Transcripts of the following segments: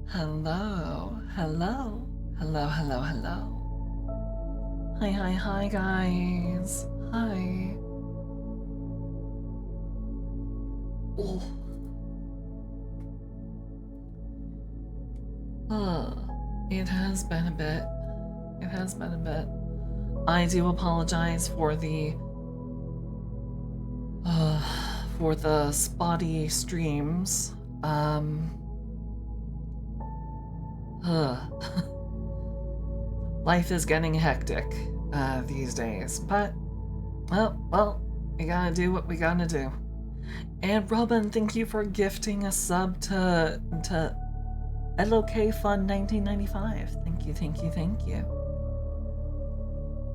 Hello, hello, hello, hello, hello. Hi, guys. Hi. Oh. It has been a bit. It has been a bit. I do apologize for the spotty streams. Life is getting hectic these days, but well, we gotta do what we gotta do. And Robin, thank you for gifting a sub to LOK Fun 1995. Thank you.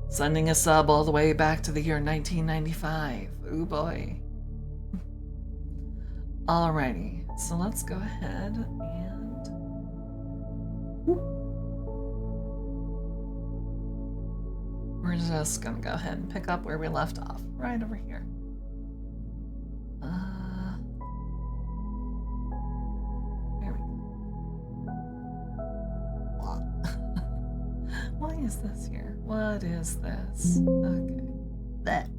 Sending a sub all the way back to the year 1995. Ooh boy. Alrighty, so let's go ahead and we're just gonna go ahead and pick up where we left off, right over here. There we go. Why is this here? What is this? Okay. That.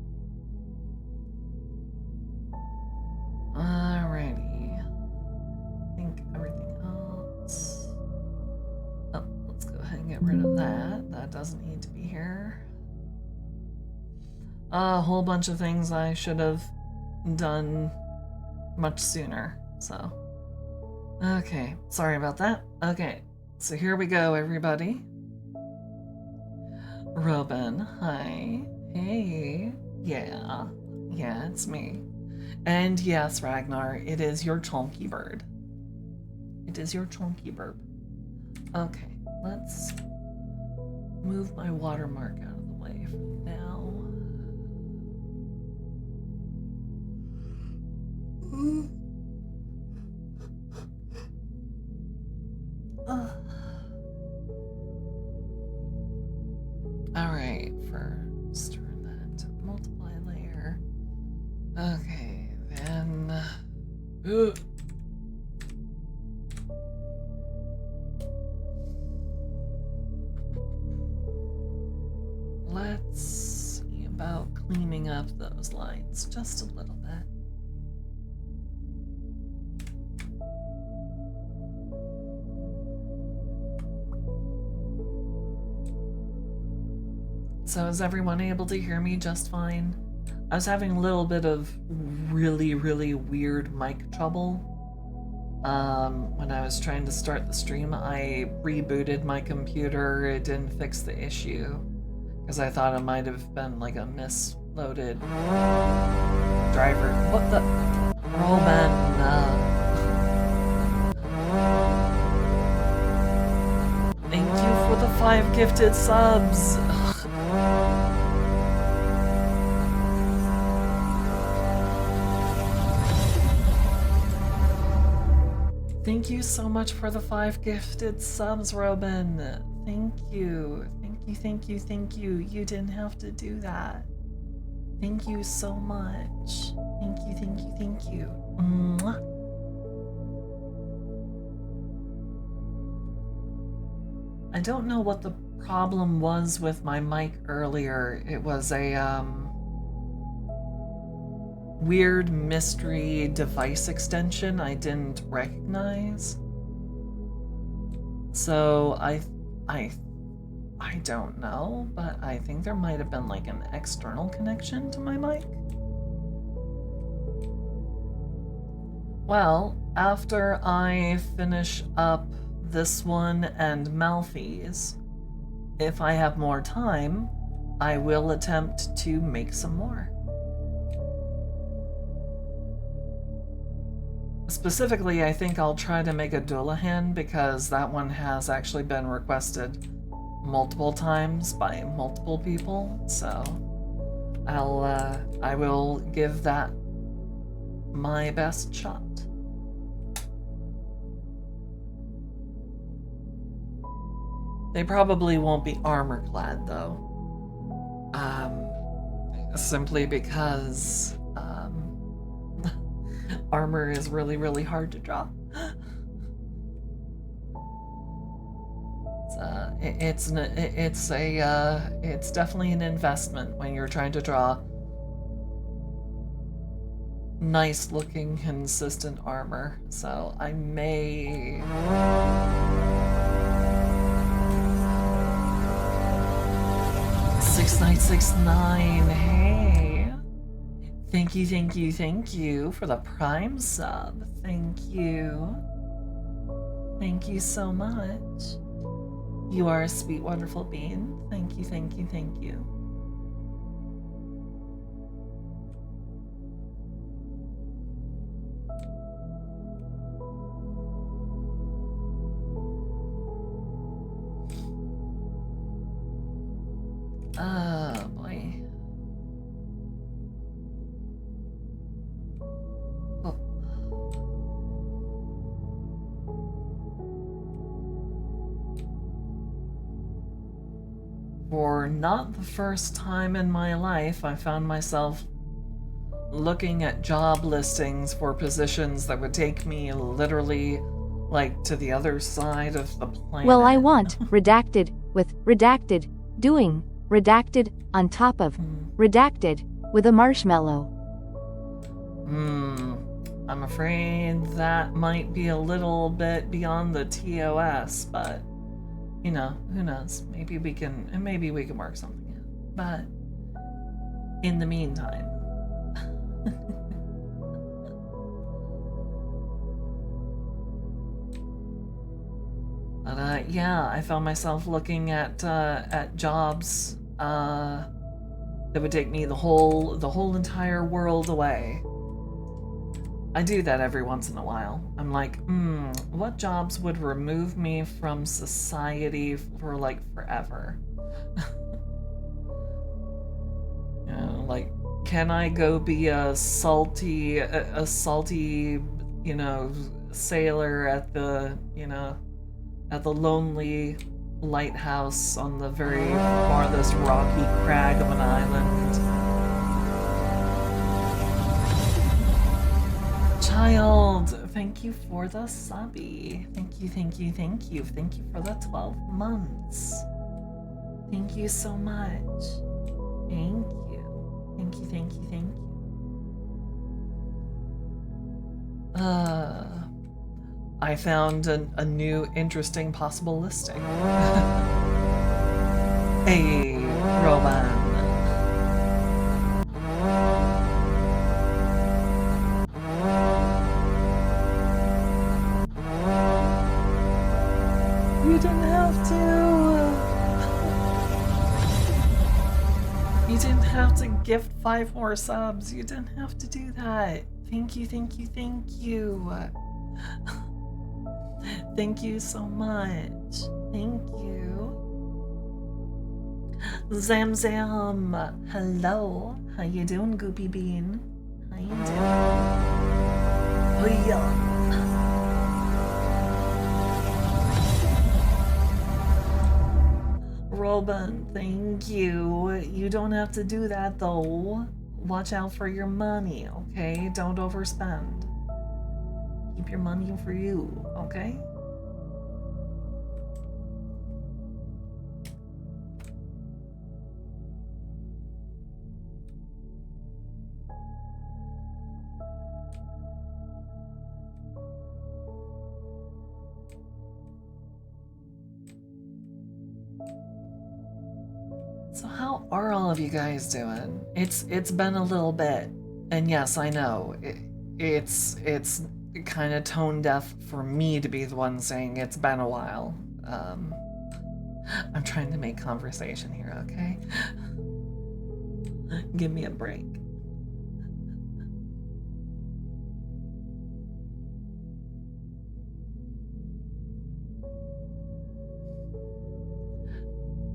Alrighty. I think everything else. Oh, let's go ahead and get rid of that. That doesn't need to be here. A whole bunch of things I should have done much sooner, so. Okay, sorry about that. Okay, so here we go, everybody. Robin, hi. Hey. Yeah, it's me. And yes, Ragnar, it is your chonky bird. It is your chonky bird. Okay, let's move my watermark out of the way for now. Alright, first turn that to multiply layer. Okay, then. Let's see about cleaning up those lines just a little bit. So is everyone able to hear me just fine? I was having a little bit of really weird mic trouble. When I was trying to start the stream, I rebooted my computer. It didn't fix the issue because I thought it might have been like a misloaded driver. What the? Roman. Thank you for the 5 gifted subs. Thank you so much for the 5 gifted subs, Robin. Thank you. Thank you. You didn't have to do that. Thank you so much. Thank you. Mwah. I don't know what the problem was with my mic earlier. It was a weird mystery device extension I didn't recognize. So I don't know, but I think there might have been like an external connection to my mic. Well, after I finish up this one and Malfi's, if I have more time, I will attempt to make some more. Specifically, I think I'll try to make a Dullahan because that one has actually been requested multiple times by multiple people, so I will give that my best shot. They probably won't be armor clad though, simply because armor is really hard to draw. It's definitely an investment when you're trying to draw nice looking consistent armor. So I may 6969, hey. Thank you for the Prime sub. Thank you. Thank you so much. You are a sweet, wonderful being. Thank you. Oh boy. Oh. For not the first time in my life, I found myself looking at job listings for positions that would take me literally like to the other side of the planet. Well, I want redacted with redacted doing redacted on top of redacted with a marshmallow. I'm afraid that might be a little bit beyond the TOS, but you know, who knows? Maybe we can work something out. But in the meantime, but yeah, I found myself looking at jobs that would take me the whole entire world away. I do that every once in a while. I'm like, what jobs would remove me from society for like forever? You know, like, can I go be a salty, you know, sailor at the, you know, at the lonely lighthouse on the very farthest rocky crag of an island? Child, thank you for the subby. Thank you. Thank you for the 12 months. Thank you so much. Thank you. I found a new interesting possible listing. Hey, Roman. You didn't have to. You didn't have to gift 5 more subs. You didn't have to do that. Thank you. Thank you so much. Thank you. Zam. Hello. How you doing, Goopy Bean? How you doing? Oh yeah. Robin, thank you. You don't have to do that though. Watch out for your money, okay? Don't overspend. Keep your money for you, okay? So how are all of you guys doing? It's been a little bit, and yes, I know it's kind of tone deaf for me to be the one saying it's been a while. I'm trying to make conversation here, okay? Give me a break.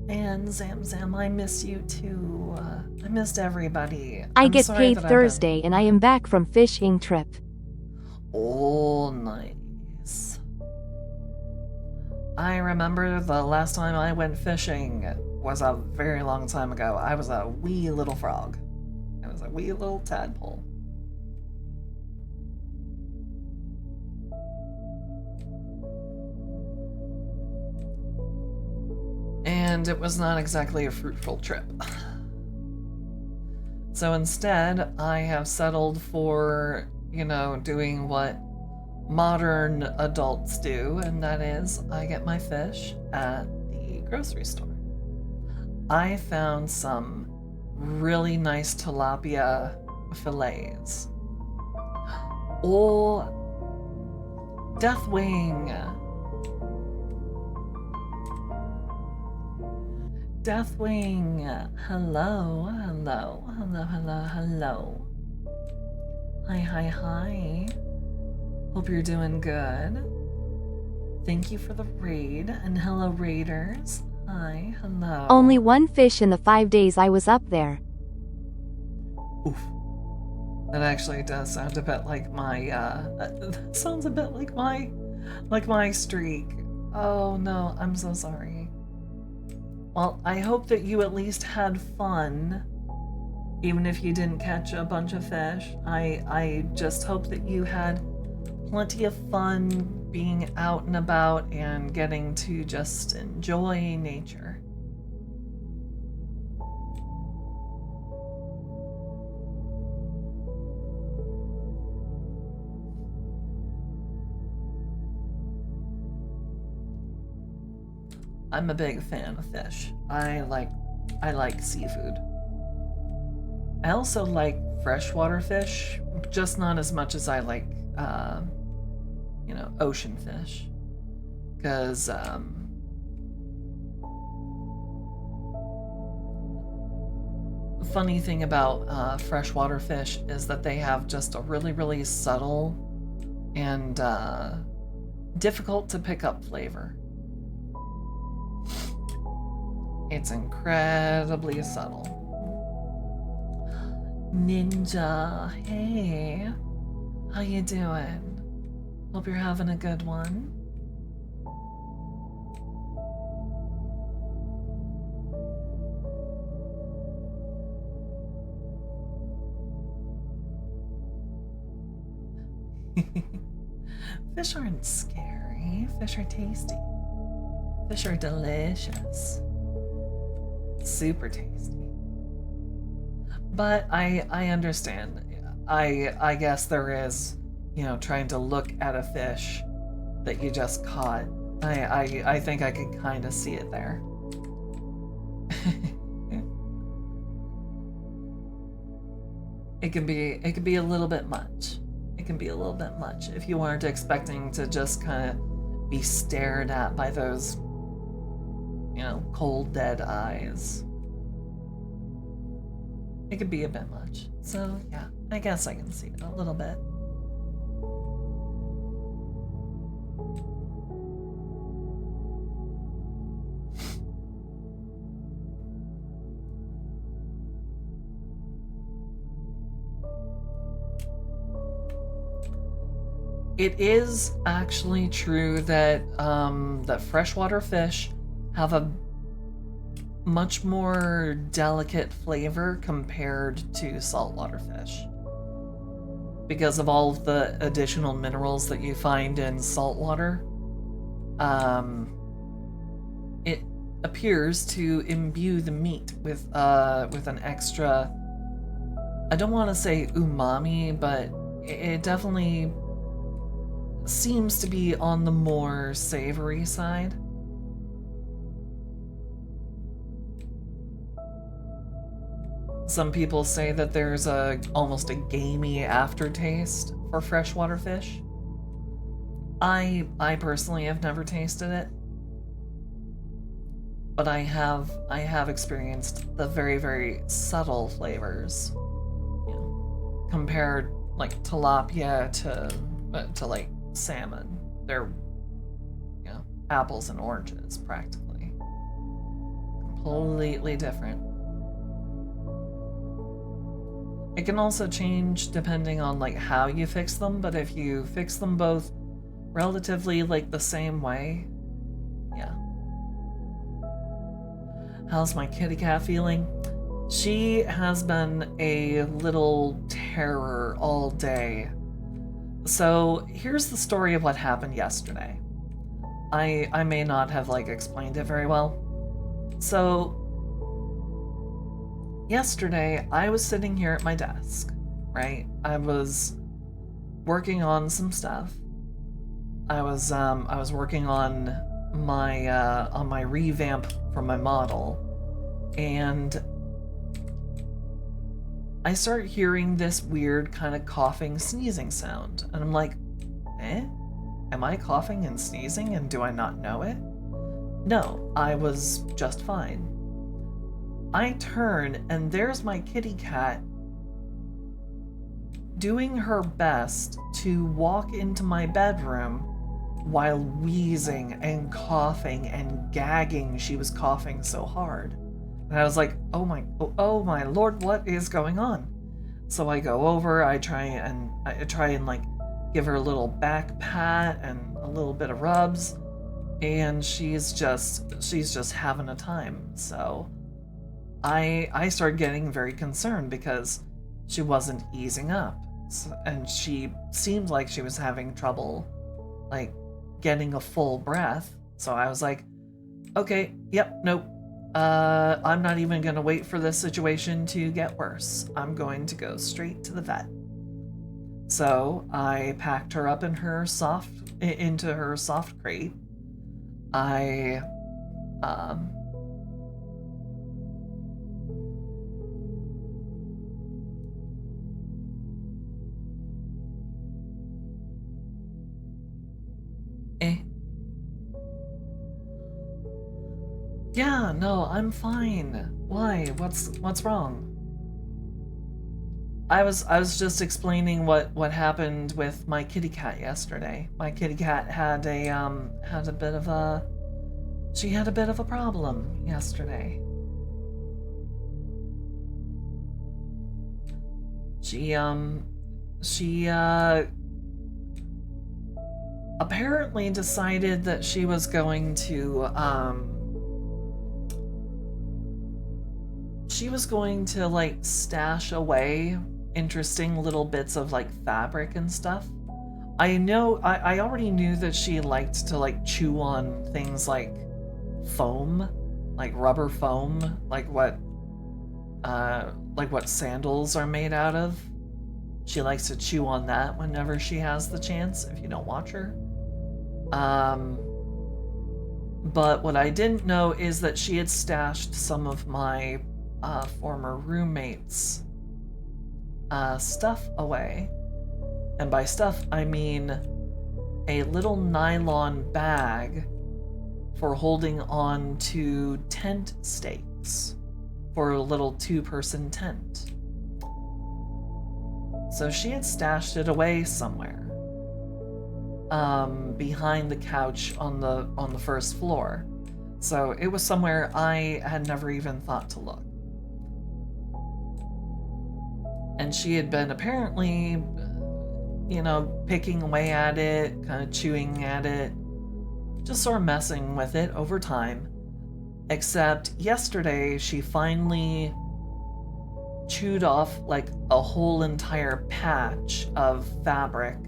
And Zam, I miss you too. I missed everybody. I get paid Thursday and I am back from fishing trip. Oh, nice. I remember the last time I went fishing was a very long time ago. I was a wee little frog. I was a wee little tadpole. and it was not exactly a fruitful trip. So instead, I have settled for, doing what modern adults do, and that is I get my fish at the grocery store. I found some really nice tilapia fillets. Oh, Deathwing! Deathwing! Hello, hello, hello, hello, hello. Hi. Hope you're doing good. Thank you for the raid, and hello, raiders. Hi, hello. Only one fish in the 5 days I was up there. Oof. That actually does sound a bit like my, that sounds a bit like my streak. Oh no, I'm so sorry. Well, I hope that you at least had fun, even if you didn't catch a bunch of fish. I just hope that you had plenty of fun being out and about and getting to just enjoy nature. I'm a big fan of fish. I like seafood. I also like freshwater fish, just not as much as I like, ocean fish. Because, the funny thing about freshwater fish is that they have just a really, really subtle and difficult to pick up flavor. It's incredibly subtle. Ninja, hey, how you doing? Hope you're having a good one. Fish aren't scary. Fish are tasty. Fish are delicious. Super tasty. But I understand. I guess there is, trying to look at a fish that you just caught. I think I could kind of see it there. It can be a little bit much. It can be a little bit much if you aren't expecting to just kind of be stared at by those, cold, dead eyes. It could be a bit much. So, yeah, I guess I can see it a little bit. It is actually true that that freshwater fish have a much more delicate flavor compared to saltwater fish. Because of all of the additional minerals that you find in saltwater, it appears to imbue the meat with an extra, I don't want to say umami, but it definitely seems to be on the more savory side. Some people say that there's almost a gamey aftertaste for freshwater fish. I personally have never tasted it, but I have experienced the very, very subtle flavors. Compared like tilapia to like salmon. They're apples and oranges practically. Completely different. It can also change depending on like how you fix them, but if you fix them both relatively like the same way, yeah. How's my kitty cat feeling? She has been a little terror all day. So here's the story of what happened yesterday. I may not have like explained it very well. So, yesterday I was sitting here at my desk, right? I was working on some stuff. I was working on my revamp for my model, and I start hearing this weird kind of coughing, sneezing sound, and I'm like, am I coughing and sneezing, and do I not know it? No, I was just fine. I turn, and there's my kitty cat doing her best to walk into my bedroom while wheezing and coughing and gagging. She was coughing so hard. And I was like, oh my Lord, what is going on? So I go over, I try and like give her a little back pat and a little bit of rubs, and she's just having a time. So I started getting very concerned because she wasn't easing up, and she seemed like she was having trouble like getting a full breath. So I was like, okay, yep, nope. I'm not even gonna wait for this situation to get worse. I'm going to go straight to the vet. So I packed her up in into her soft crate. I Yeah, no, I'm fine. Why? What's wrong? I was just explaining what happened with my kitty cat yesterday. My kitty cat had a bit of a problem yesterday. She apparently decided that she was going to like stash away interesting little bits of like fabric and stuff. I already knew that she liked to like chew on things like foam, like rubber foam, like what sandals are made out of. She likes to chew on that whenever she has the chance, if you don't watch her. But what I didn't know is that she had stashed some of my former roommates' stuff away. And by stuff, I mean a little nylon bag for holding on to tent stakes for a little 2-person tent. So she had stashed it away somewhere, behind the couch on the first floor. So it was somewhere I had never even thought to look. And she had been apparently, picking away at it, kind of chewing at it, just sort of messing with it over time. Except yesterday, she finally chewed off like a whole entire patch of fabric,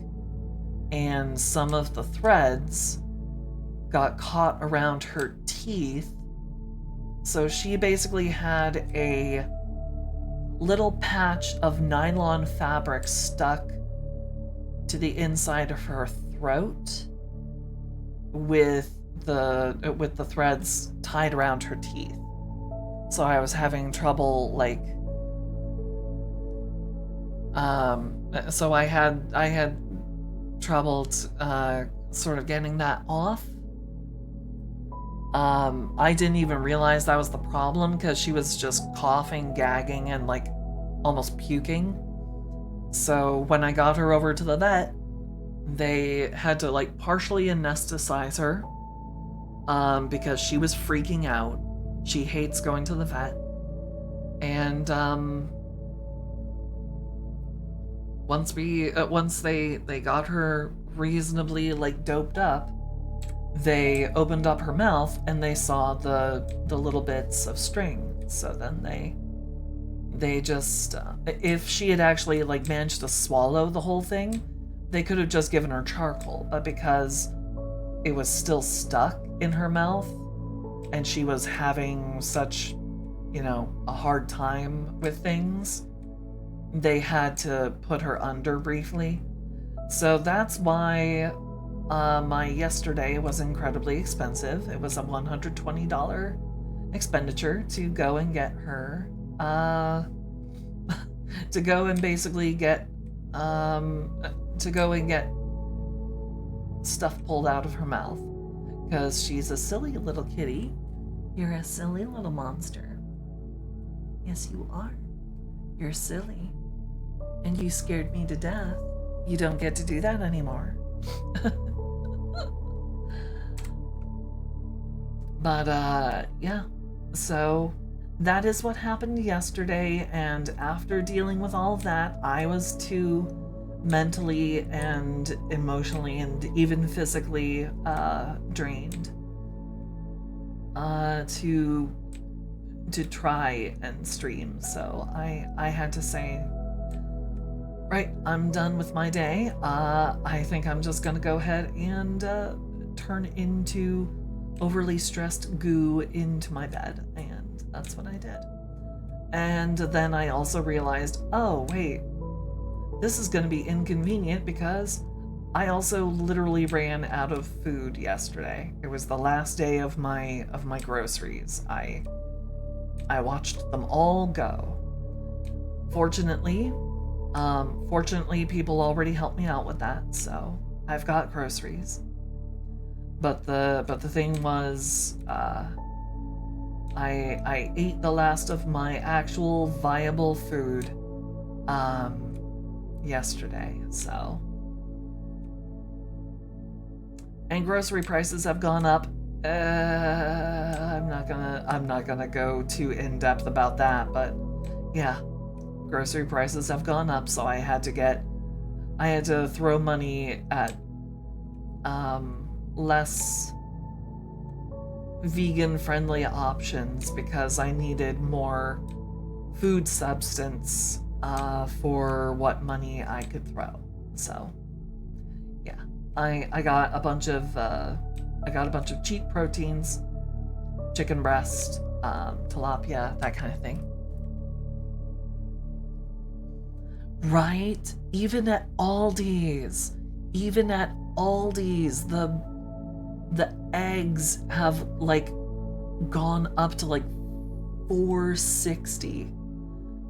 and some of the threads got caught around her teeth. So she basically had a little patch of nylon fabric stuck to the inside of her throat with the threads tied around her teeth. So I was having trouble so I had trouble sort of getting that off. I didn't even realize that was the problem because she was just coughing, gagging, and like almost puking. So when I got her over to the vet, they had to like partially anesthetize her because she was freaking out. She hates going to the vet. And once they got her reasonably like doped up, they opened up her mouth and they saw the little bits of string. So then they just if she had actually like managed to swallow the whole thing, they could have just given her charcoal, but because it was still stuck in her mouth, and she was having such, a hard time with things, they had to put her under briefly. So that's why my yesterday was incredibly expensive. It was a $120 expenditure to go and get her, to go and basically get, to go and get stuff pulled out of her mouth. Because she's a silly little kitty. You're a silly little monster. Yes, you are. You're silly. And you scared me to death. You don't get to do that anymore. But, yeah. So, that is what happened yesterday, and after dealing with all of that, I was too mentally and emotionally and even physically drained to try and stream. So I had to say, right, I'm done with my day. I think I'm just gonna go ahead and turn into overly stressed goo into my bed, and that's what I did. And then I also realized, oh wait, this is going to be inconvenient because I also literally ran out of food yesterday. It was the last day of my groceries. I watched them all go. Fortunately, people already helped me out with that, so I've got groceries. But the thing was, I ate the last of my actual viable food yesterday, so. And grocery prices have gone up. I'm not gonna go too in depth about that, but yeah, grocery prices have gone up, so I had to throw money at less vegan friendly options because I needed more food substance for what money I could throw. So yeah, I got a bunch of cheap proteins, chicken breast, tilapia, that kind of thing. Right? Even at Aldi's, the eggs have like gone up to like $4.60,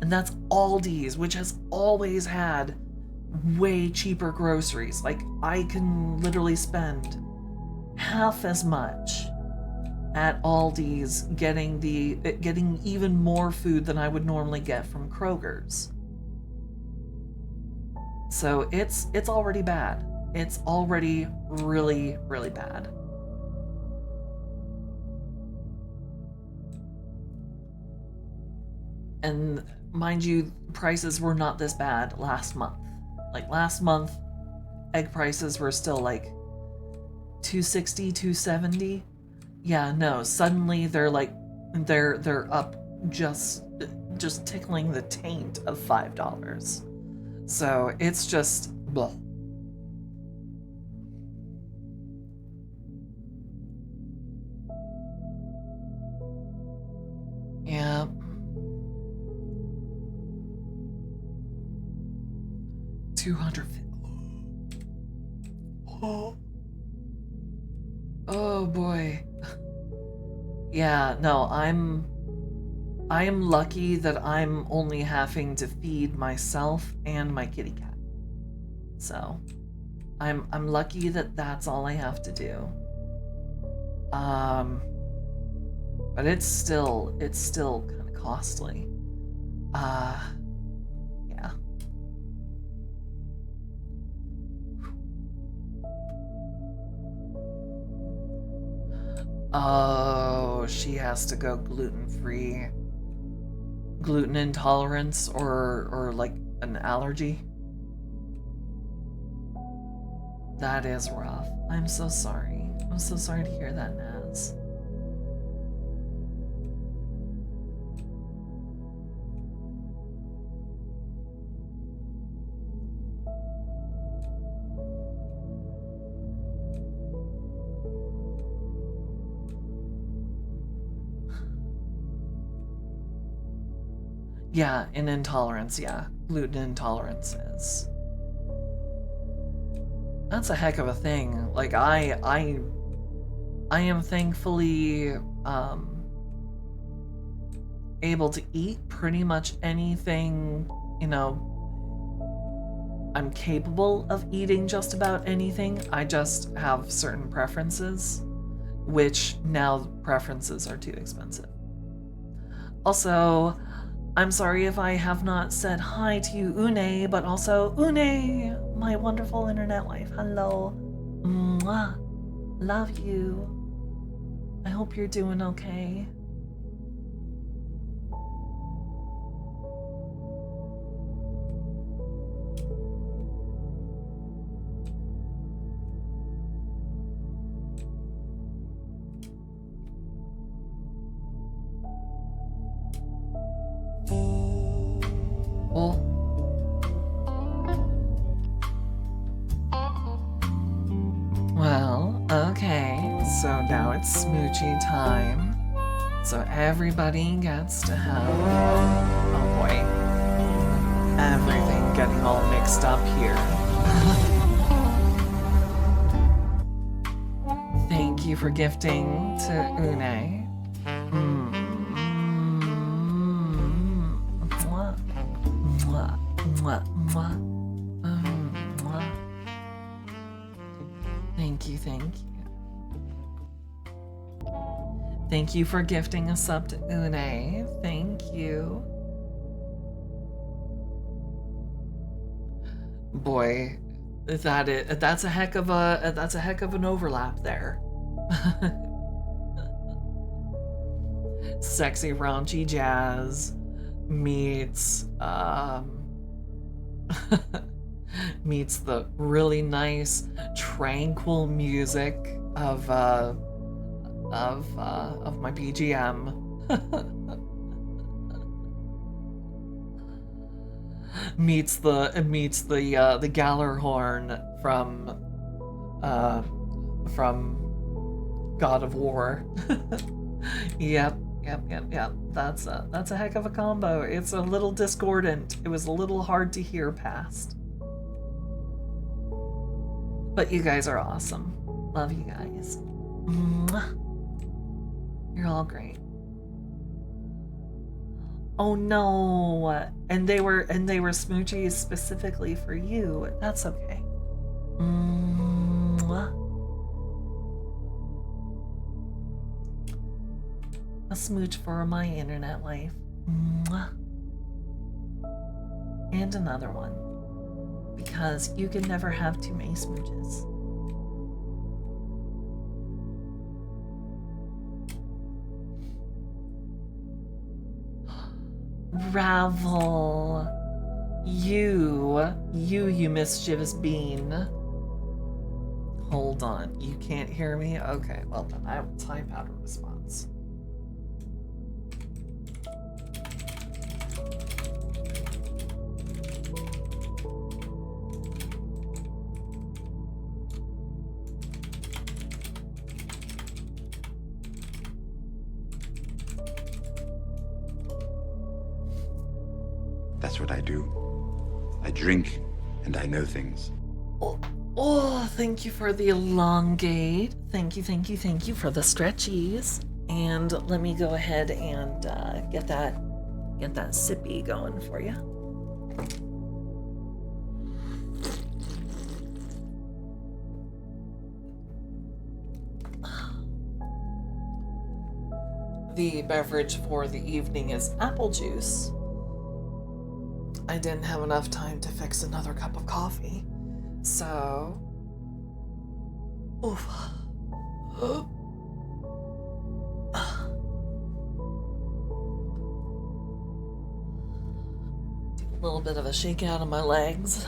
and that's Aldi's, which has always had way cheaper groceries. Like, I can literally spend half as much at Aldi's getting even more food than I would normally get from Kroger's. So it's already bad. It's already really, really bad. And mind you, prices were not this bad last month. Like last month, egg prices were still like $2.60, $2.70. Yeah, no, suddenly they're up just tickling the taint of $5. So it's just blah. Yeah. $250. Oh boy. Yeah, no, I am lucky that I'm only having to feed myself and my kitty cat. So, I'm lucky that that's all I have to do. But it's still kind of costly. Yeah. Oh, she has to go gluten-free. Gluten intolerance or like an allergy. That is rough. I'm so sorry. I'm so sorry to hear that, Naz. Yeah, an intolerance, yeah. Gluten intolerance is. That's a heck of a thing. Like, I am thankfully, able to eat pretty much anything, you know, I'm capable of eating just about anything. I just have certain preferences, which now preferences are too expensive. Also, I'm sorry if I have not said hi to you, Une, but also, Une, my wonderful internet wife, hello. Mwah. Love you. I hope you're doing okay. Oh. Well, okay, so now it's smoochie time. So everybody gets to have, oh boy, everything getting all mixed up here. Thank you for gifting to Une. Mwah. Mwah. Mwah. Mwah. Mwah. Thank you, thank you. Thank you for gifting a sub to Une. Thank you. Boy, that's a heck of an overlap there. Sexy raunchy jazz meets meets the really nice tranquil music of my BGM. meets the Gallarhorn from God of War. Yep. That's a heck of a combo. It's a little discordant. It was a little hard to hear past. But you guys are awesome. Love you guys. Mwah. You're all great. Oh no. And they were smoochies specifically for you. That's okay. Mwah. A smooch for my internet wife. Mwah. And another one. Because you can never have too many smooches. Ravel. You mischievous bean. Hold on. You can't hear me? Okay, well then I will type out a response. That's what I do. I drink and I know things. Oh, thank you for the elongate. Thank you for the stretchies. And let me go ahead and get that sippy going for you. The beverage for the evening is apple juice. I didn't have enough time to fix another cup of coffee, so... Oof. Do a little bit of a shake out of my legs.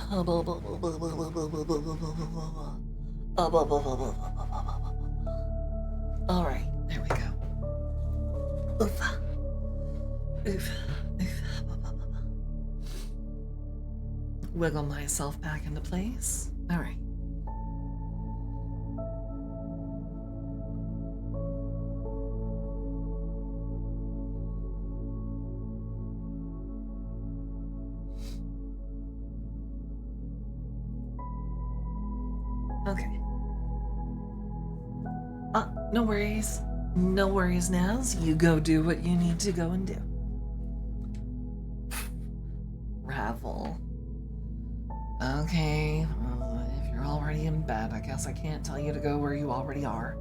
Alright, there we go. Oof. Oof. Wiggle myself back into place. All right. Okay. No worries. No worries, Naz. You go do what you need to go and do. Ravel. Okay, if you're already in bed, I guess I can't tell you to go where you already are.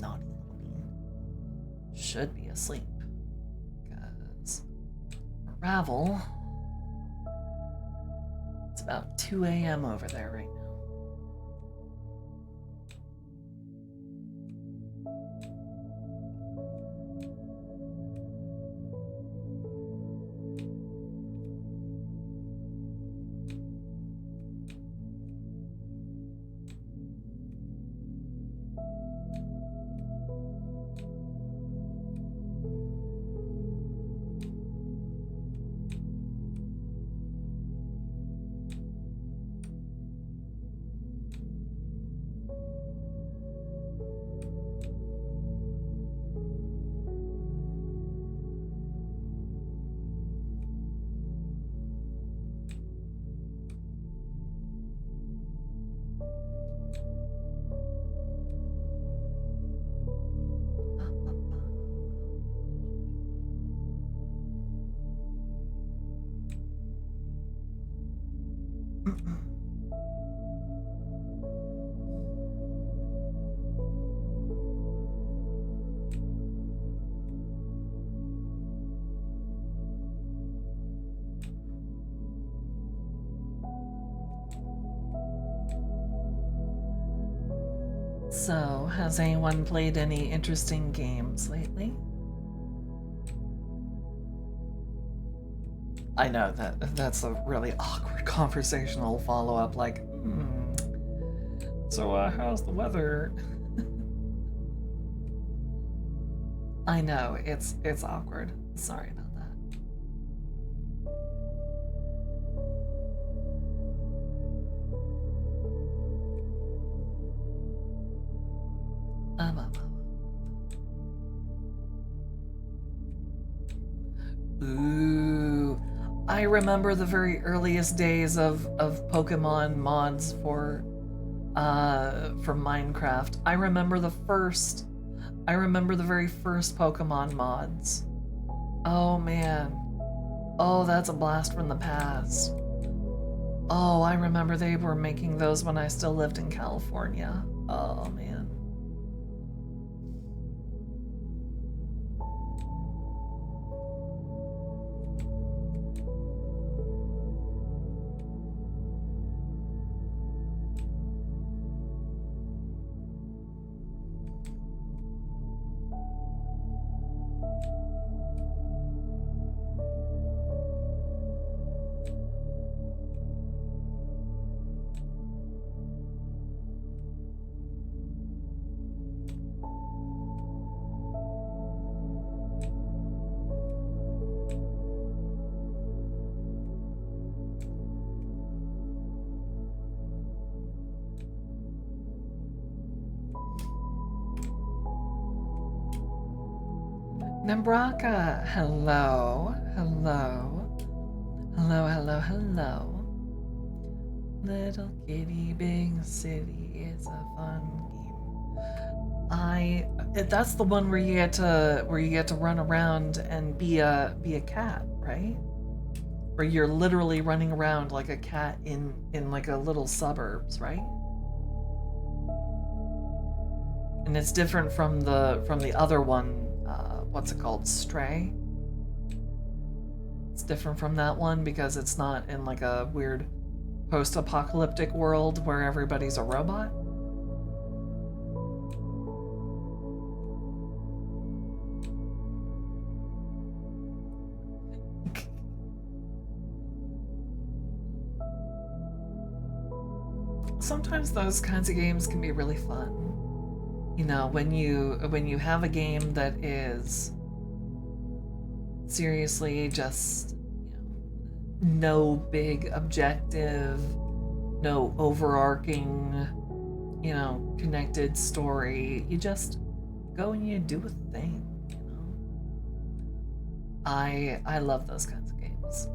Naughty little bean. Should be asleep. Because Ravel. It's about 2 a.m. over there right now. So, has anyone played any interesting games lately? I know that's a really awkward conversational follow-up, like, so how's the weather? I know, it's awkward. Sorry about that. Ooh, I remember the very earliest days of Pokemon mods for Minecraft. I remember the very first Pokemon mods. Oh man. Oh, that's a blast from the past. Oh, I remember they were making those when I still lived in California. Oh man. Nambraka, hello, hello, hello, hello, hello. Little Kitty Big City is a fun game. That's the one where you get to run around and be a cat, right? Where you're literally running around like a cat in like a little suburbs, right? And it's different from the other one. What's it called? Stray? It's different from that one because it's not in like a weird post-apocalyptic world where everybody's a robot. Sometimes those kinds of games can be really fun. You know, when you have a game that is seriously just, you know, no big objective, no overarching, you know, connected story. You just go and you do a thing, you know. I love those kinds of games.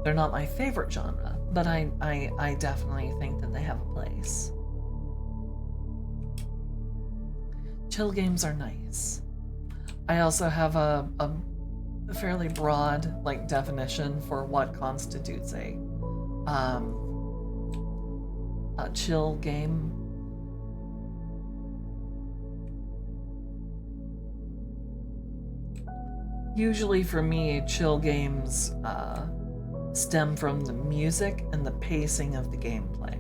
They're not my favorite genre, but I definitely think that they have a place. Chill games are nice. I also have a fairly broad like definition for what constitutes a chill game. Usually for me, chill games stem from the music and the pacing of the gameplay.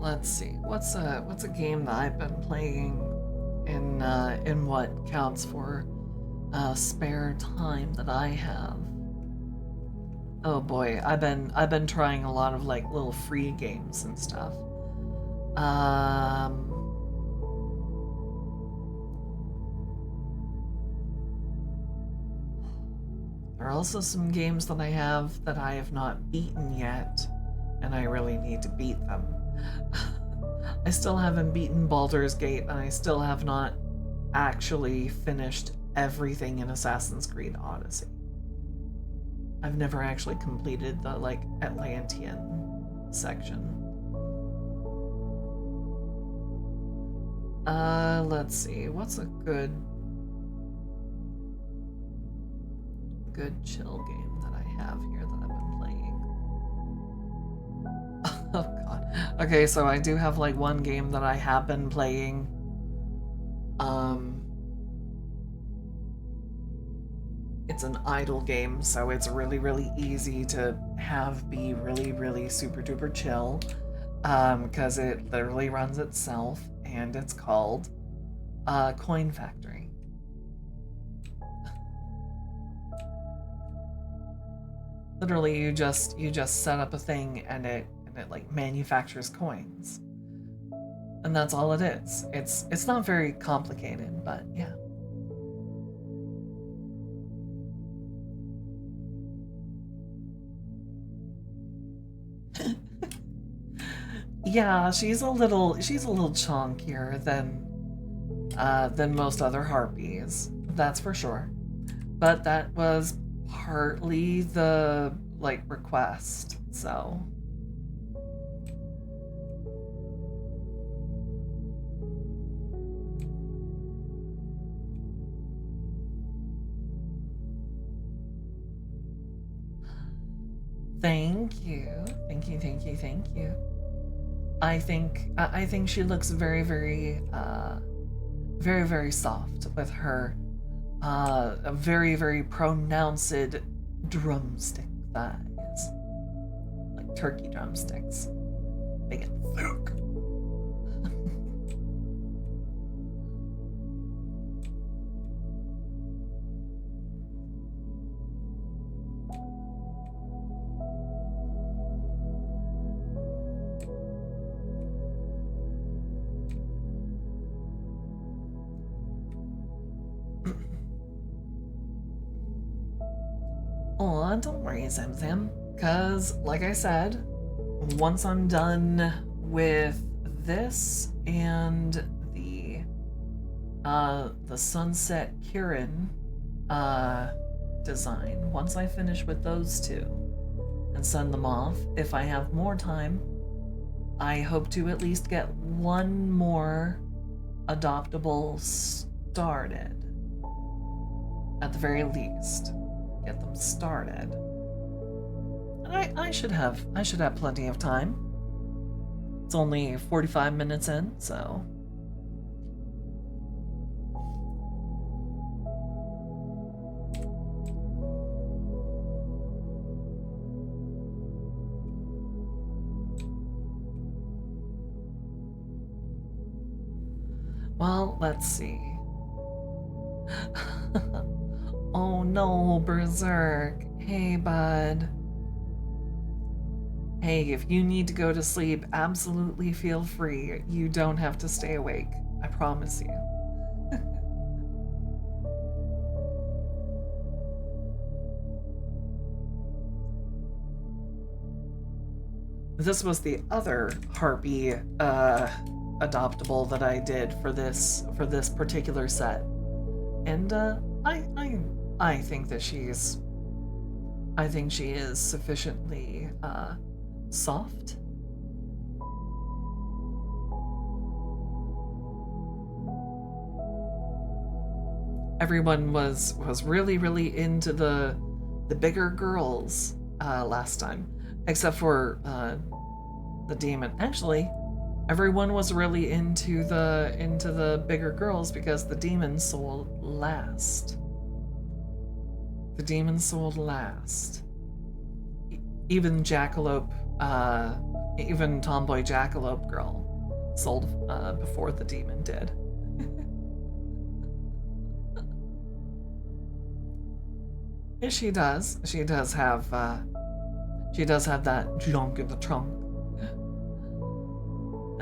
Let's see. What's a game that I've been playing in what counts for spare time that I have? Oh boy, I've been trying a lot of like little free games and stuff. There are also some games that I have not beaten yet, and I really need to beat them. I still haven't beaten Baldur's Gate, and I still have not actually finished everything in Assassin's Creed Odyssey. I've never actually completed the like Atlantean section. Let's see, what's a good chill game that I have here that I've been playing? Oh god. Okay, so I do have like one game that I have been playing. It's an idle game, so it's really easy to have be really super duper chill. Because it literally runs itself, and it's called Coin Factory. Literally, you just set up a thing, and it like manufactures coins, and that's all it is. It's not very complicated, but yeah. Yeah, she's a little chonkier than most other harpies, that's for sure. But that was partly the like request, so. Thank you. I think she looks very soft with her a very pronounced drumstick thighs, like turkey drumsticks. They get thick. Aw, don't worry, Zamzam, because, like I said, once I'm done with this and the Sunset Kirin design, once I finish with those two and send them off, if I have more time, I hope to at least get one more adoptable started. At the very least. Get them started. And I should have plenty of time. It's only 45 minutes in, so. Well, let's see. Oh no, Berserk. Hey, bud. Hey, if you need to go to sleep, absolutely feel free. You don't have to stay awake. I promise you. This was the other harpy adoptable that I did for this particular set, and I think that she is sufficiently soft. Everyone was really into the bigger girls last time, except for the demon. Actually, everyone was really into the bigger girls because the demon sold last. The demon sold last. Even Jackalope, even Tomboy Jackalope girl sold before the demon did. Yeah, she does. She does have that junk in the trunk.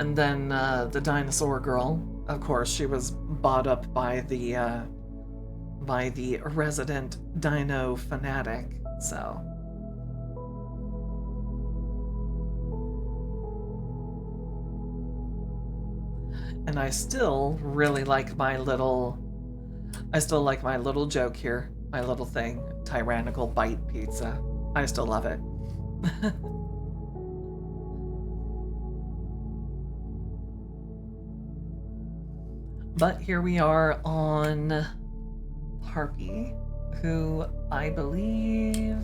And then the dinosaur girl, of course, she was bought up by the resident dino fanatic, so. And I still really like my little joke here, my little thing, tyrannical bite pizza. I still love it. But here we are on Harpy, who I believe,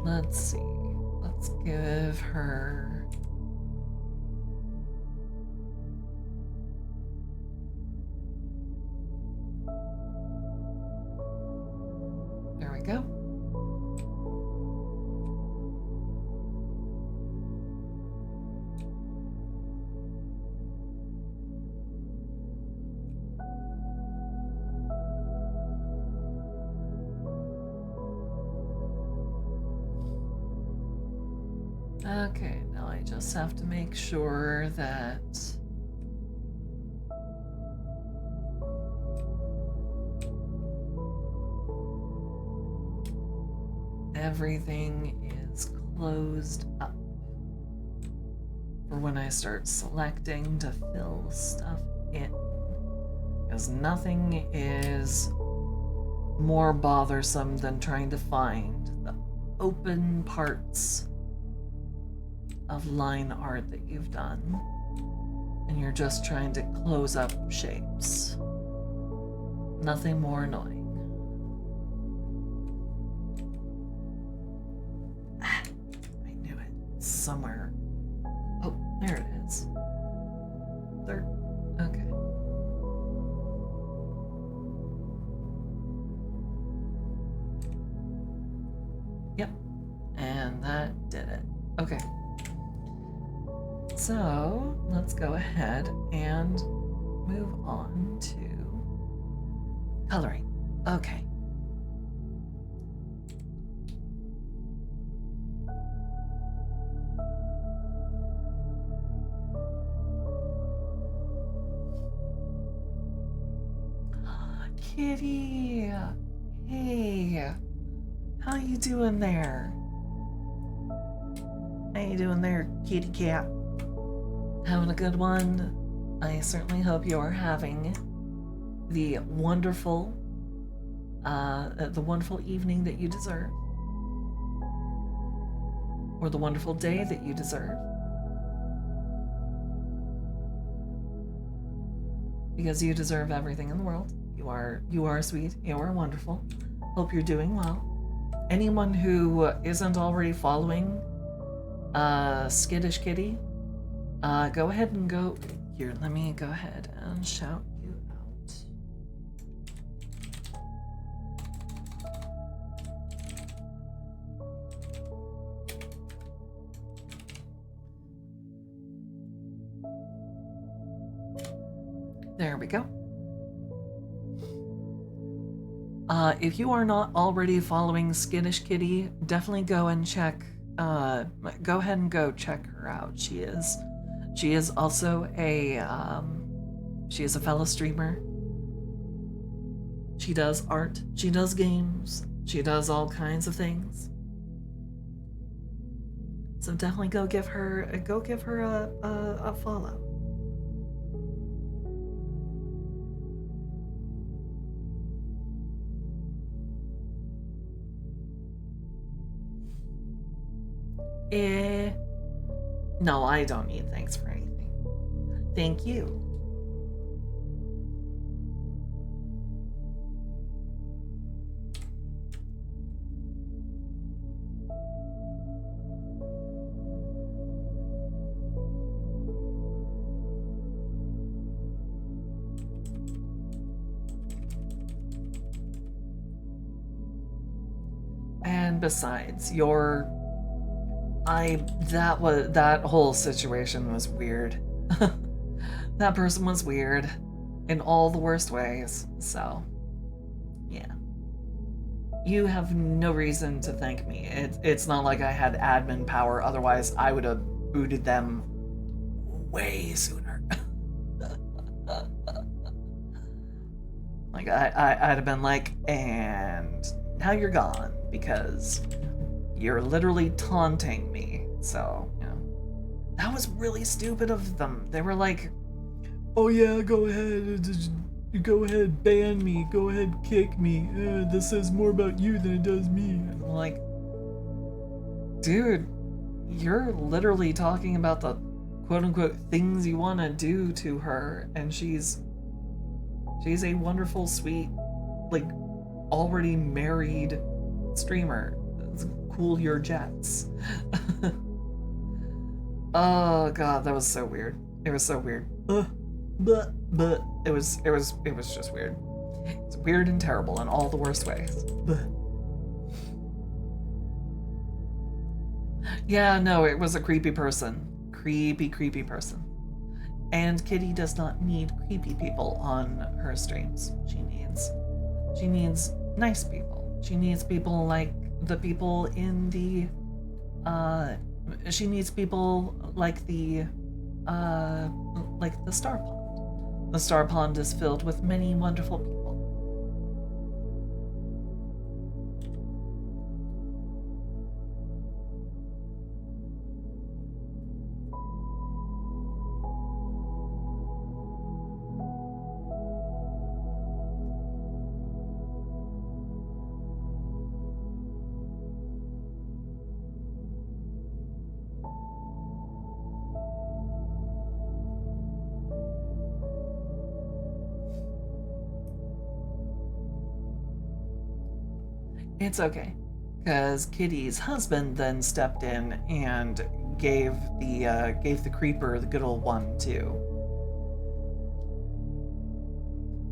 let's see, let's give her, there we go. Okay, now I just have to make sure that everything is closed up for when I start selecting to fill stuff in, because nothing is more bothersome than trying to find the open parts of line art that you've done, and you're just trying to close up shapes. Nothing more annoying. I knew it. It's somewhere. Oh, there it is. There. Okay. Yep. And that did it. Okay. So let's go ahead and move on to coloring. Okay. Kitty, hey, how you doing there? How you doing there, kitty cat? Having a good one? I certainly hope you're having the wonderful evening that you deserve, or the wonderful day that you deserve, because you deserve everything in the world. You are sweet. You are wonderful. Hope you're doing well. Anyone who isn't already following Skittish Kitty, go ahead and go here. Let me go ahead and shout you out. There we go. If you are not already following Skittish Kitty, definitely go and check. Go ahead and go check her out. She is also she is a fellow streamer. She does art. She does games. She does all kinds of things. So definitely go give her a follow. No, I don't need thanks for anything. Thank you. And besides, that whole situation was weird. That person was weird in all the worst ways. So, yeah. You have no reason to thank me. It's not like I had admin power, otherwise I would have booted them way sooner. Like I'd have been like, and now you're gone because you're literally taunting me. So, you know, that was really stupid of them. They were like, oh yeah, go ahead, ban me, go ahead, kick me. This says more about you than it does me. I'm like, dude, you're literally talking about the quote-unquote things you want to do to her, and she's a wonderful, sweet, like, already married streamer. Cool your jets. Oh god, that was so weird. It was so weird. But it was just weird. It's weird and terrible in all the worst ways. Yeah, no, it was a creepy person. Creepy person. And Kitty does not need creepy people on her streams. She needs nice people. She needs people like the people in the she needs people like the Star Pond. The Star Pond is filled with many wonderful people. It's okay, because Kitty's husband then stepped in and gave the creeper the good old one too.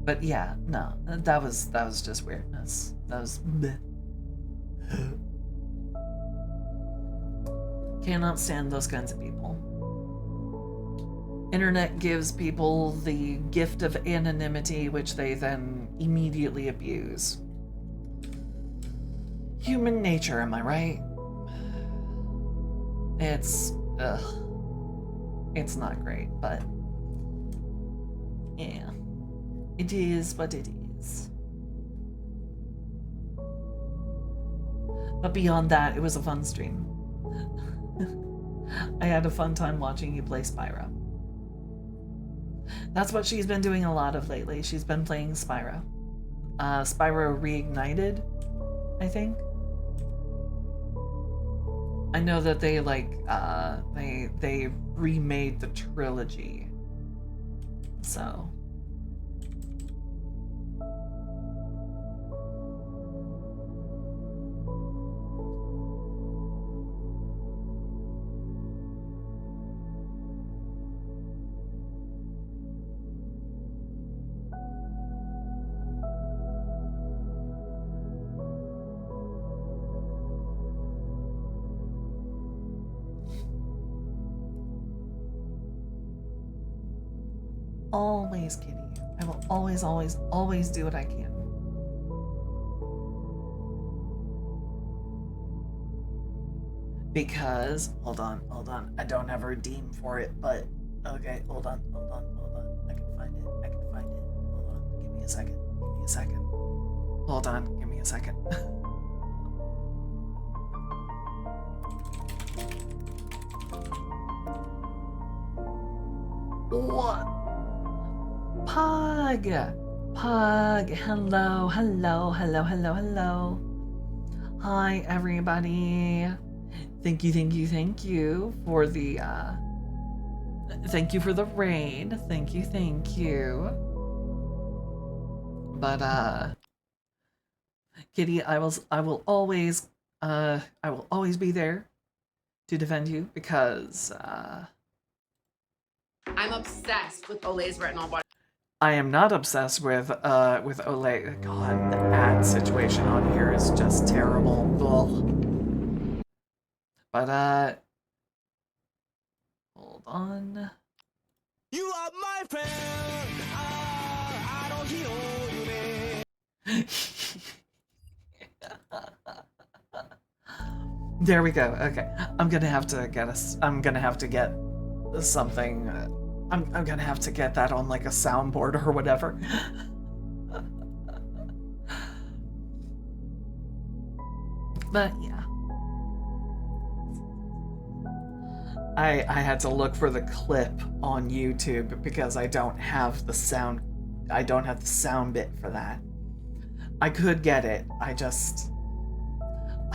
But yeah, no, that was just weirdness. That was bleh. Cannot stand those kinds of people. Internet gives people the gift of anonymity, which they then immediately abuse. Human nature, am I right? It's not great, but yeah, it is what it is. But beyond that, it was a fun stream. I had a fun time watching you play Spyro. That's what she's been doing a lot of lately. She's been playing Spyro. Spyro Reignited, I think. I know that they they remade the trilogy. So always, Kitty. I will always, always, always do what I can. Because, hold on. I don't have a redeem for it, but okay, hold on. I can find it. Hold on, give me a second. Hold on, give me a second. What? Pug, hello. Hi, everybody. Thank you for the, thank you for the raid. Thank you. But, Kitty, I will always be there to defend you because, I'm obsessed with Olay's retinol body. I am not obsessed with Olay. God, the ad situation on here is just terrible. Ugh. But, hold on. You are my friend. I don't hear you. There we go. Okay, I'm gonna have to get something. I'm gonna have to get that on like a soundboard or whatever. But yeah, I had to look for the clip on YouTube because I don't have the sound. I don't have the sound bit for that. I could get it. I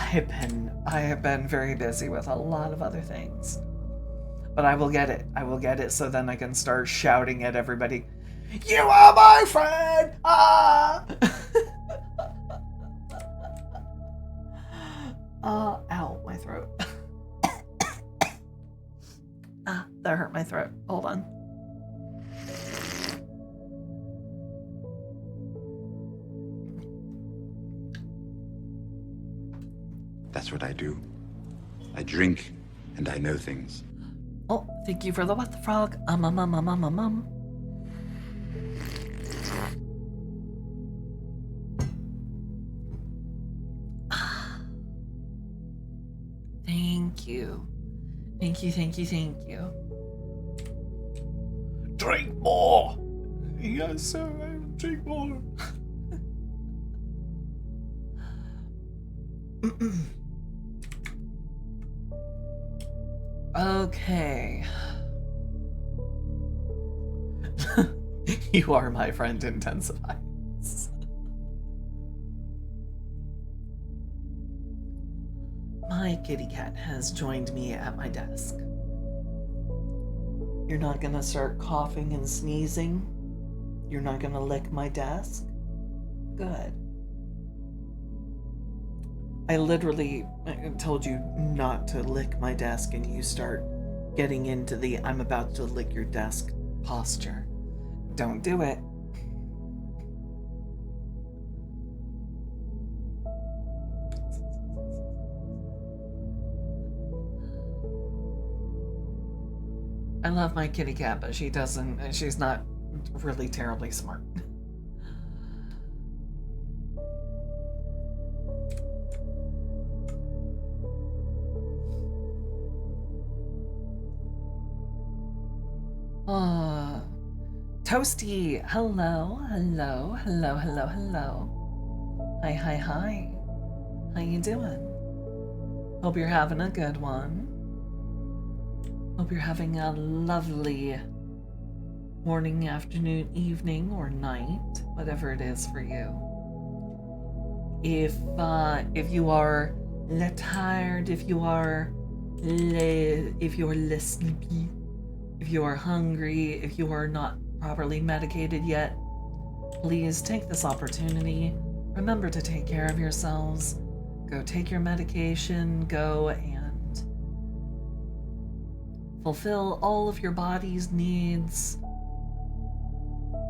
have been very busy with a lot of other things. But I will get it so then I can start shouting at everybody, "You are my friend!" Ah! Ow, my throat. That hurt my throat. Hold on. That's what I do. I drink and I know things. Oh, thank you for the what the frog. Thank you. Drink more. Yes, sir. I will drink more. Okay. You are my friend intensifies. My kitty cat has joined me at my desk. You're not gonna start coughing and sneezing? You're not gonna lick my desk? Good. I literally told you not to lick my desk and you start getting into the I'm about to lick your desk posture. Don't do it. I love my kitty cat, but she's not really terribly smart. Toasty, hello. Hi. How you doing? Hope you're having a good one. Hope you're having a lovely morning, afternoon, evening, or night, whatever it is for you. If you are tired, if you are sleepy, if you are hungry, if you are not properly medicated yet, please take this opportunity. Remember to take care of yourselves. Go take your medication. Go and fulfill all of your body's needs.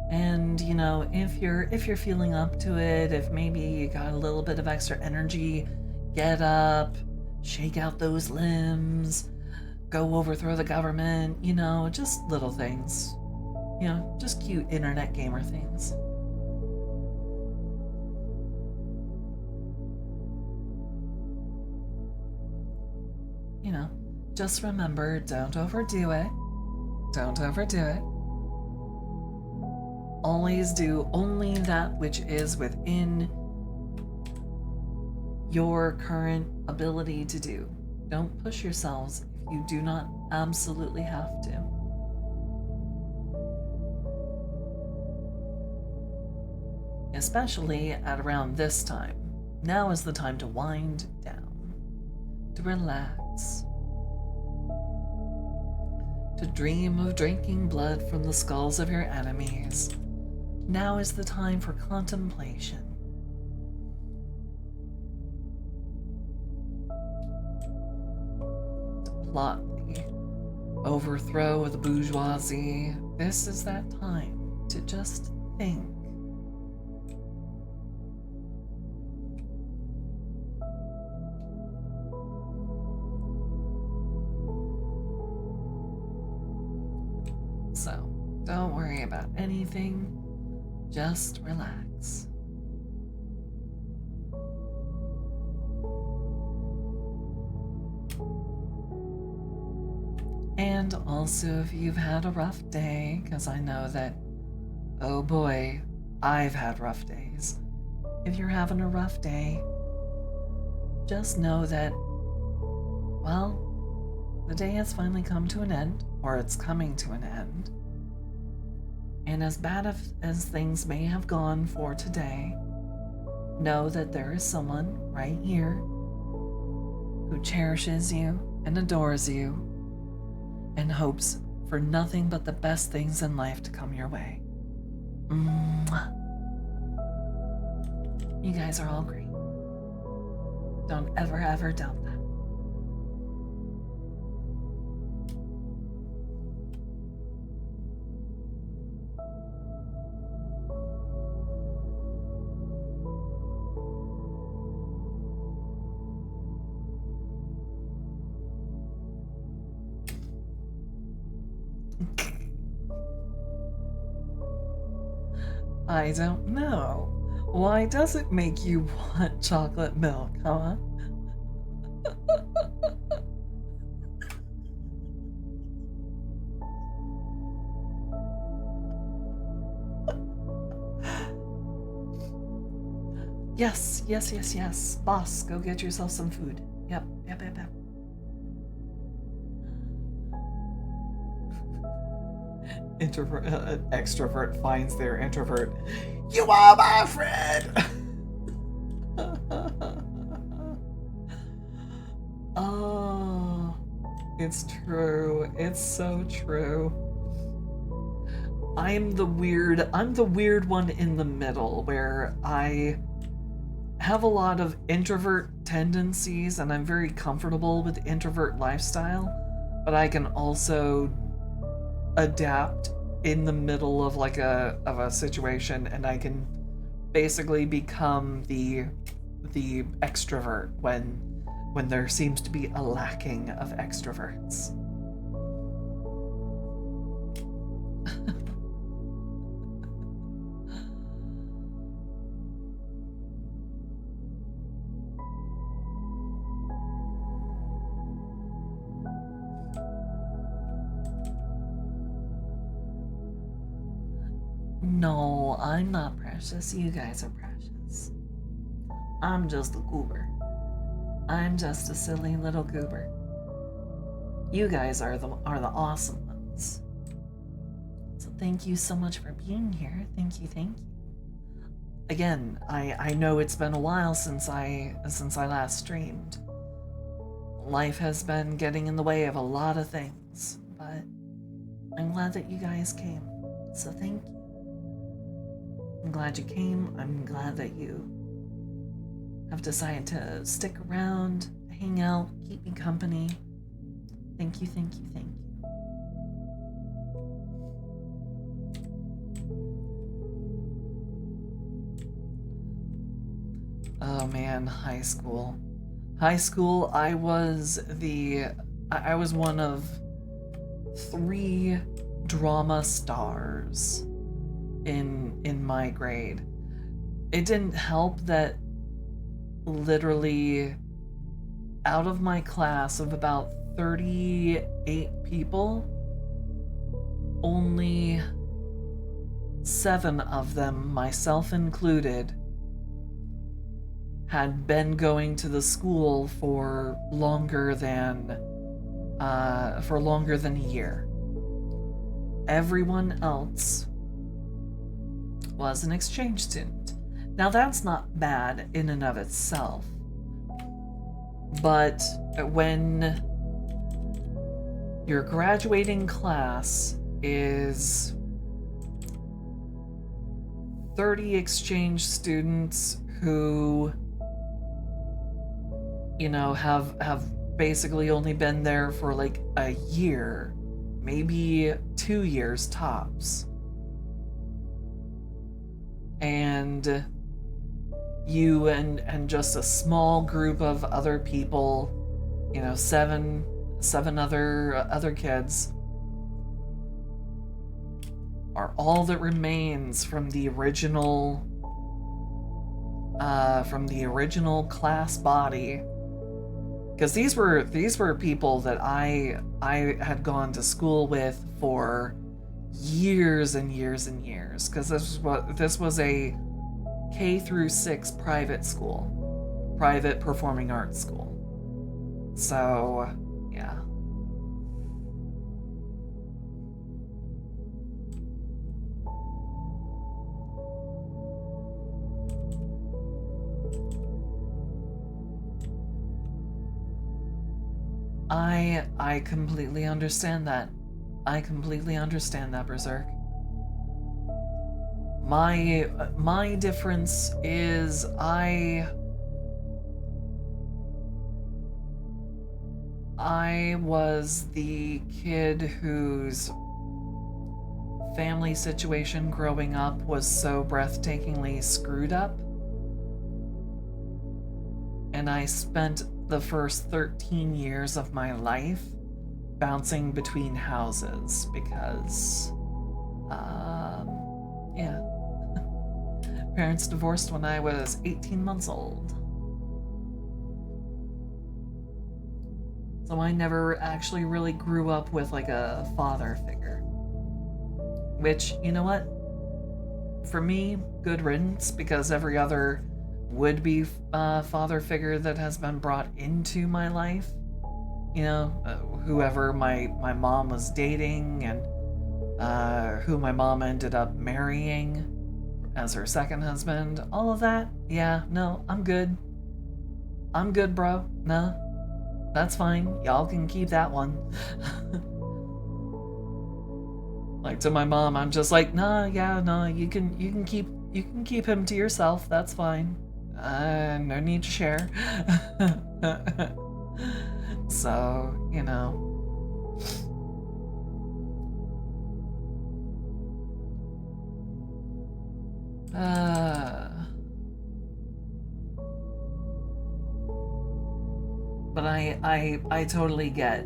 And, you know, if you're feeling up to it, if maybe you got a little bit of extra energy, get up, shake out those limbs, go overthrow the government, you know, just little things. You know, just cute internet gamer things. You know, just remember, don't overdo it. Don't overdo it. Always do only that which is within your current ability to do. Don't push yourselves if you do not absolutely have to. Especially at around this time. Now is the time to wind down, to relax, to dream of drinking blood from the skulls of your enemies. Now is the time for contemplation. To plot the overthrow of the bourgeoisie. This is that time to just think. So, don't worry about anything, just relax. And also, if you've had a rough day, because I know that, oh boy, I've had rough days. If you're having a rough day, just know that, well, the day has finally come to an end, or it's coming to an end. And as bad as things may have gone for today, know that there is someone right here who cherishes you and adores you and hopes for nothing but the best things in life to come your way. Mwah. You guys are all great. Don't ever doubt that. I don't know. Why does it make you want chocolate milk, huh? Yes. Boss, go get yourself some food. Yep. Extrovert finds their introvert. You are my friend! Oh, it's true. It's so true. I'm the weird one in the middle, where I have a lot of introvert tendencies and I'm very comfortable with the introvert lifestyle, but I can also adapt in the middle of a situation, and I can basically become the extrovert when there seems to be a lacking of extroverts. No, I'm not precious. You guys are precious. I'm just a goober. I'm just a silly little goober. You guys are the awesome ones. So thank you so much for being here. Thank you. Again, I know it's been a while since I last streamed. Life has been getting in the way of a lot of things, but I'm glad that you guys came. So thank you. I'm glad you came. I'm glad that you have decided to stick around, hang out, keep me company. Thank you. Oh man, high school. High school, I was one of 3 drama stars in my grade. It didn't help that literally out of my class of about 38 people, only 7 of them, myself included, had been going to the school for longer than a year. Everyone else was an exchange student. Now that's not bad in and of itself, but when your graduating class is 30 exchange students who, you know, have basically only been there for like a year, maybe 2 years tops. And you and just a small group of other people, you know, seven other kids are all that remains from the original class body. Because these were people that I had gone to school with for years and years and years. Because this was a K through 6 private school, private performing arts school. So yeah. I completely understand that. I completely understand that, Berserk. My difference is I was the kid whose family situation growing up was so breathtakingly screwed up. And I spent the first 13 years of my life bouncing between houses because, yeah. Parents divorced when I was 18 months old. So I never actually really grew up with like a father figure. Which, you know what? For me, good riddance, because every other would-be father figure that has been brought into my life, you know, whoever my mom was dating and who my mom ended up marrying as her second husband, all of that, yeah, no, I'm good. I'm good, bro. No, that's fine. Y'all can keep that one. Like to my mom, I'm just like, nah, yeah, no, you can keep him to yourself. That's fine. No need to share. So, you know. But I totally get,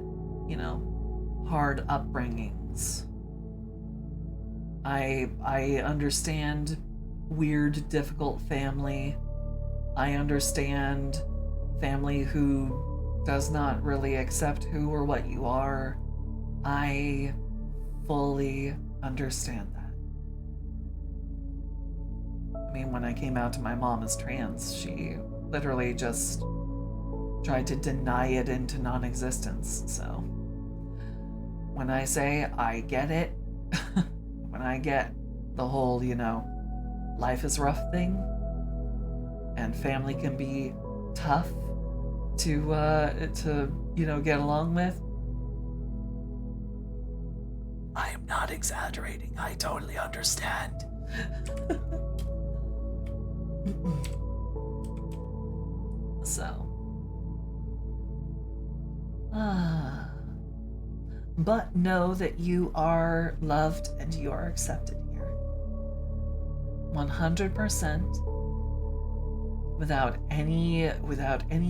you know, hard upbringings. I understand weird, difficult family. I understand family who does not really accept who or what you are. I fully understand that. I mean, when I came out to my mom as trans, she literally just tried to deny it into non-existence. So when I say I get it, when I get the whole, you know, life is rough thing, and family can be tough to you know, get along with, I am not exaggerating. I totally understand. So, but know that you are loved and you are accepted here. 100%. Without any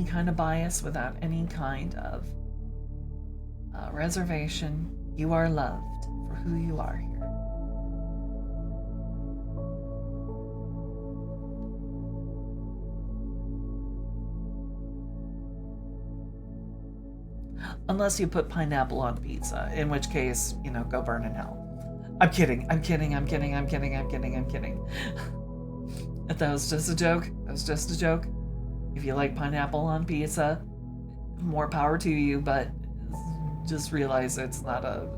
kind of bias, without any kind of reservation. You are loved for who you are here. Unless you put pineapple on pizza, in which case, you know, go burn in hell. I'm kidding. I'm kidding. I'm kidding. I'm kidding. I'm kidding. I'm kidding. That was just a joke. That was just a joke. If you like pineapple on pizza, more power to you, but just realize it's not a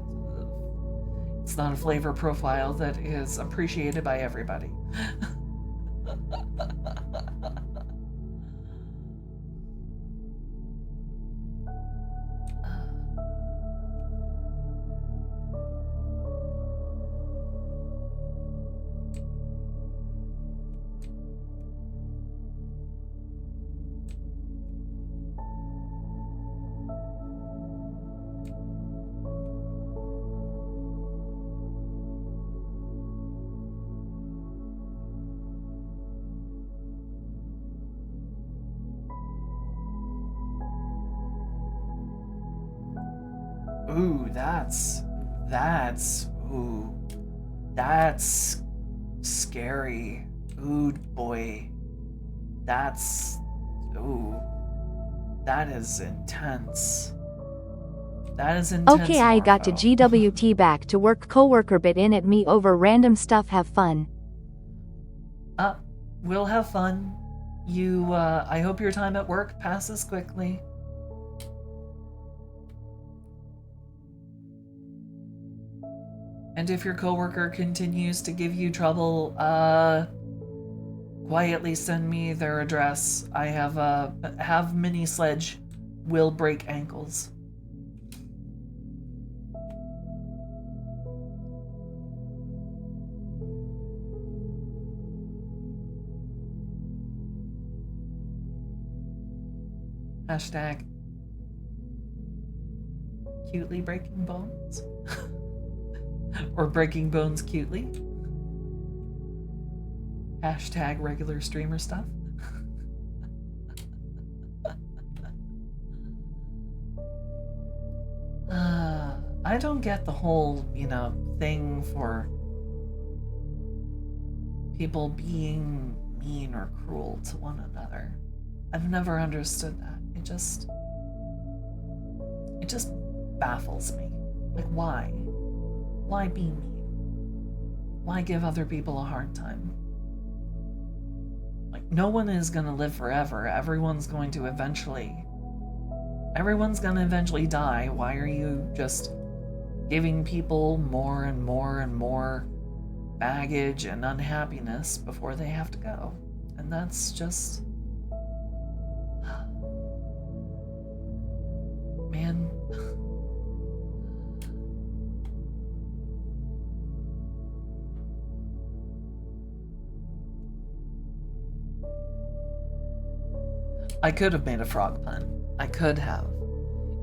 flavor profile that is appreciated by everybody. Ooh, that's scary. Ooh, boy. That is intense. That is intense. Okay, I got to GWT back to work. Coworker bit in at me over random stuff. Have fun. We'll have fun. I hope your time at work passes quickly. And if your coworker continues to give you trouble, quietly send me their address. I have mini sledge will break ankles. Hashtag cutely breaking bones. Or breaking bones cutely. Hashtag regular streamer stuff. I don't get the whole, thing for people being mean or cruel to one another. I've never understood that. It just baffles me. Like, why? Why be mean? Why give other people a hard time? Like, no one is gonna live forever. Everyone's going to eventually die. Why are you just giving people more and more and more baggage and unhappiness before they have to go? And that's just... Man... I could have made a frog pun. I could have.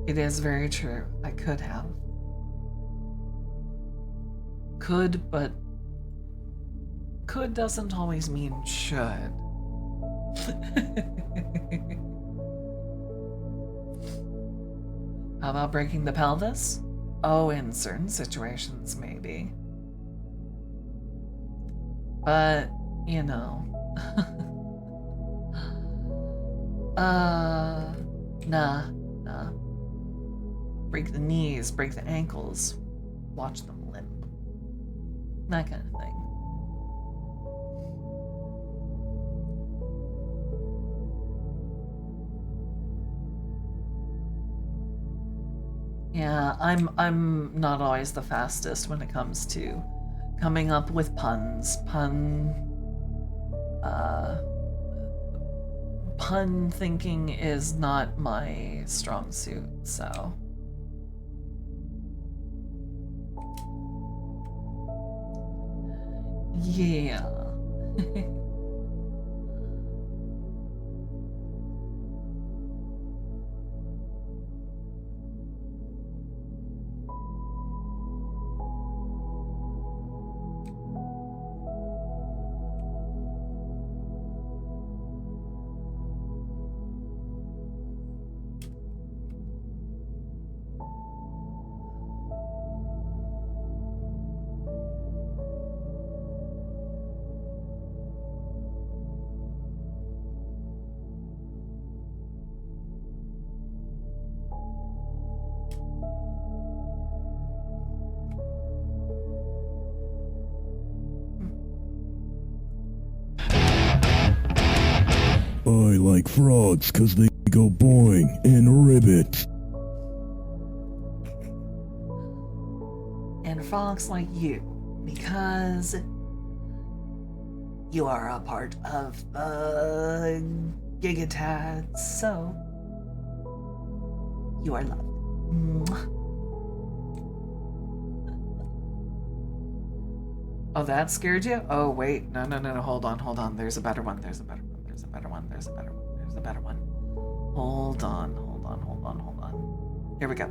It is very true. I could have. Could, but could doesn't always mean should. How about breaking the pelvis? Oh, in certain situations, maybe. But, nah. Break the knees, break the ankles, watch them limp. That kind of thing. Yeah, I'm not always the fastest when it comes to coming up with puns. Pun thinking is not my strong suit, so. Yeah. like frogs 'cause they go boing and ribbit. And frogs like you because you are a part of the Gigatads, so you are loved. Mwah. Oh, that scared you? Oh, wait. No, hold on. There's a better one. There's a better one. Hold on. Here we go.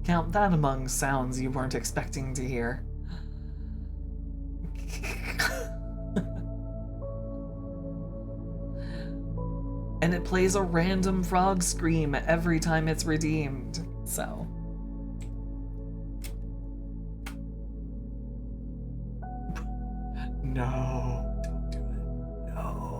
Count that among sounds you weren't expecting to hear. And it plays a random frog scream every time it's redeemed, so. No, don't do it. No.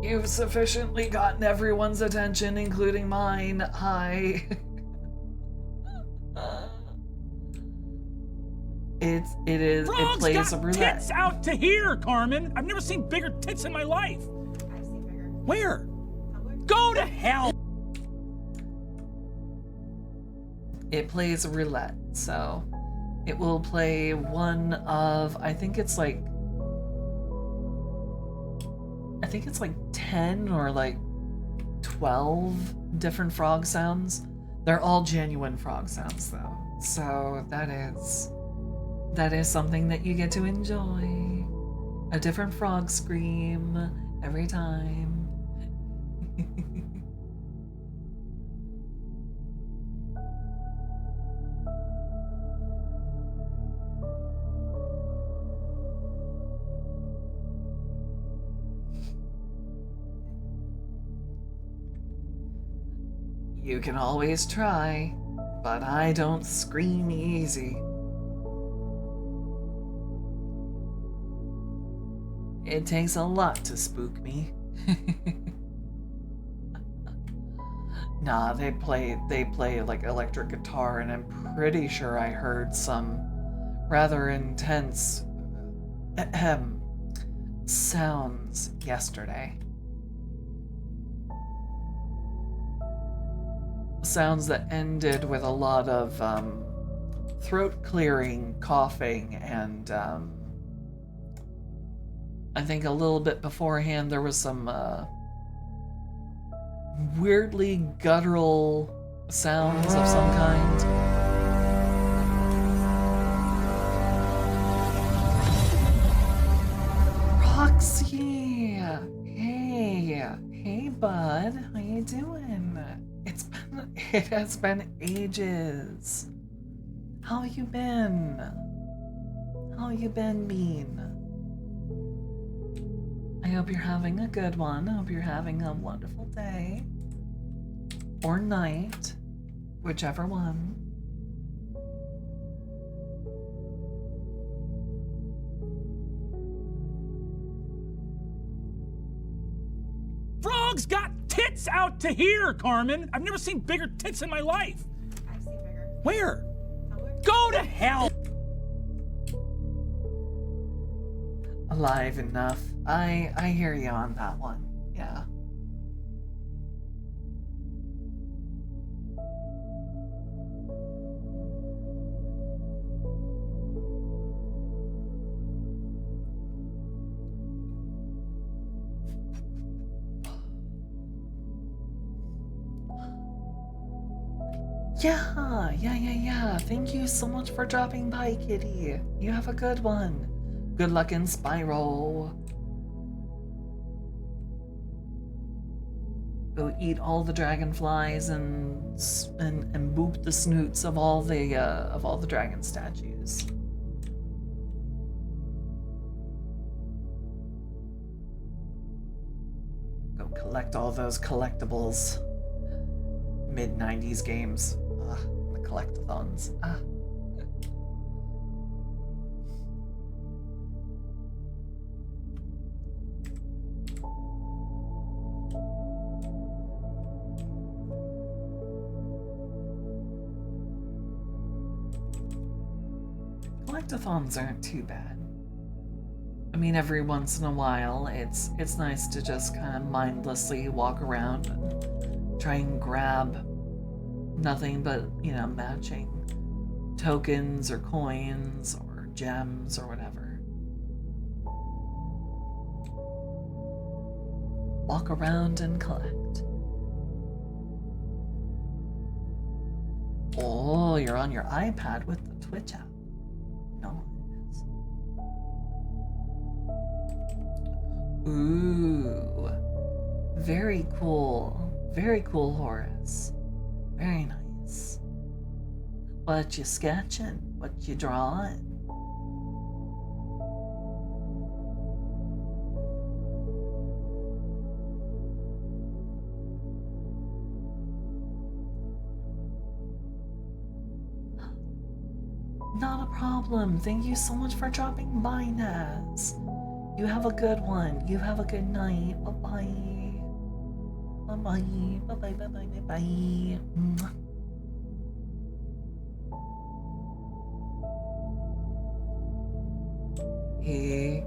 You've sufficiently gotten everyone's attention, including mine. Hi. It plays a roulette. Tits out to here, Carmen. I've never seen bigger tits in my life. I've seen bigger. Where? Go to hell. It plays a roulette, so it will play one of, I think it's like 10 or like 12 different frog sounds. They're all genuine frog sounds though. So that is something that you get to enjoy. A different frog scream every time. You can always try, but I don't scream easy. It takes a lot to spook me. Nah, they play like electric guitar, and I'm pretty sure I heard some rather intense sounds yesterday. Sounds that ended with a lot of throat clearing, coughing, and I think a little bit beforehand there was some weirdly guttural sounds of some kind. Roxy! Hey bud, how you doing? It has been ages. How you been? How you been, Bean? I hope you're having a good one. I hope you're having a wonderful day. Or night. Whichever one. Frogs got tits out to here, Carmen. I've never seen bigger tits in my life. I've seen bigger. Where? Tumblr. Go to hell. Alive enough. I hear you on that one. Yeah. Yeah. Thank you so much for dropping by, kitty. You have a good one. Good luck in Spiral. go eat all the dragonflies and boop the snoots of all the dragon statues. Go collect all those collectibles. Mid-90s games. The collectathons. Collectathons aren't too bad. I mean, every once in a while, it's nice to just kind of mindlessly walk around and try and grab nothing but, you know, matching tokens or coins or gems or whatever. Walk around and collect. Oh, you're on your iPad with the Twitch app. No, it is. Ooh. Very cool. Very cool, Horace. Very nice. What you sketching? What you drawing? Not a problem. Thank you so much for dropping by, Naz. You have a good one. You have a good night. Bye-bye. Bye-bye. Bye-bye. Bye-bye. Bye-bye. Mwah. Hey.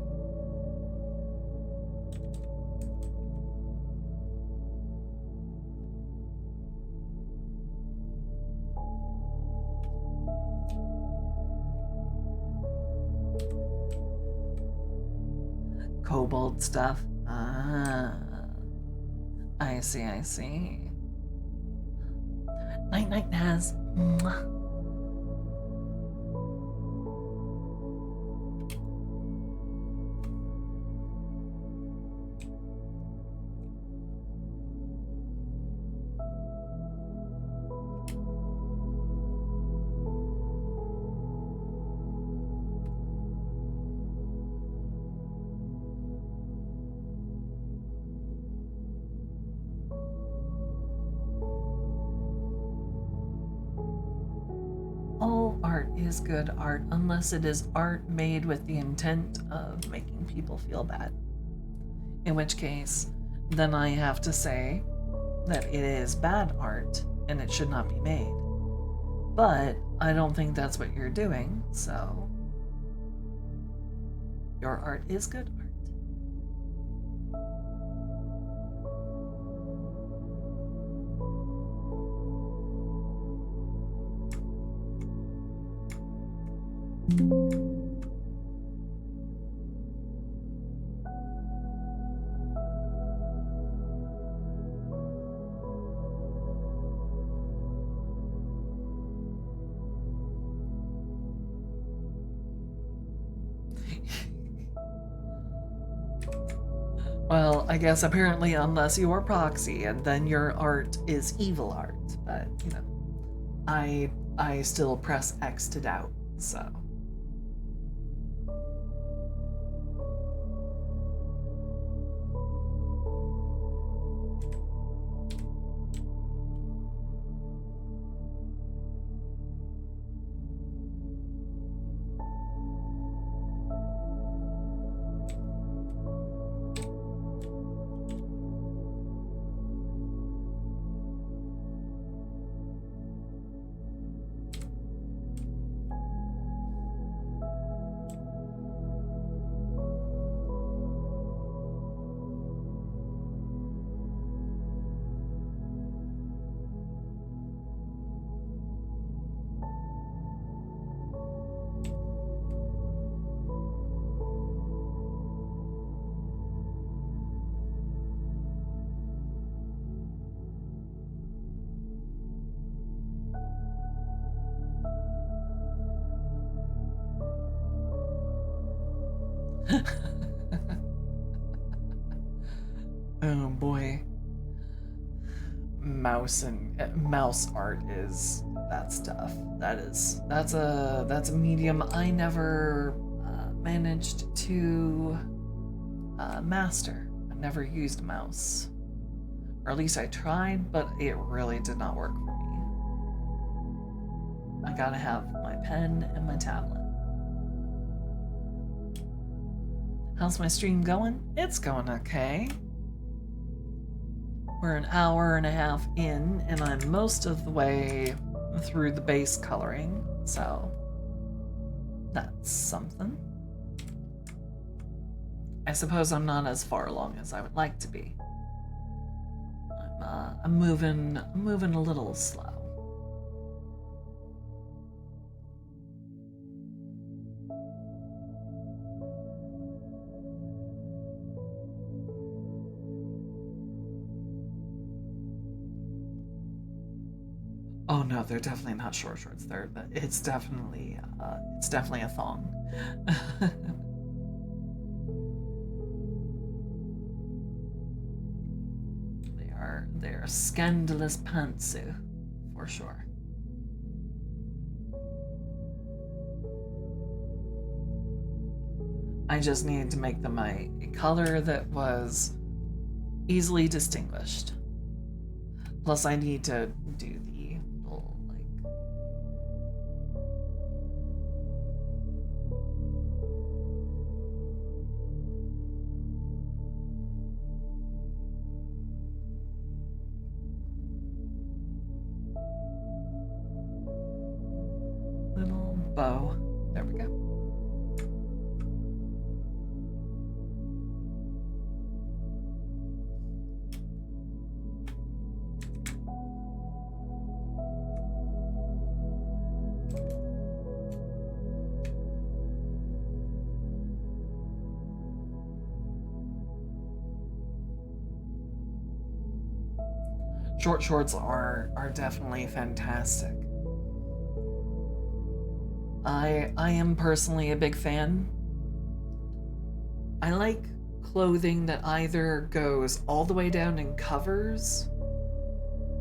Kobold stuff. Ah. I see, I see. Night night, Naz. Mwah. All art is good art unless it is art made with the intent of making people feel bad. In which case, then I have to say that it is bad art and it should not be made. But I don't think that's what you're doing, so your art is good art. Well, I guess apparently unless you're proxy and then your art is evil art, but you know, I still press X to doubt, so. Oh boy. mouse and mouse art is that's tough. That's a medium I never managed to master. I've never used a mouse, or at least I tried, but it really did not work for me. I gotta have my pen and my tablet. How's my stream going? It's going okay. We're an hour and a half in, and I'm most of the way through the base coloring, so that's something. I suppose I'm not as far along as I would like to be. I'm moving a little slow. Oh no, they're definitely not short shorts. It's definitely a thong. They're scandalous pantsu, for sure. I just needed to make them a color that was easily distinguished. Plus, I need to do the little, little bow. There we go. Short shorts are definitely fantastic. I am personally a big fan. I like clothing that either goes all the way down and covers,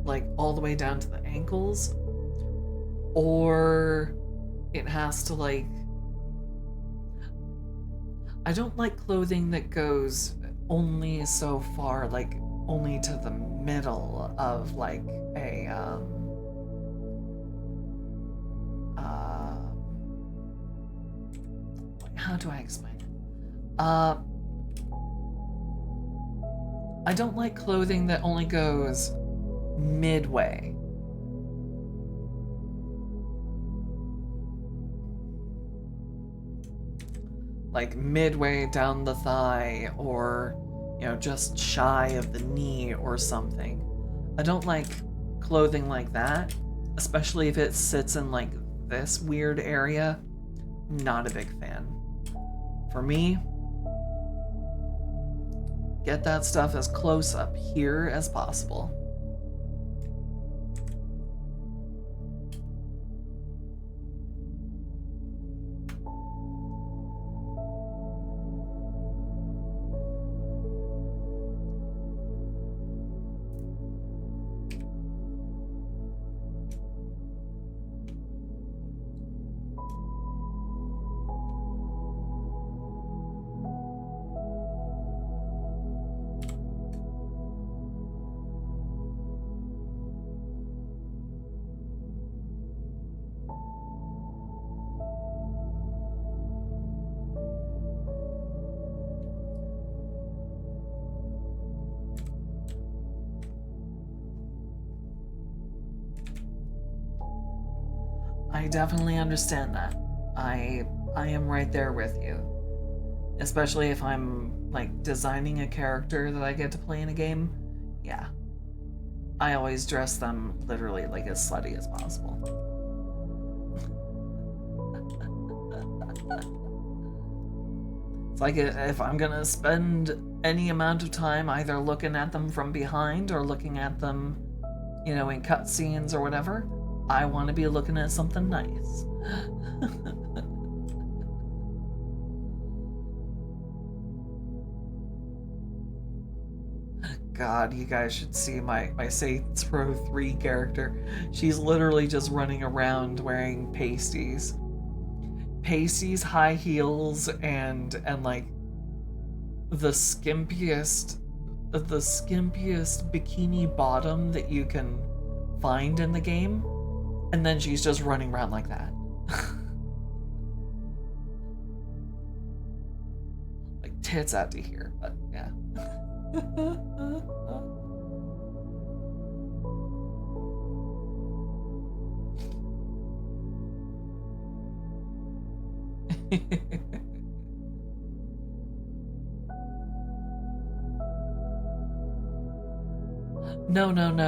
like all the way down to the ankles, or it has to like... I don't like clothing that goes only so far, like only to the middle of like a how do I explain it? I don't like clothing that only goes midway. Like midway down the thigh, or you know, just shy of the knee or something. I don't like clothing like that, especially if it sits in like this weird area. Not a big fan. For me, get that stuff as close up here as possible. I definitely understand that. I am right there with you. Especially if I'm like designing a character that I get to play in a game. Yeah. I always dress them literally like as slutty as possible. It's like if I'm gonna spend any amount of time either looking at them from behind or looking at them, you know, in cutscenes or whatever, I want to be looking at something nice. god, you guys should see my Saints Row 3 character. She's literally just running around wearing pasties. Pasties, high heels, and like the skimpiest bikini bottom that you can find in the game, and then she's just running around like that. Like tits out to here, but yeah.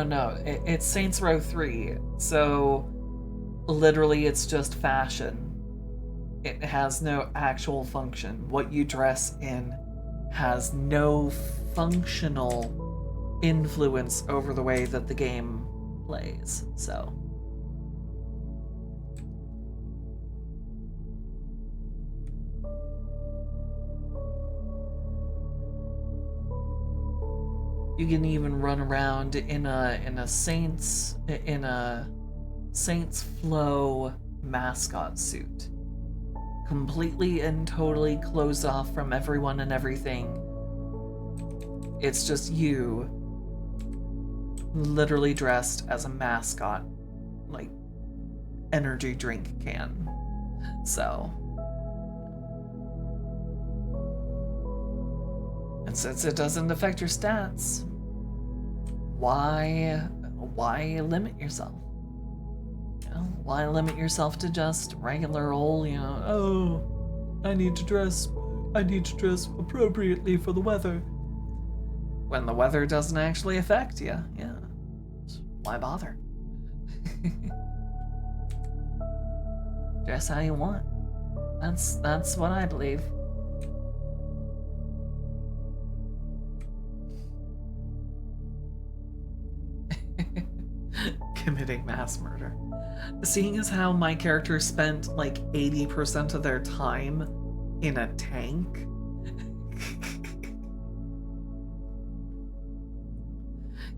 No. It's Saints Row 3. So literally it's just fashion. It has no actual function. What you dress in has no functional influence over the way that the game plays. So you can even run around in a Saints Flow mascot suit, completely and totally closed off from everyone and everything. It's just you, literally dressed as a mascot, like energy drink can. So, and since it doesn't affect your stats, why limit yourself? You know, why limit yourself to just regular old, oh, I need to dress appropriately for the weather. When the weather doesn't actually affect you, yeah. Why bother? Dress how you want. That's what I believe. Committing mass murder. Seeing as how my character spent like 80% of their time in a tank.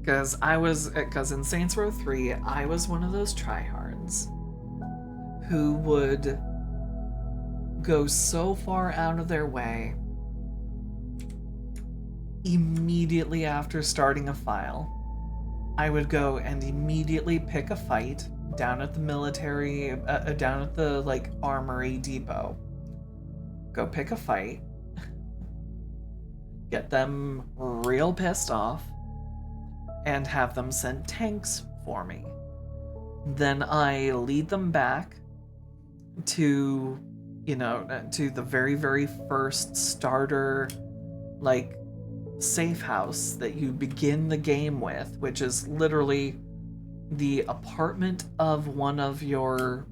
Because in Saints Row 3, I was one of those tryhards who would go so far out of their way immediately after starting a file. I would go and immediately pick a fight down at the military, down at the like armory depot. Go pick a fight, get them real pissed off, and have them send tanks for me. Then I lead them back to, to the very, very first starter, like, safe house that you begin the game with, which is literally the apartment of one of your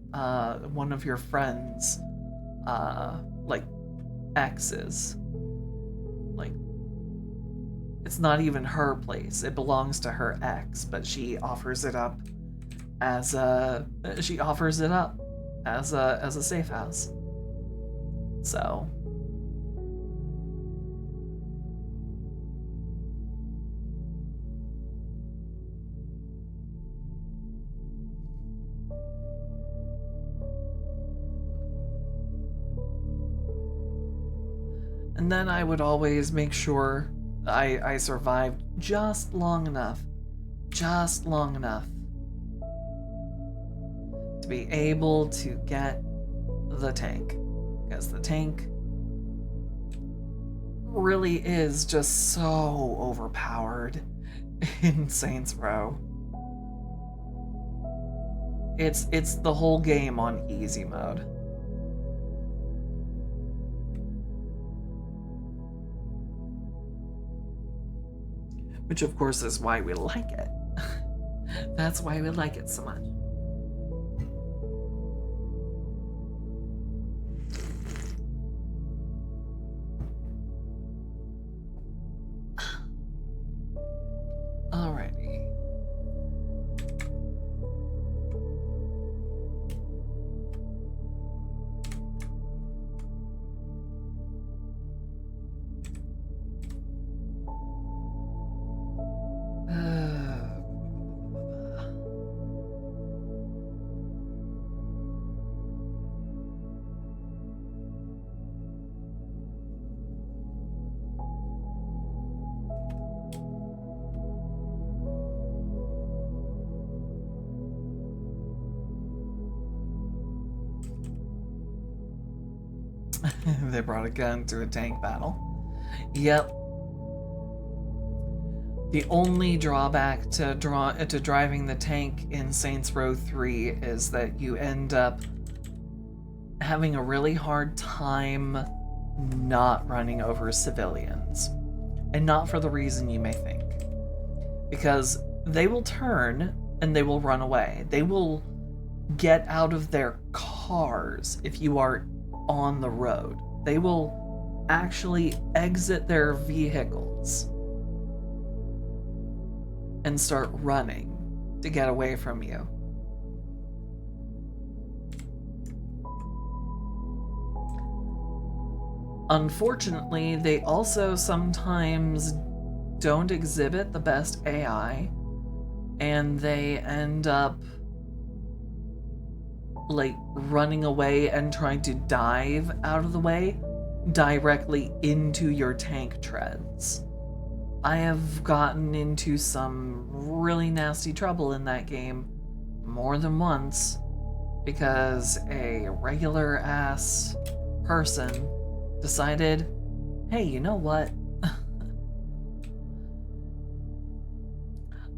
friends, like, exes. Like, it's not even her place. It belongs to her ex, but she offers it up as a safe house. So and then I would always make sure I survived just long enough to be able to get the tank. Because the tank really is just so overpowered in Saints Row. It's the whole game on easy mode. Which of course is why we like it. That's why we like it so much. Alrighty. They brought a gun to a tank battle. Yep. The only drawback to driving the tank in Saints Row 3 is that you end up having a really hard time not running over civilians. And not for the reason you may think. Because they will turn and they will run away. They will get out of their cars if you are on the road. They will actually exit their vehicles and start running to get away from you. Unfortunately, they also sometimes don't exhibit the best AI, and they end up like running away and trying to dive out of the way directly into your tank treads. I have gotten into some really nasty trouble in that game more than once because a regular ass person decided, hey, you know what?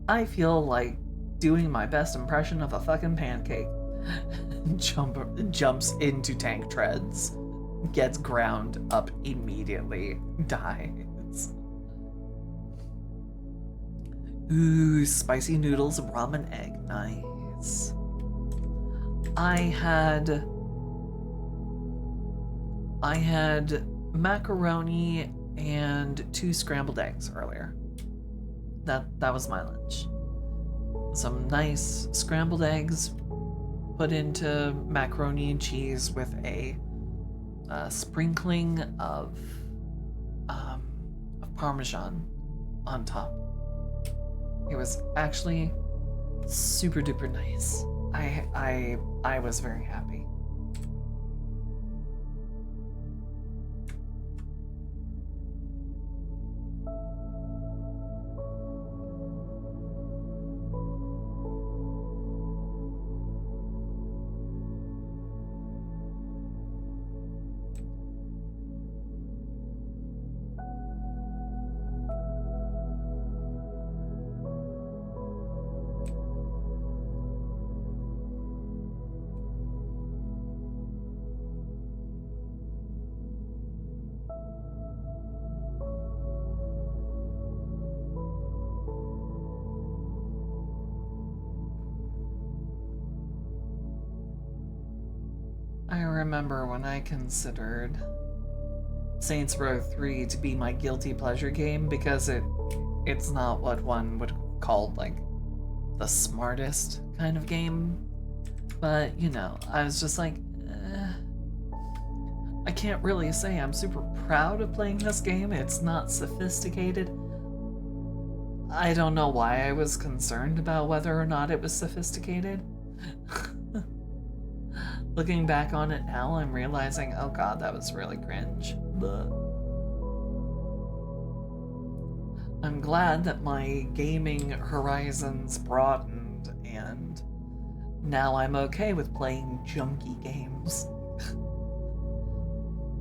I feel like doing my best impression of a fucking pancake. Jumps into tank treads, gets ground up immediately, dies. Ooh, spicy noodles, ramen egg, nice. I had macaroni and 2 scrambled eggs earlier. That was my lunch. Some nice scrambled eggs put into macaroni and cheese with a sprinkling of Parmesan on top. It was actually super duper nice. I was very happy. I remember when I considered Saints Row 3 to be my guilty pleasure game because it's not what one would call like the smartest kind of game, but you know, I was just like, I can't really say I'm super proud of playing this game. It's not sophisticated. I don't know why I was concerned about whether or not it was sophisticated. Looking back on it now, I'm realizing, oh god, that was really cringe. But I'm glad that my gaming horizons broadened, and now I'm okay with playing junky games.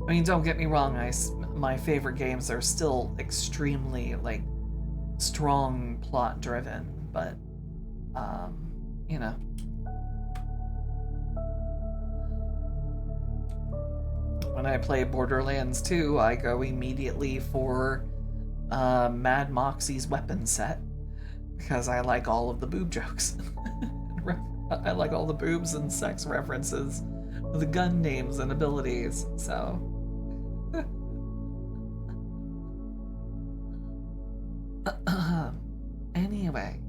I mean, don't get me wrong, my favorite games are still extremely, like, strong plot-driven, but, you know. When I play Borderlands 2, I go immediately for Mad Moxie's weapon set because I like all of the boob jokes. I like all the boobs and sex references, the gun names and abilities, so... Anyway.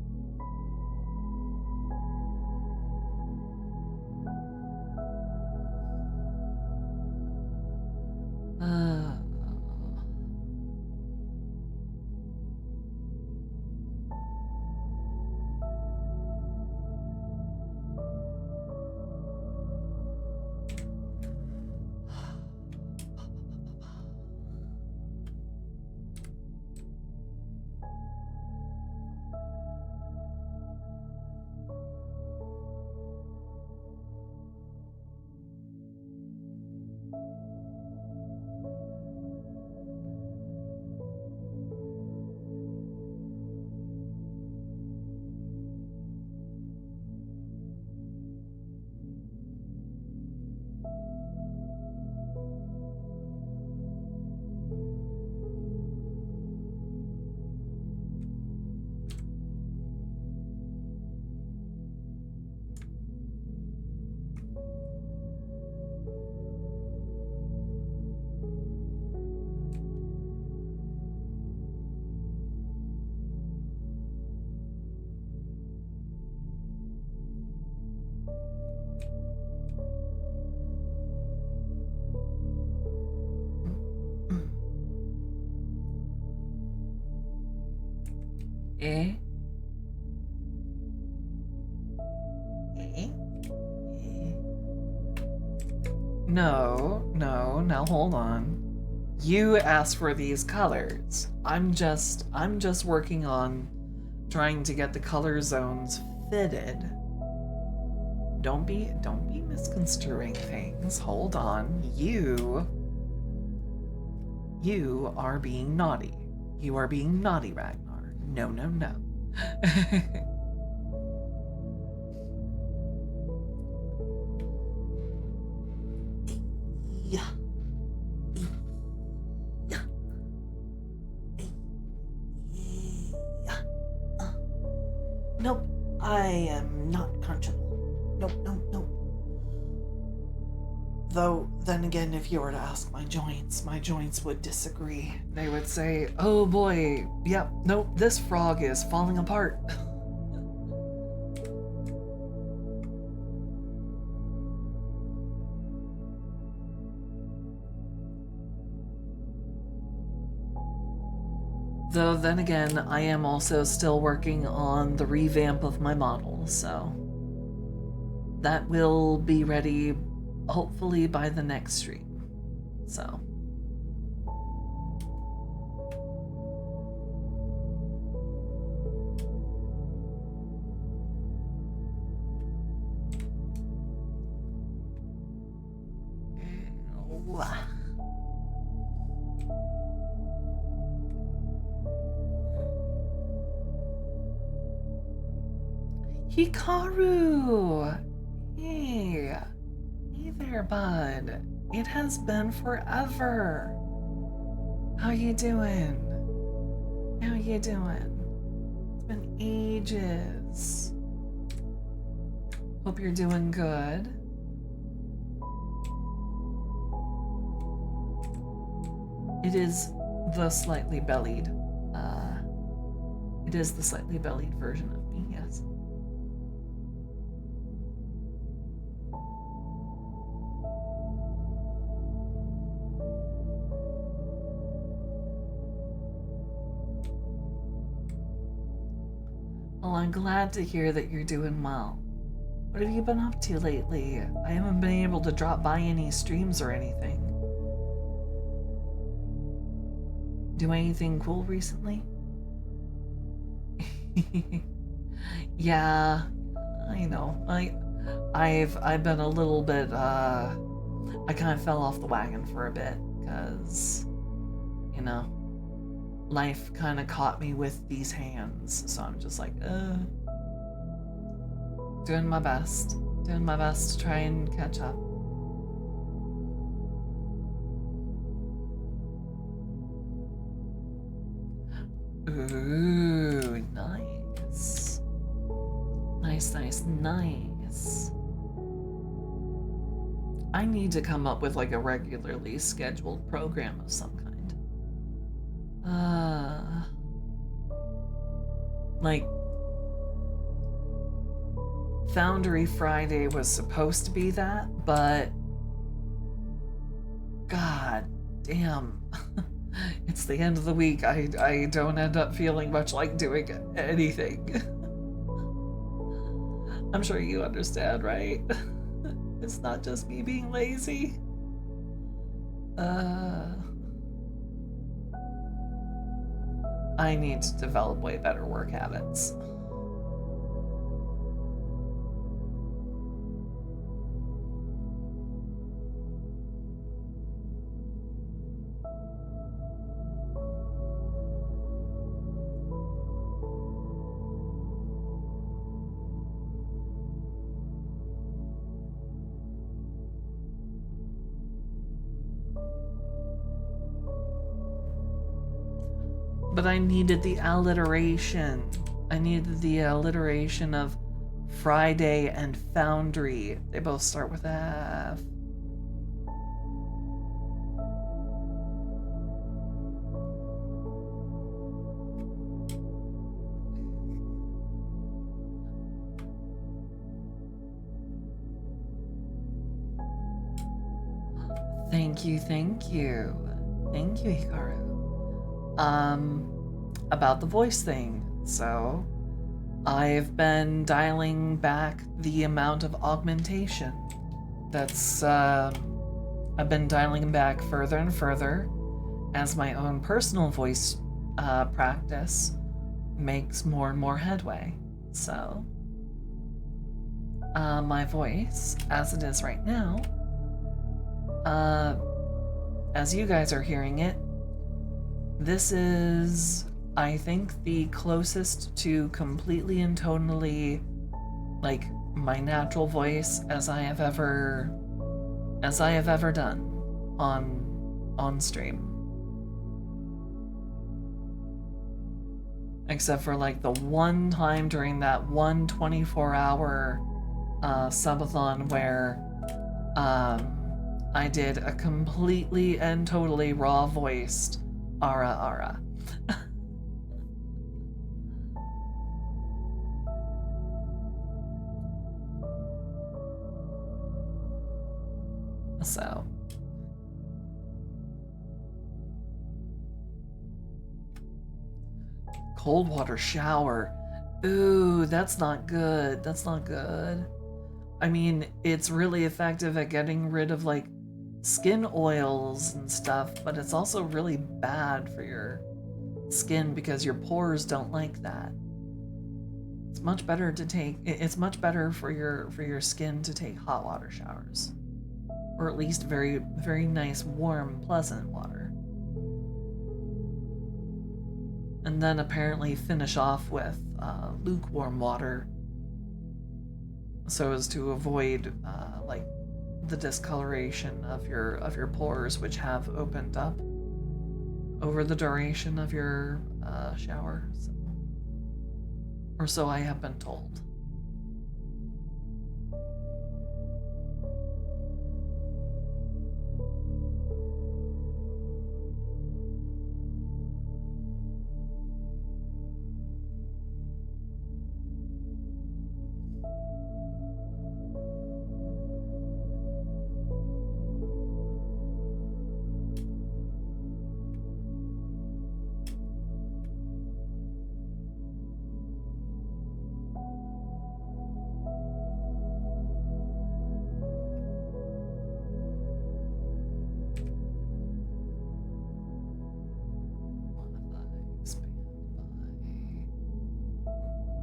Eh? Eh? No, now hold on. You asked for these colors. I'm just working on trying to get the color zones fitted. Don't be misconstruing things. Hold on. You are being naughty. You are being naughty, Ragnar. No. Yeah. Nope, I am not comfortable. Nope. Though, then again, if you were to ask my joints would disagree. They would say, oh boy, yep, nope, this frog is falling apart. Though then again, I am also still working on the revamp of my model, so that will be ready hopefully by the next stream. So Hikaru! Hey there, bud. It has been forever. How you doing? It's been ages. Hope you're doing good. It is the slightly bellied. It is the slightly bellied version of me, yes. Well, I'm glad to hear that you're doing well. What have you been up to lately? I haven't been able to drop by any streams or anything. Do anything cool recently? Yeah, I know. I've been a little bit I kind of fell off the wagon for a bit because, you know, life kind of caught me with these hands, so I'm just like, doing my best to try and catch up. Ooh, nice. Nice. I need to come up with like a regularly scheduled program of some kind. Like Foundry Friday was supposed to be that, but god damn. It's the end of the week. I don't end up feeling much like doing anything. I'm sure you understand, right? It's not just me being lazy. I need to develop way better work habits. But I needed the alliteration. I needed the alliteration of Friday and Foundry. They both start with F. Thank you. Thank you, Hikaru. About the voice thing. So I've been dialing back the amount of augmentation. That's, I've been dialing back further and further as my own personal voice practice makes more and more headway. So, my voice, as it is right now, as you guys are hearing it, this is, I think, the closest to completely and tonally, like, my natural voice as I have ever done on stream. Except for like the one time during that 24-hour subathon where I did a completely and totally raw voiced Ara Ara. So cold water shower. Ooh, that's not good. That's not good. I mean, it's really effective at getting rid of like skin oils and stuff, but it's also really bad for your skin because your pores don't like that. It's much better to take, it's much better for your skin to take hot water showers. Or at least very, very nice, warm, pleasant water. And then apparently finish off with lukewarm water so as to avoid like the discoloration of your pores, which have opened up over the duration of your shower. So, or so I have been told.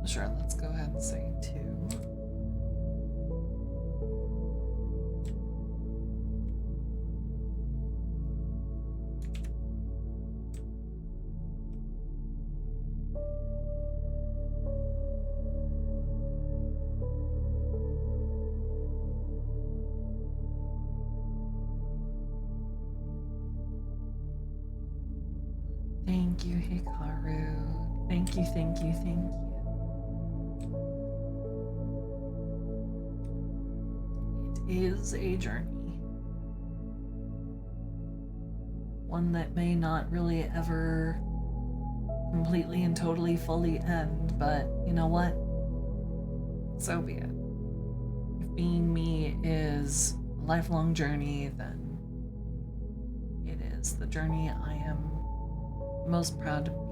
Sure, let's go ahead and say 2. Thank you, Hikaru. Thank you, thank you, thank you. Is a journey. One that may not really ever completely and totally fully end, but you know what? So be it. If being me is a lifelong journey, then it is the journey I am most proud to be on.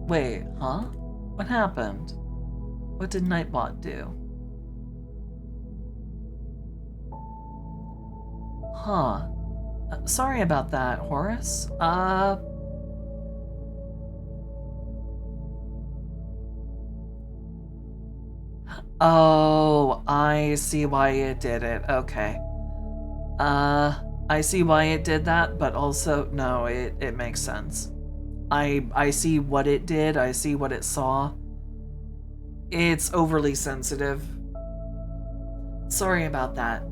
Wait, huh? What happened? What did Nightbot do? Huh. Sorry about that, Horace. Oh, I see why it did it. Okay. I see why it did that, but also, no, it makes sense. I see what it did, I see what it saw, It's overly sensitive. Sorry about that.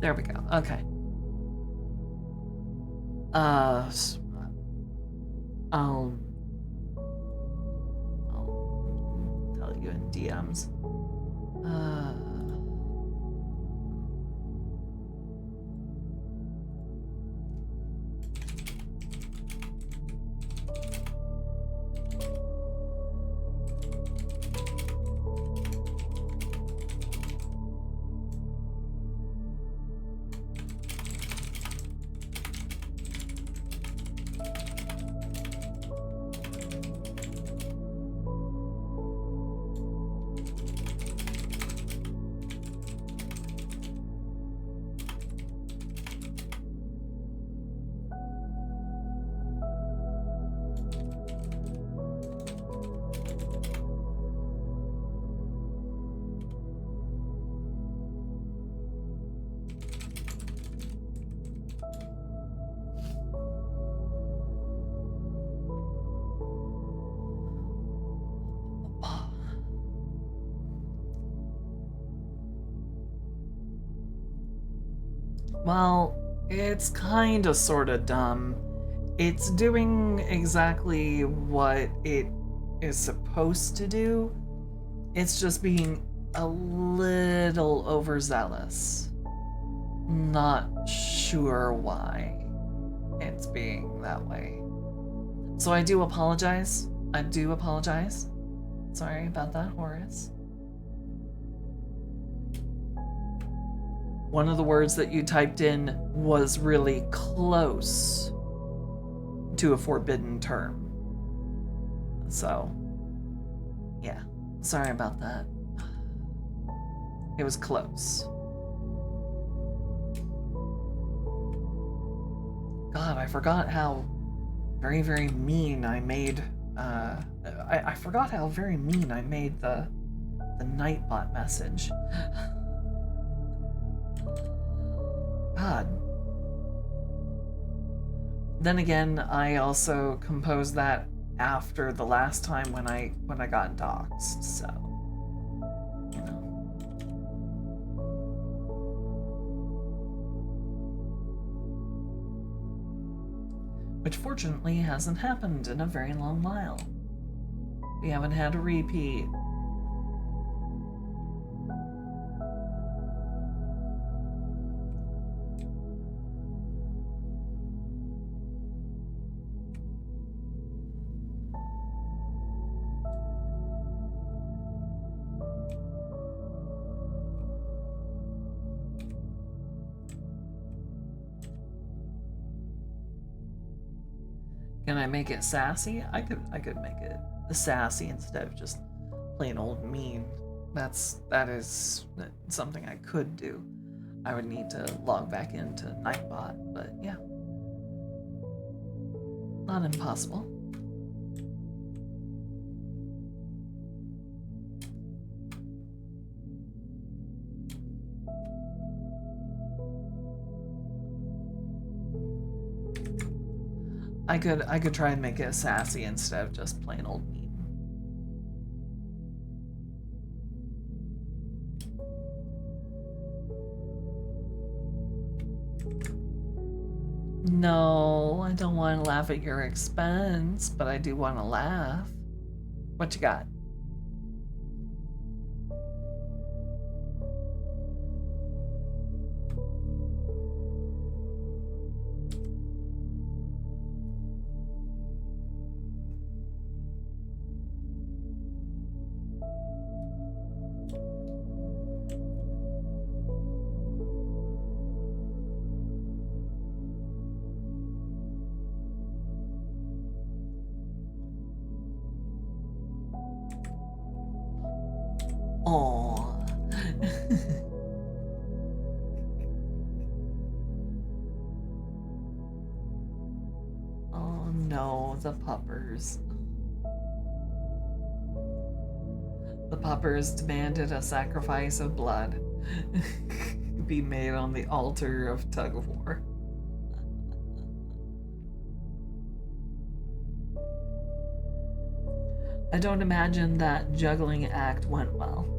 There we go. Okay. I'll tell you in DMs. Well, it's kinda sorta dumb. It's doing exactly what it is supposed to do. It's just being a little overzealous. Not sure why it's being that way. So I do apologize. I do apologize. Sorry about that, Horace. One of the words that you typed in was really close to a forbidden term. So, yeah, sorry about that. It was close. God, I forgot how very, very mean I made, I forgot how very mean I made the Nightbot message. God. Then again, I also composed that after the last time when I got doxxed, so you know. Which fortunately hasn't happened in a very long while. We haven't had a repeat. Can I make it sassy? I could make it sassy instead of just plain old mean. That is something I could do. I would need to log back into Nightbot, but yeah. Not impossible. I could try and make it sassy instead of just plain old mean. No, I don't want to laugh at your expense, but I do want to laugh. What you got? Aww. Oh no, the puppers. The puppers demanded a sacrifice of blood be made on the altar of tug of war. I don't imagine that juggling act went well.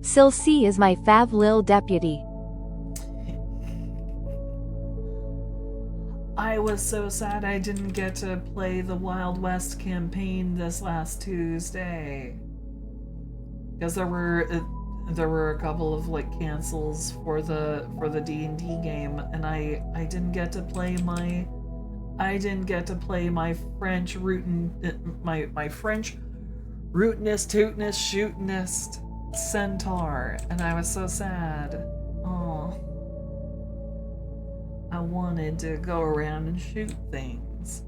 Sil C is my fav lil deputy. I was so sad I didn't get to play the Wild West campaign this last Tuesday. Because there were a couple of like cancels for the D&D game, and I didn't get to play my French my French rootinest tootinest shootinest centaur, and I was so sad. Oh, I wanted to go around and shoot things.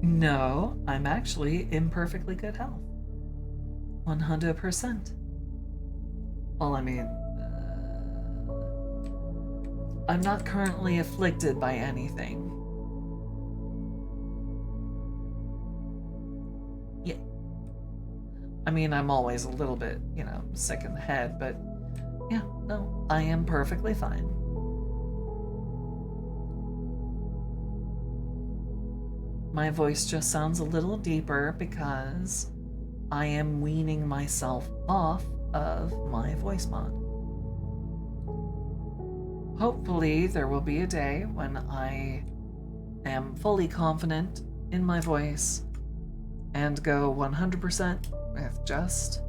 No, I'm actually in perfectly good health. 100%. Well, I mean, I'm not currently afflicted by anything. Yeah. I mean, I'm always a little bit, sick in the head, but yeah, no, I am perfectly fine. My voice just sounds a little deeper because I am weaning myself off of my voice mod. Hopefully, there will be a day when I am fully confident in my voice and go 100% with just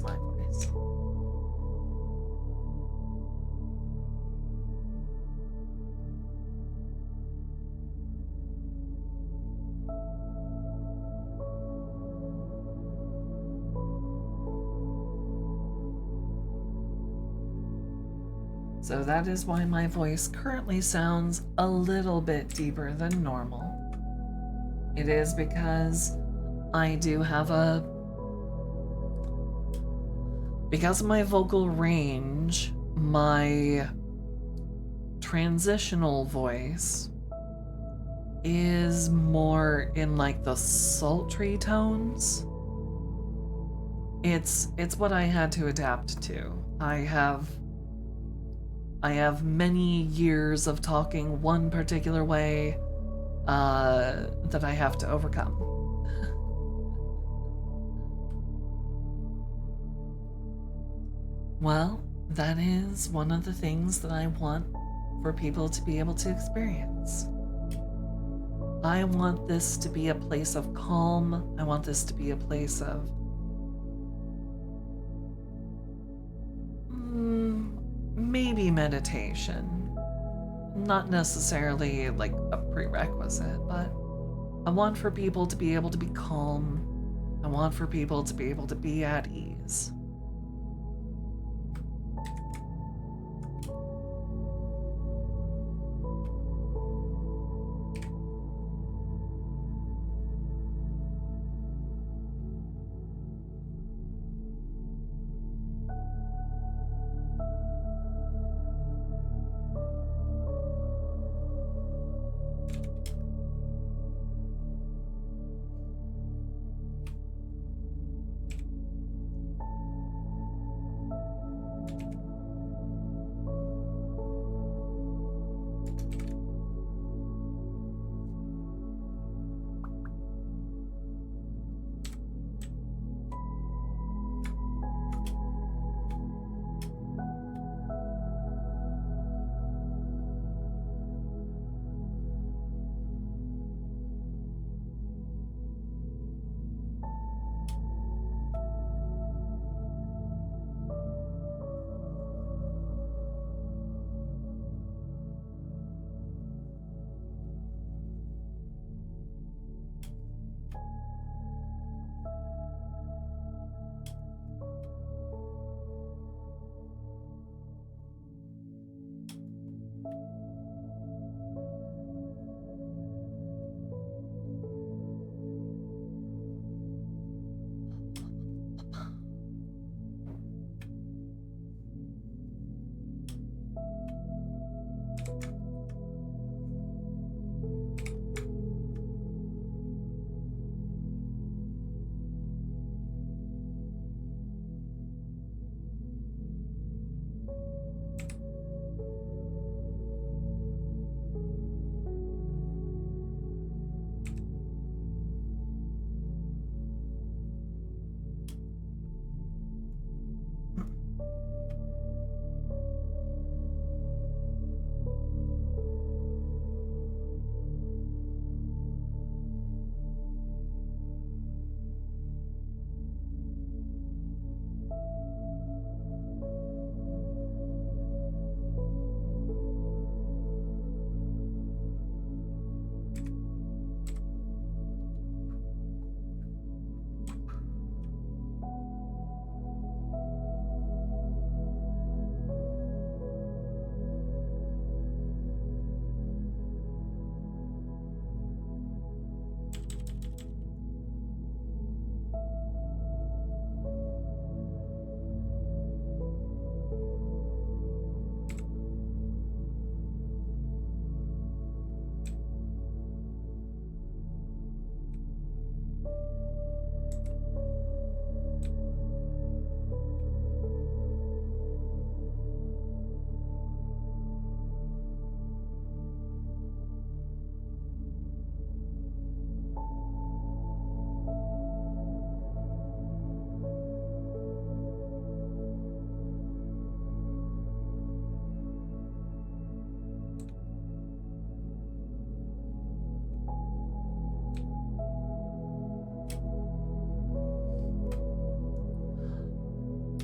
my voice. So that is why my voice currently sounds a little bit deeper than normal. It is because I do have because of my vocal range, my transitional voice is more in like the sultry tones. It's what I had to adapt to. I have many years of talking one particular way that I have to overcome. Well, that is one of the things that I want for people to be able to experience. I want this to be a place of calm. I want this to be a place of maybe meditation. Not necessarily like a prerequisite, but I want for people to be able to be calm. I want for people to be able to be at ease.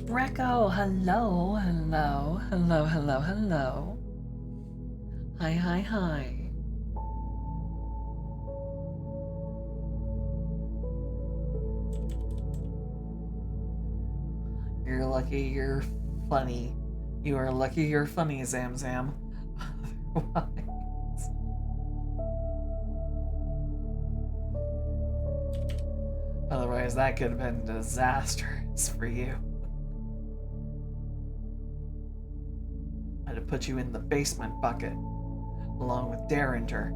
Recco, hello, hello, hello, hello, hello. Hi, hi, hi. You're lucky you're funny. You are lucky you're funny, Zam Zam. Otherwise. Otherwise, that could have been disastrous for you. I'd have put you in the basement bucket, along with Derringer.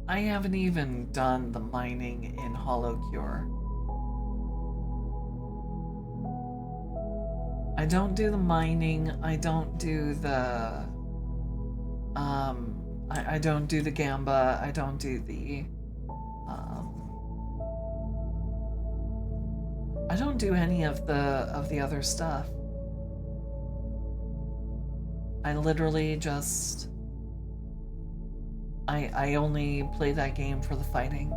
I haven't even done the mining in Hollow Cure. I don't do the mining, I don't do the... I don't do the Gamba, I don't do the... I don't do any of the other stuff. I literally just... I only play that game for the fighting.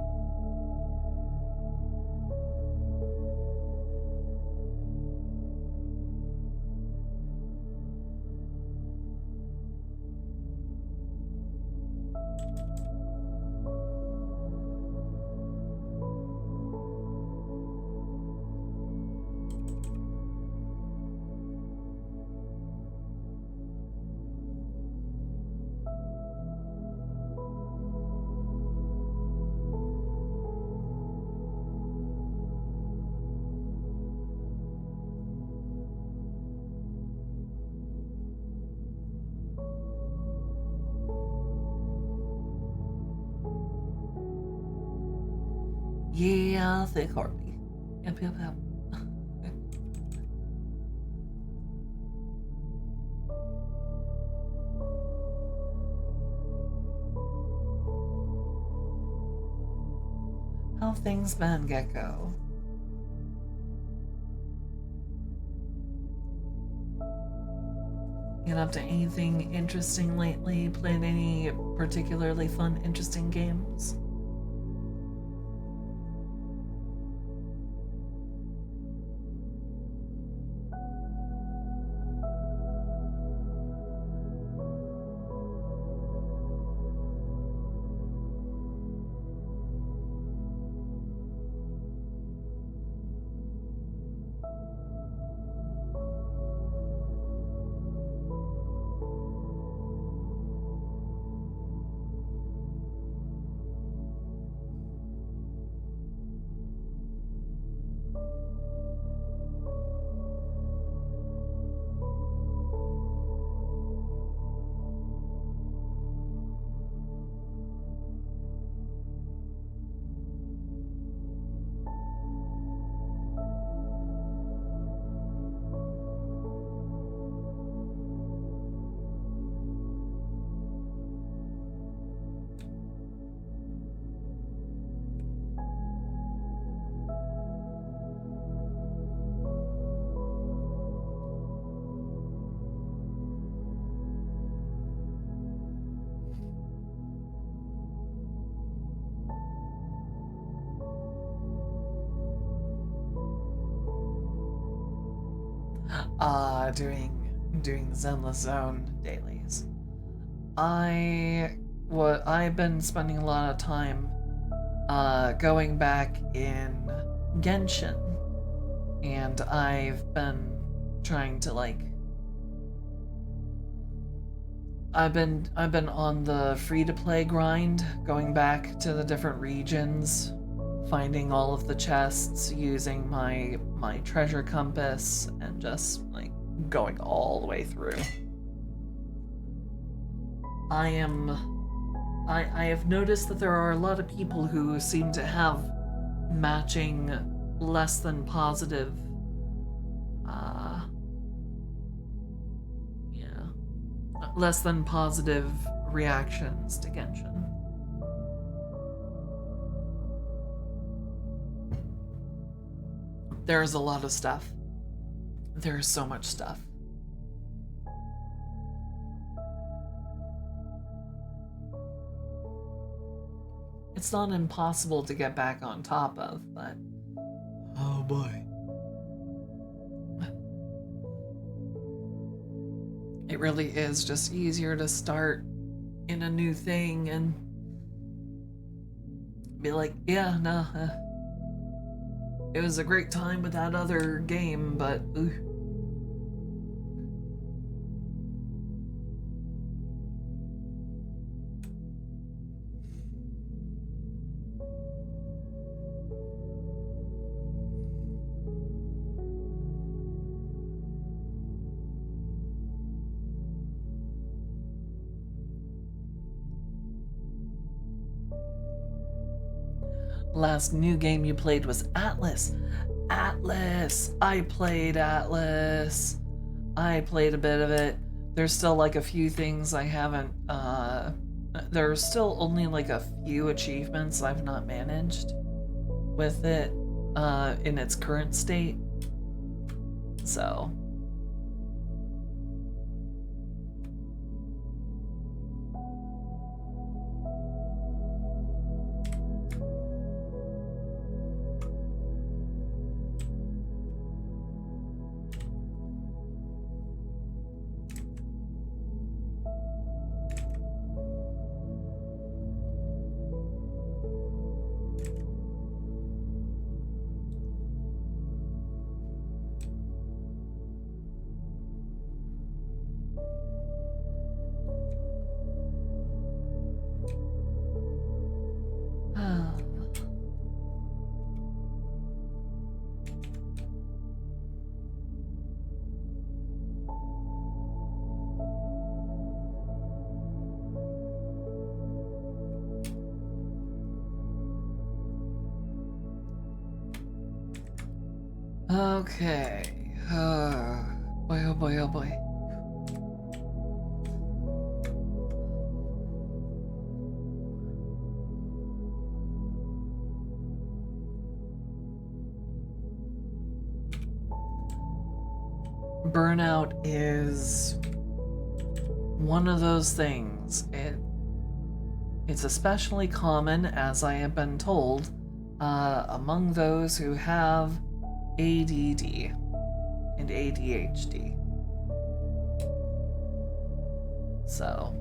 Yeah, thick Harvey. Yep, yep, yep. How things been, Gecko? Get up to anything interesting lately? Played any particularly fun, interesting games? Doing the Zenless Zone dailies. I've been spending a lot of time going back in Genshin, and I've been trying to I've been on the free-to-play grind, going back to the different regions, finding all of the chests, using my treasure compass, and just going all the way through. I have noticed that there are a lot of people who seem to have matching less than positive less than positive reactions to Genshin. There's a lot of stuff. There's so much stuff. it's not impossible to get back on top of, but oh boy. It really is just easier to start in a new thing and be like, yeah, no, it was a great time with that other game, but last new game you played was Atlas. Atlas! I played Atlas. I played a bit of it. There's still like a few things I haven't, there's still only like a few achievements I've not managed with it, in its current state. So. Okay. Boy, oh boy, oh boy. Burnout is one of those things. It's especially common, as I have been told, among those who have ADD and ADHD. So.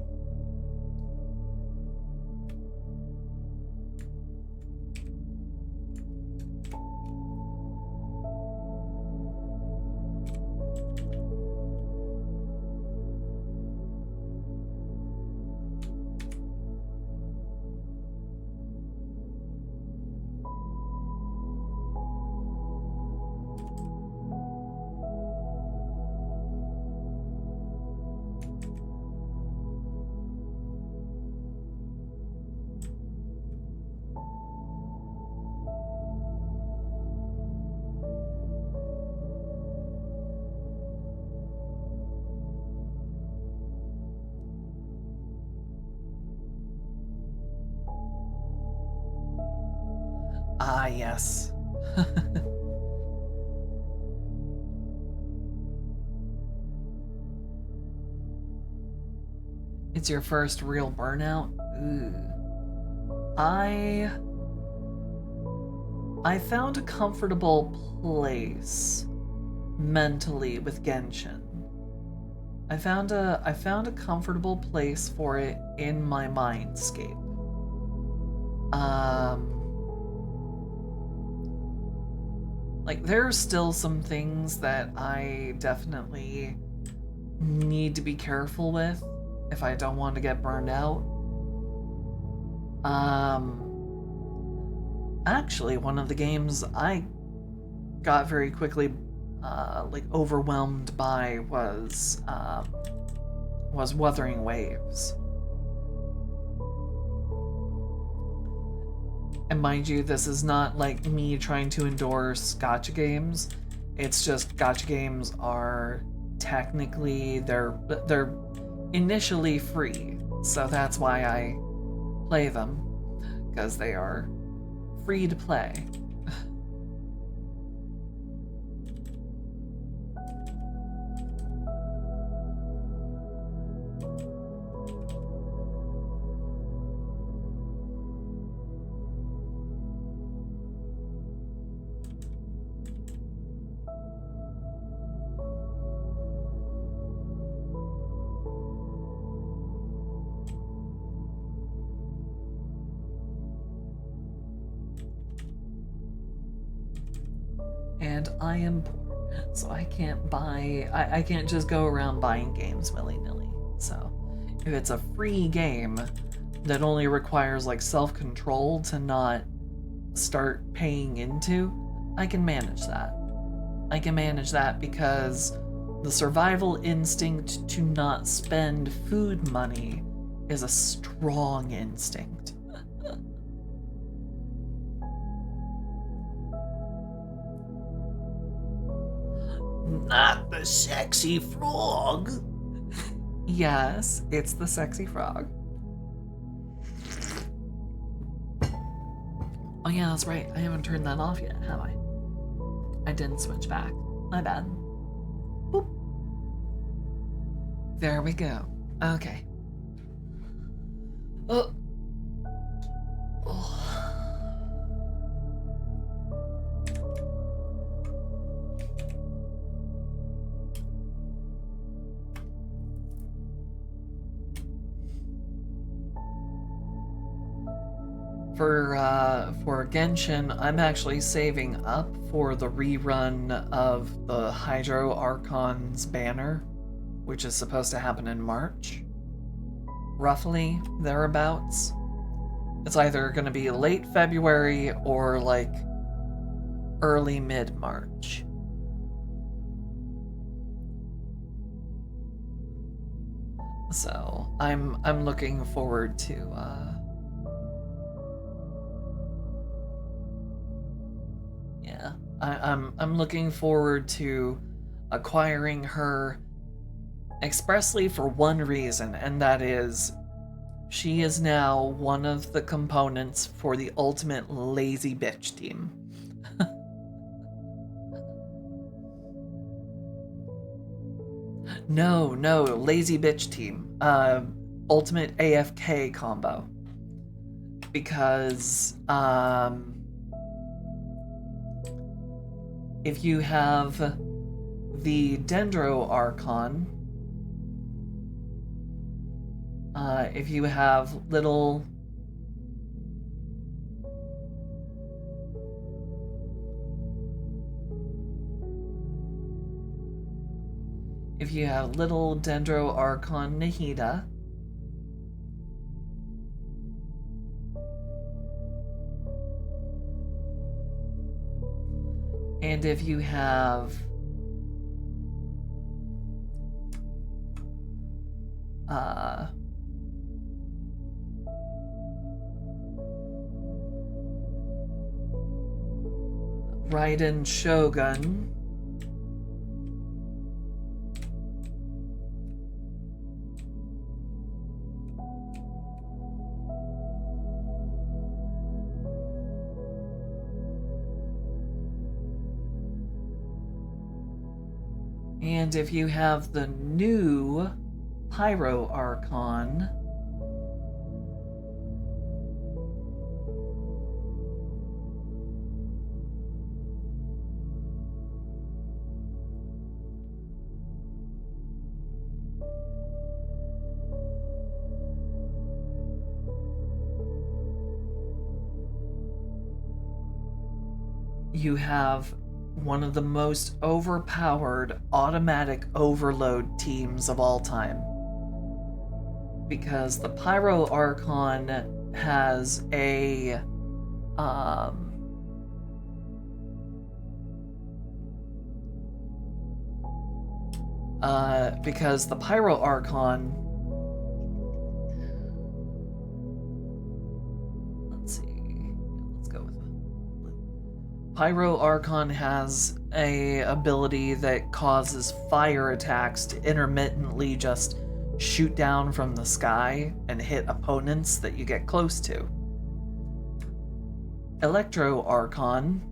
Ah, yes. It's your first real burnout? Ooh. I found a comfortable place mentally with Genshin. I found a comfortable place for it in my mindscape. Like, there are still some things that I definitely need to be careful with if I don't want to get burned out. Actually, one of the games I got very quickly like overwhelmed by was Wuthering Waves. And mind you, this is not like me trying to endorse gacha games. It's just gacha games are technically, they're initially free. So that's why I play them, because they are free to play. And I am poor, so I can't buy, I can't just go around buying games willy-nilly. So if it's a free game that only requires like self-control to not start paying into, I can manage that. I can manage that because the survival instinct to not spend food money is a strong instinct. Not the sexy frog. Yes, it's the sexy frog. Oh yeah, that's right. I haven't turned that off yet, have I? I didn't switch back. My bad. Boop. There we go. Okay. Oh. Oh. For Genshin, I'm actually saving up for the rerun of the Hydro Archon's banner, which is supposed to happen in March. Roughly, thereabouts. It's either going to be late February or like early mid-March. So I'm looking forward to yeah, I'm looking forward to acquiring her expressly for one reason, and that is she is now one of the components for the ultimate lazy bitch team. No, lazy bitch team. Ultimate AFK combo. Because, if you have the Dendro Archon, if you have little Dendro Archon Nahida, and if you have Raiden Shogun, and if you have the new Pyro Archon, you have one of the most overpowered automatic overload teams of all time. Because the Pyro Archon has a because the Pyro Archon, let's see, let's go with it. Pyro Archon has a ability that causes fire attacks to intermittently just shoot down from the sky and hit opponents that you get close to. Electro Archon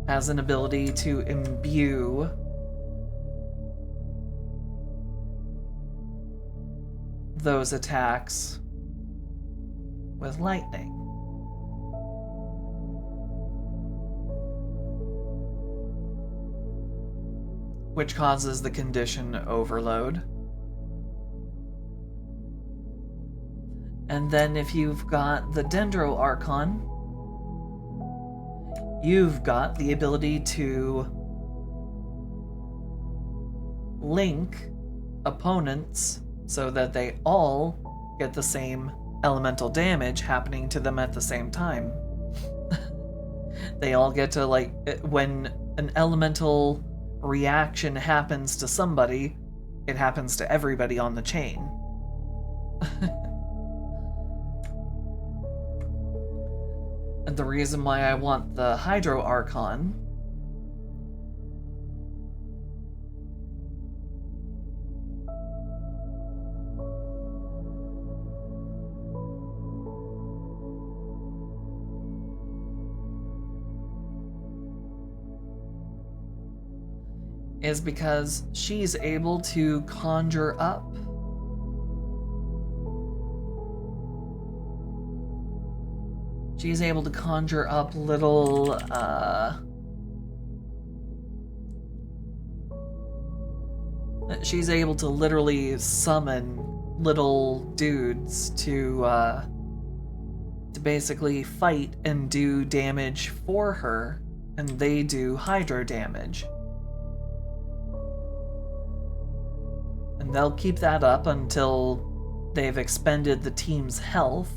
has an ability to imbue those attacks with lightning. Which causes the condition overload. And then if you've got the Dendro Archon, you've got the ability to link opponents so that they all get the same elemental damage happening to them at the same time. They all get to, like, when an elemental reaction happens to somebody, it happens to everybody on the chain. And the reason why I want the Hydro Archon is because she's able to conjure up little she's able to literally summon little dudes to basically fight and do damage for her, and they do hydro damage. And they'll keep that up until they've expended the team's health,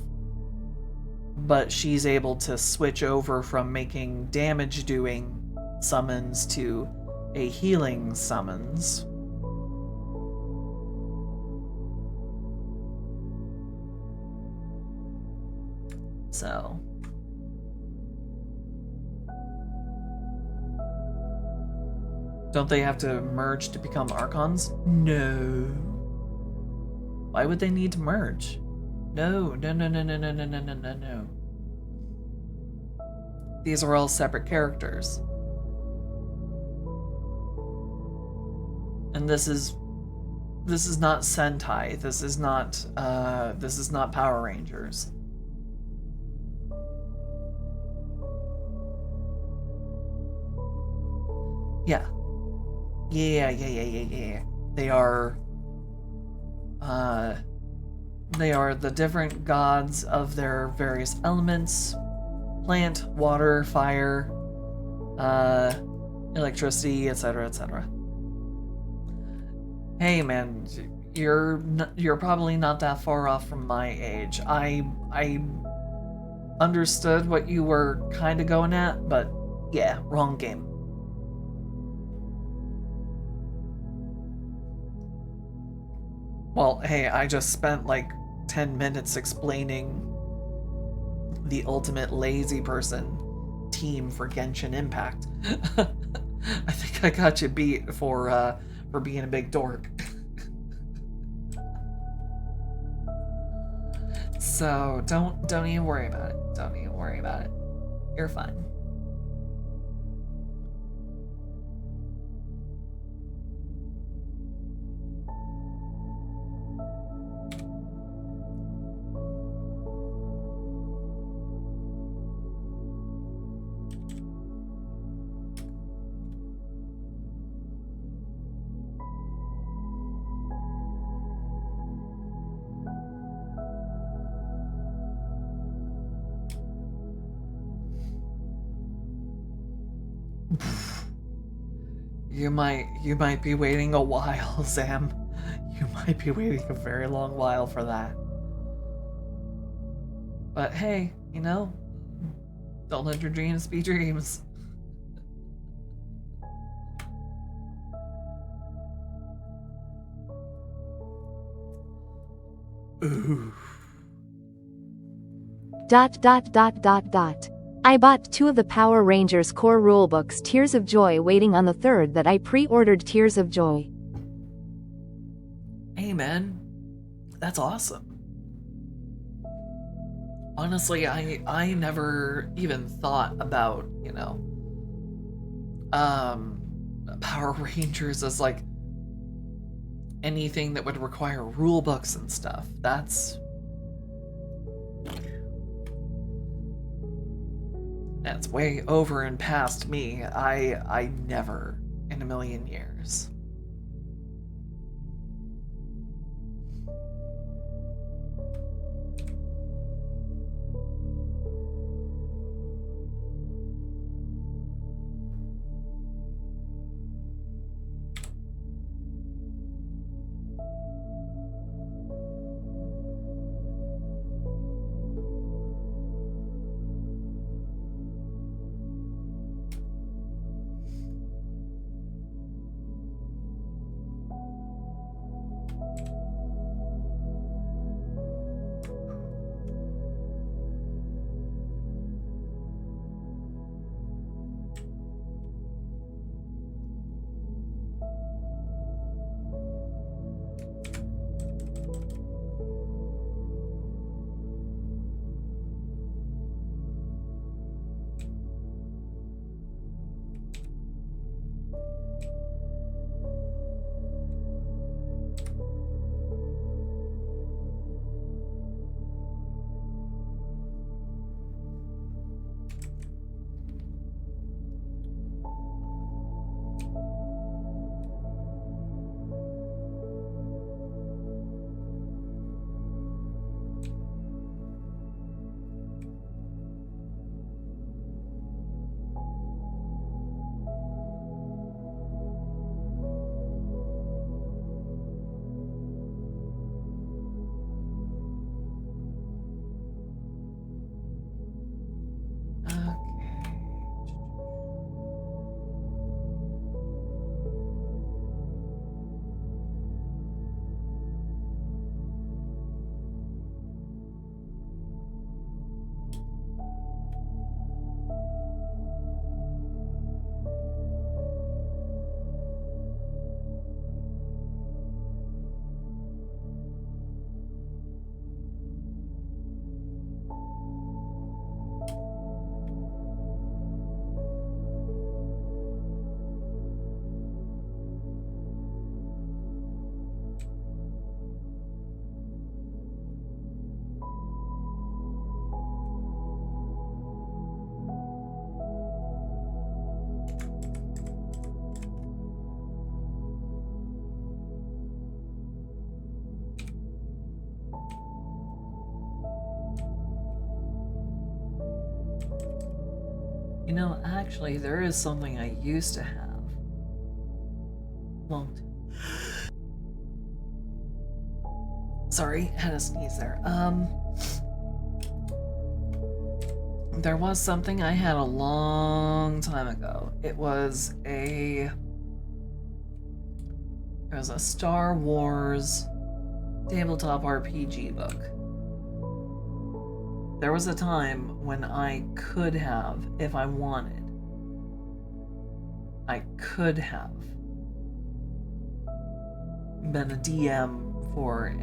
but she's able to switch over from making damage-doing summons to a healing summons. So... don't they have to merge to become Archons? No. Why would they need to merge? No. These are all separate characters. And this is not Sentai. This is not Power Rangers. Yeah. Yeah. They are the different gods of their various elements: plant, water, fire, electricity, etc., etc. Hey man, you're probably not that far off from my age. I understood what you were kind of going at, but yeah, wrong game. Well, hey, I just spent like 10 minutes explaining the ultimate lazy person team for Genshin Impact. I think I got you beat for being a big dork. So don't even worry about it. Don't even worry about it. You're fine. You might be waiting a while, Sam. You might be waiting a very long while for that. But hey, you know, don't let your dreams be dreams. Ooh. ... I bought 2 of the Power Rangers core rulebooks, Tears of Joy, waiting on the 3rd that I pre-ordered Tears of Joy. Hey man, that's awesome. Honestly, I never even thought about, you know, Power Rangers as like anything that would require rulebooks and stuff. That's way over and past me. I never in a million years. You know, actually, there is something I used to have. Won't. Sorry, had a sneeze there. There was something I had a long time ago. It was a Star Wars tabletop RPG book. There was a time when I could have, if I wanted, I could have been a DM for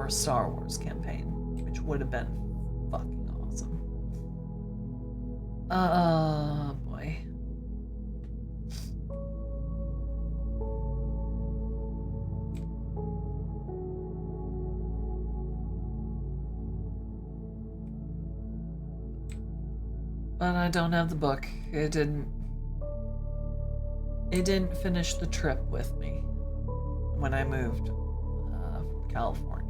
a Star Wars campaign, which would have been fucking awesome. Boy. But I don't have the book. It didn't finish the trip with me when I moved from California.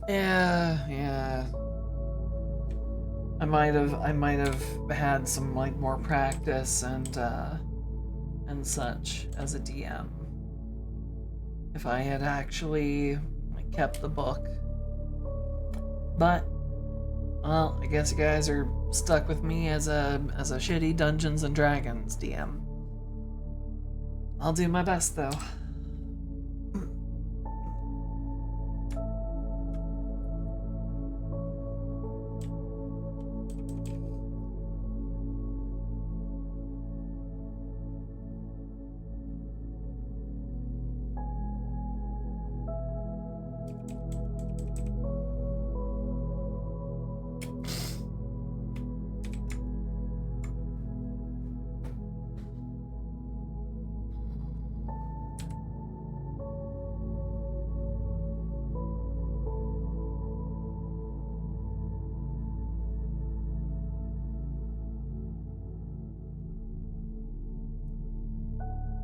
Yeah. I might have had some like more practice and such as a DM if I had actually kept the book. But well, I guess you guys are stuck with me as a shitty Dungeons and Dragons DM. I'll do my best though.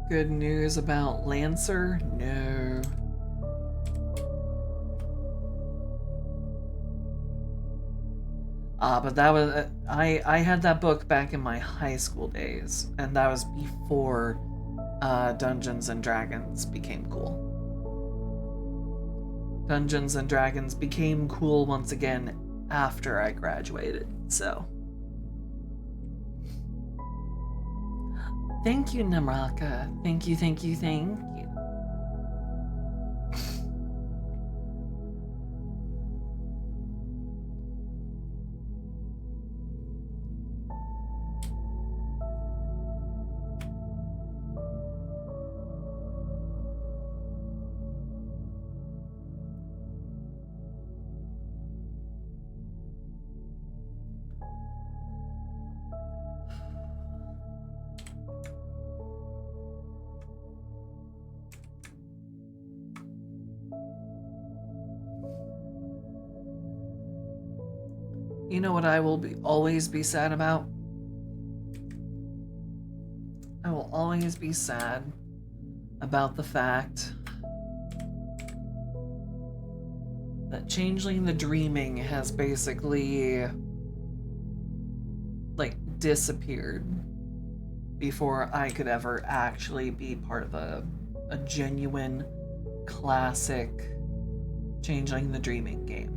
Good news about Lancer? No. But that was I had that book back in my high school days, and that was before Dungeons and Dragons became cool. Dungeons and Dragons became cool once again after I graduated, so. Thank you, Namraka. Thank you. You know what I will always be sad about? I will always be sad about the fact that Changeling the Dreaming has basically disappeared before I could ever actually be part of a genuine classic Changeling the Dreaming game.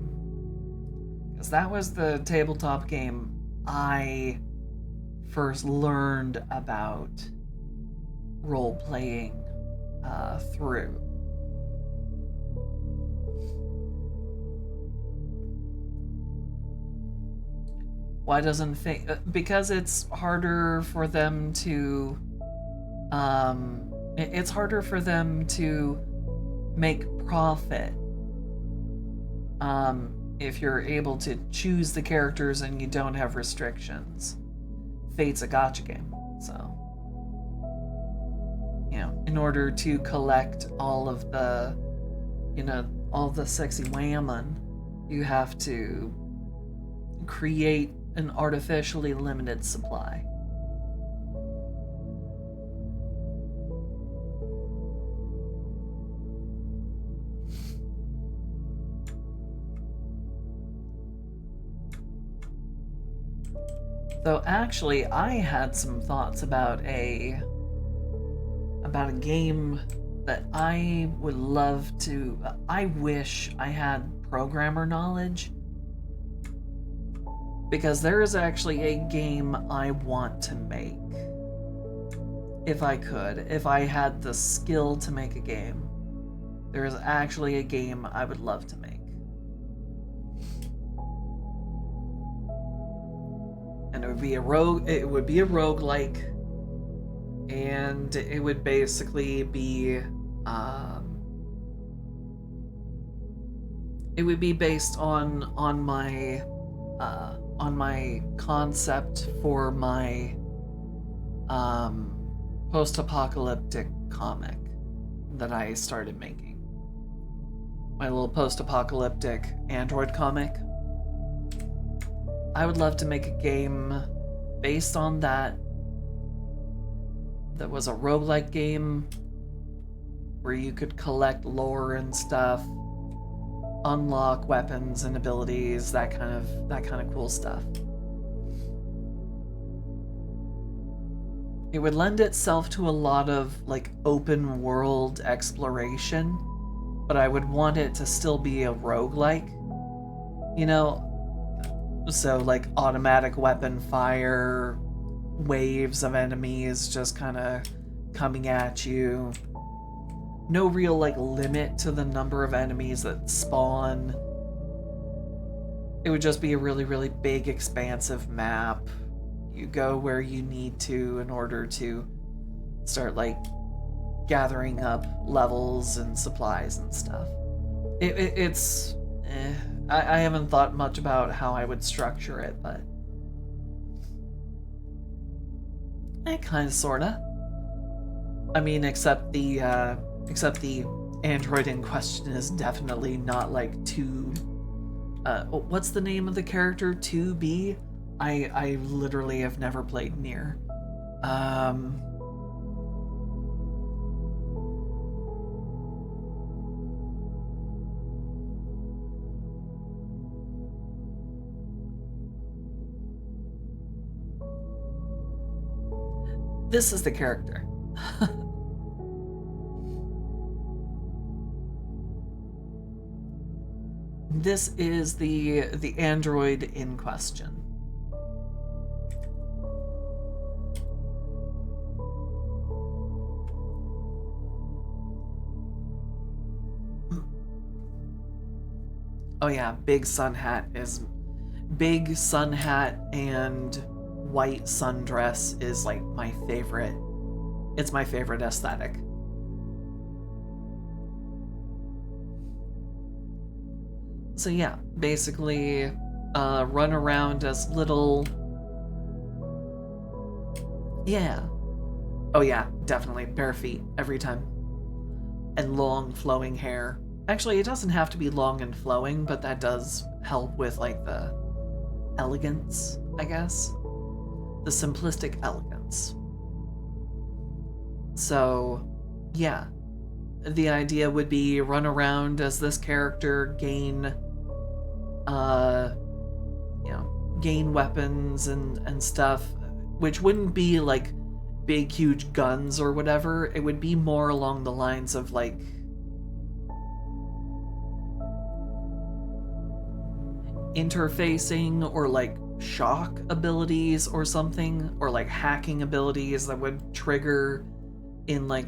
Because that was the tabletop game I first learned about role-playing through. Why doesn't because it's harder for them to it's harder for them to make profit if you're able to choose the characters and you don't have restrictions. Fate's a gacha game, so in order to collect all of the all the sexy whammon, you have to create an artificially limited supply. So actually, I had some thoughts about a game that I would love to. I wish I had programmer knowledge, because there is actually a game I want to make. If I had the skill to make a game, there is actually a game I would love to make. And it would be a roguelike, and it would basically be it would be based on my concept for my post-apocalyptic comic that I started making. My little post-apocalyptic android comic. I would love to make a game based on that was a roguelike game where you could collect lore and stuff, unlock weapons and abilities, that kind of cool stuff. It would lend itself to a lot of open world exploration, but I would want it to still be a roguelike. So automatic weapon fire, waves of enemies just kind of coming at you. No real limit to the number of enemies that spawn. It would just be a really, really big, expansive map. You go where you need to in order to start gathering up levels and supplies and stuff. It's I haven't thought much about how I would structure it, but kind of, sorta. I mean, except the android in question is definitely not too. What's the name of the character? 2B? I literally have never played Nier. This is the character. This is the android in question. Oh yeah, big sun hat and white sundress is my favorite. It's my favorite aesthetic. So yeah, basically run around as little. Yeah. Oh yeah, definitely bare feet every time. And long flowing hair. Actually, it doesn't have to be long and flowing, but that does help with the elegance, I guess. The simplistic elegance. So, yeah. The idea would be run around as this character, gain weapons and stuff, which wouldn't be big huge guns or whatever. It would be more along the lines of interfacing or shock abilities or something, or hacking abilities that would trigger in a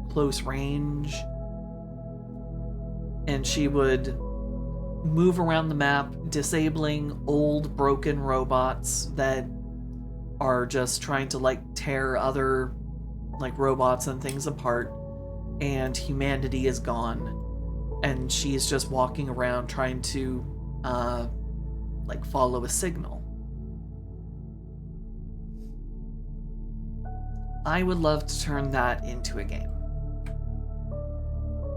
close range, and she would move around the map disabling old broken robots that are just trying to tear other robots and things apart, and humanity is gone, and she's just walking around trying to like follow a signal. I would love to turn that into a game.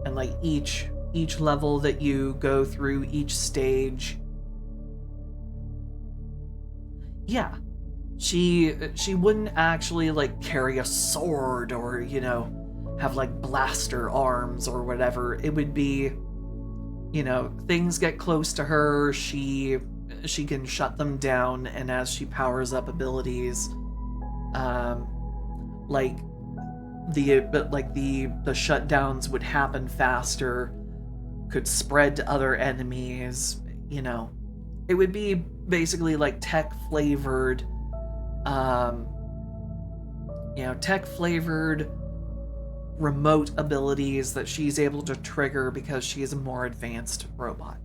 And like each level that you go through, each stage, yeah, she wouldn't actually like carry a sword or, you know, have like blaster arms or whatever. It would be, you know, things get close to her, she can shut them down, and as she powers up abilities, like the shutdowns would happen faster, could spread to other enemies, you know. It would be basically like tech-flavored, tech-flavored remote abilities that she's able to trigger because she's a more advanced robot.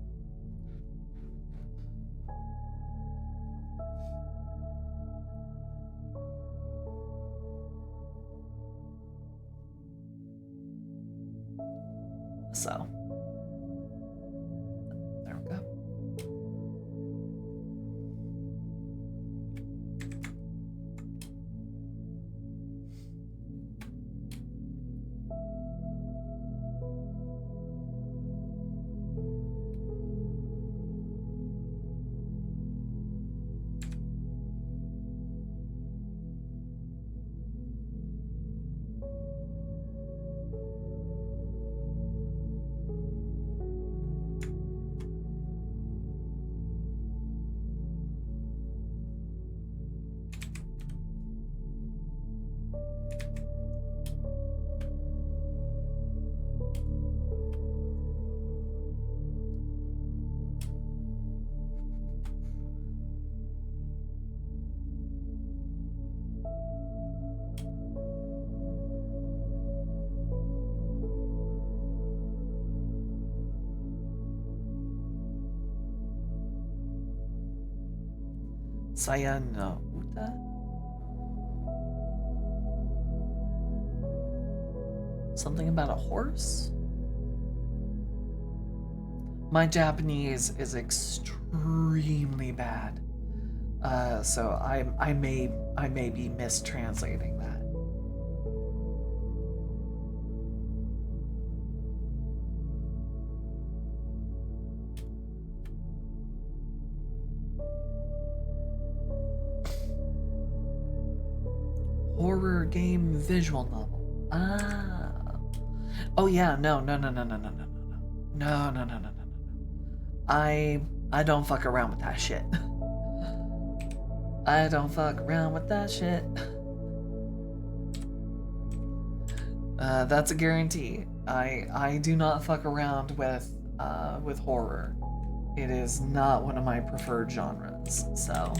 So, there we go. Sayanauta? Something about a horse? My Japanese is extremely bad, so I may be mistranslating that. Horror game visual novel. Ah. Oh yeah, no. I don't fuck around with that shit. I don't fuck around with that shit. That's a guarantee. I do not fuck around with horror. It is not one of my preferred genres, so.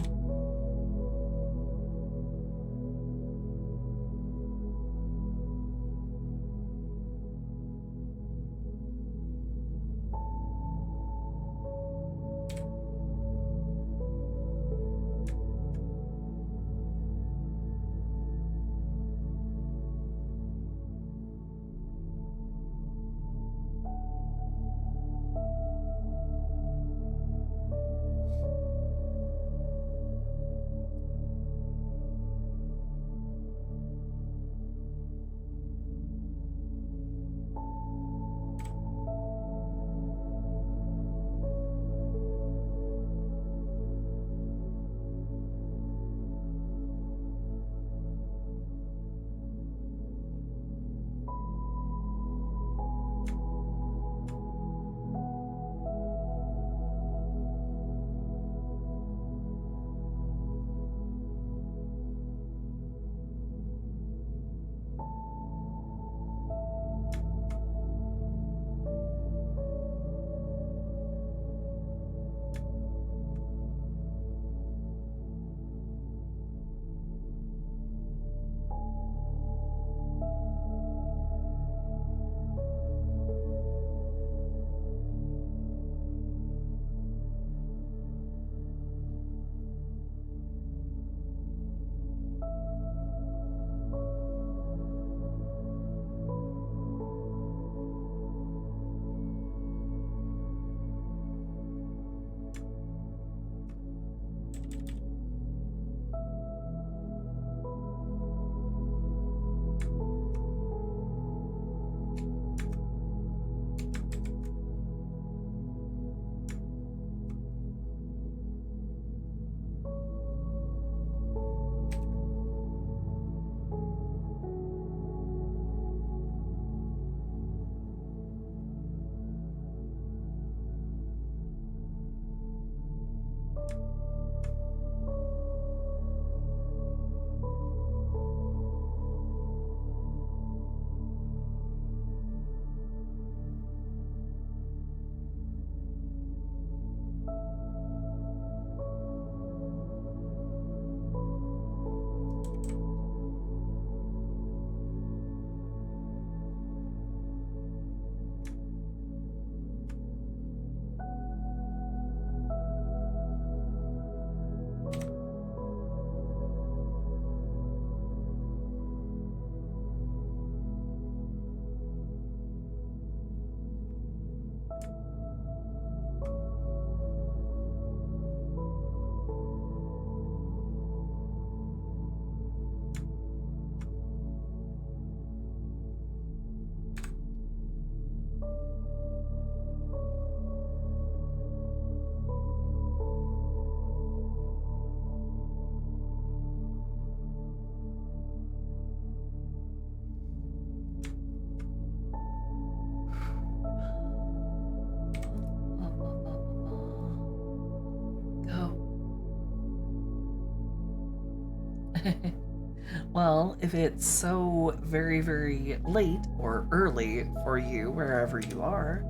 Well, if it's so very, very late or early for you, wherever you are,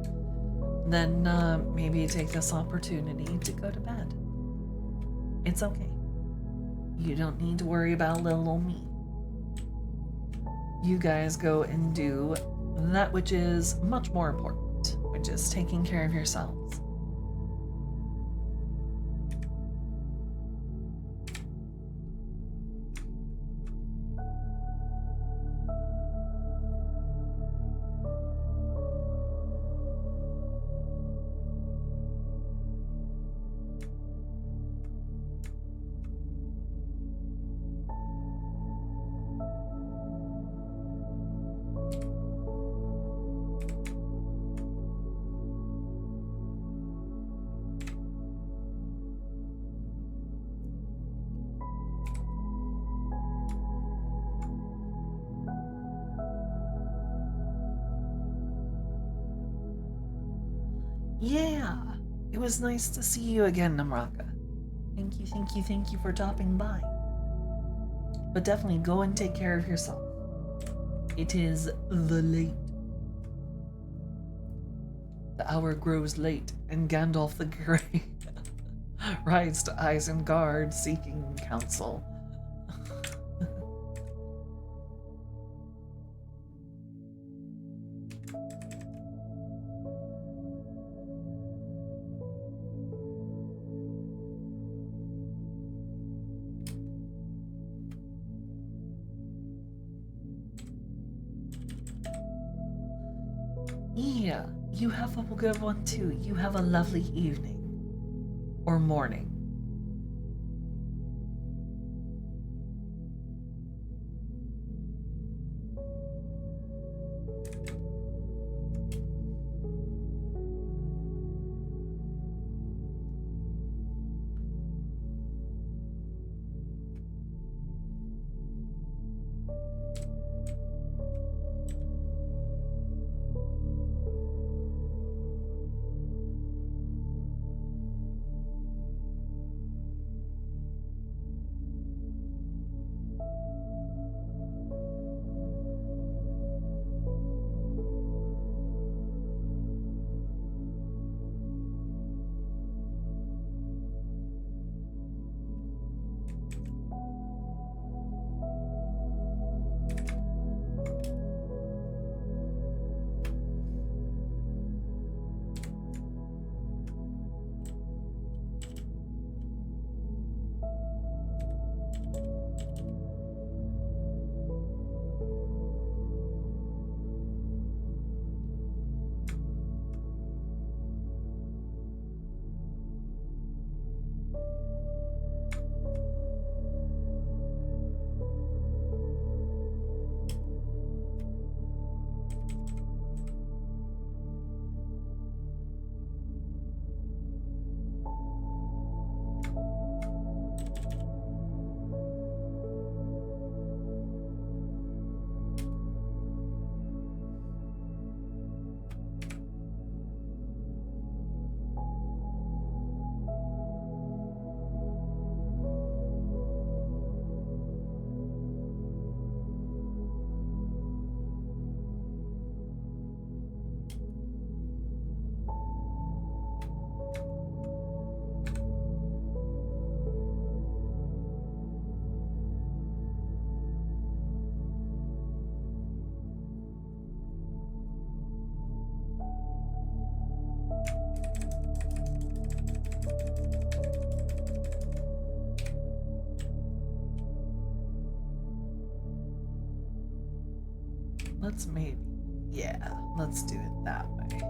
then maybe take this opportunity to go to bed. It's okay. You don't need to worry about little old me. You guys go and do that which is much more important, which is taking care of yourselves. Yeah, it was nice to see you again, Namraka. Thank you for dropping by. But definitely go and take care of yourself. It is the late. The hour grows late, and Gandalf the Grey rides to Isengard seeking counsel. Yeah, you have a good one too. You have a lovely evening. Or morning. Let's do it that way.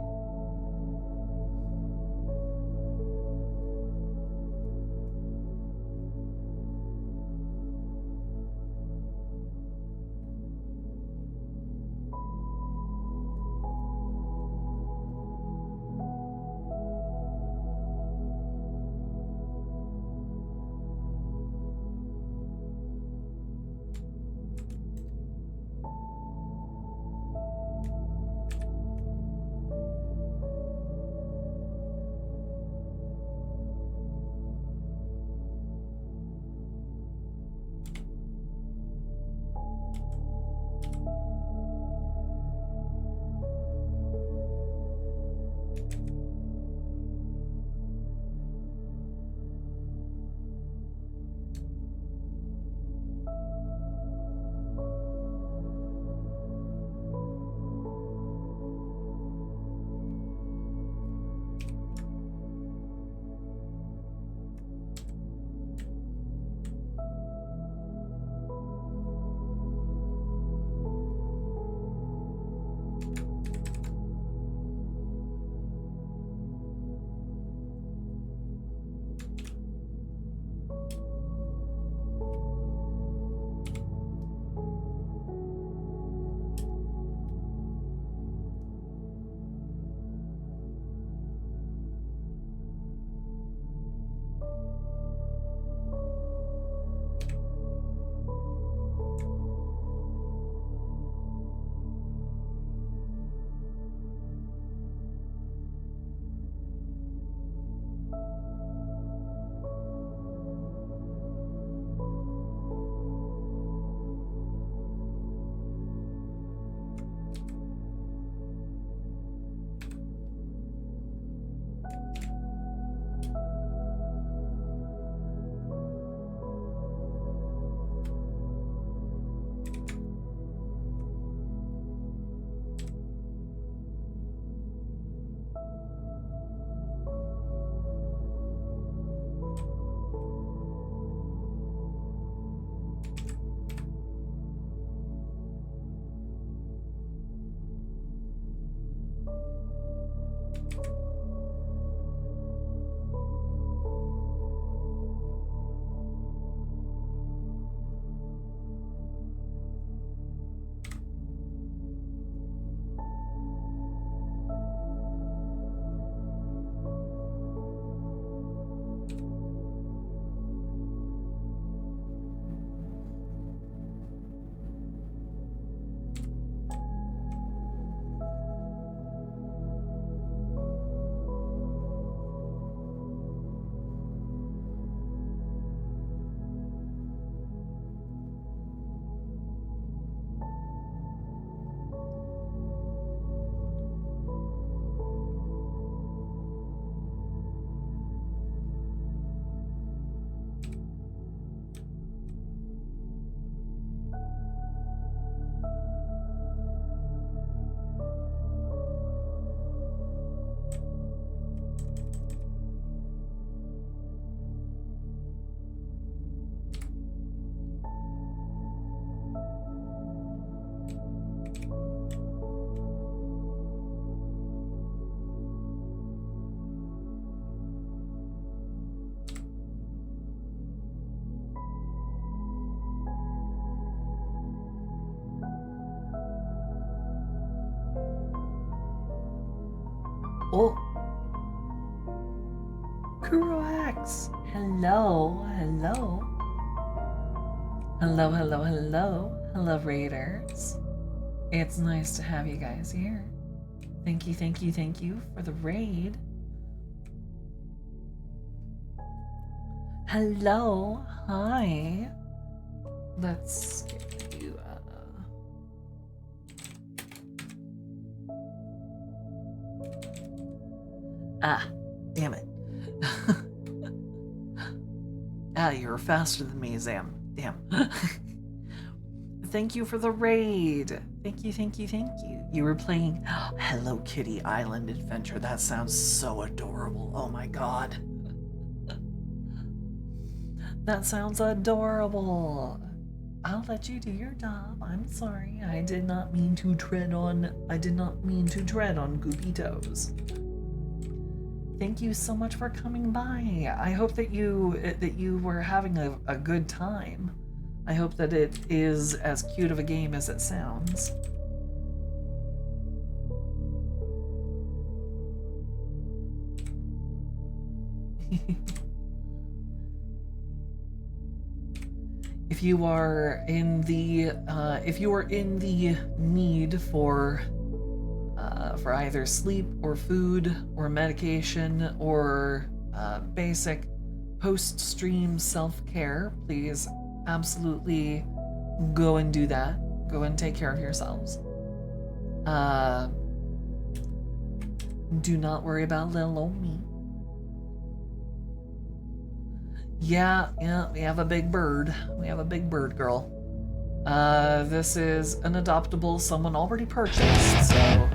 Kuroax. Hello, hello. Hello, hello, hello. Hello, Raiders. It's nice to have you guys here. Thank you, thank you, thank you for the raid. Hello, hi. Let's get you, Ah, damn it. You're faster than me, Zam. Damn. Thank you for the raid. Thank you, thank you, thank you. You were playing Hello Kitty Island Adventure. That sounds so adorable. Oh my god. That sounds adorable. I'll let you do your job. I'm sorry. I did not mean to tread on goopy toes. Thank you so much for coming by. I hope that you were having a good time. I hope that it is as cute of a game as it sounds. If you are in the need for either sleep or food or medication or basic post-stream self-care, please absolutely go and do that. Go and take care of yourselves. Do not worry about little old me. Yeah, we have a big bird. We have a big bird girl. This is an adoptable someone already purchased, so...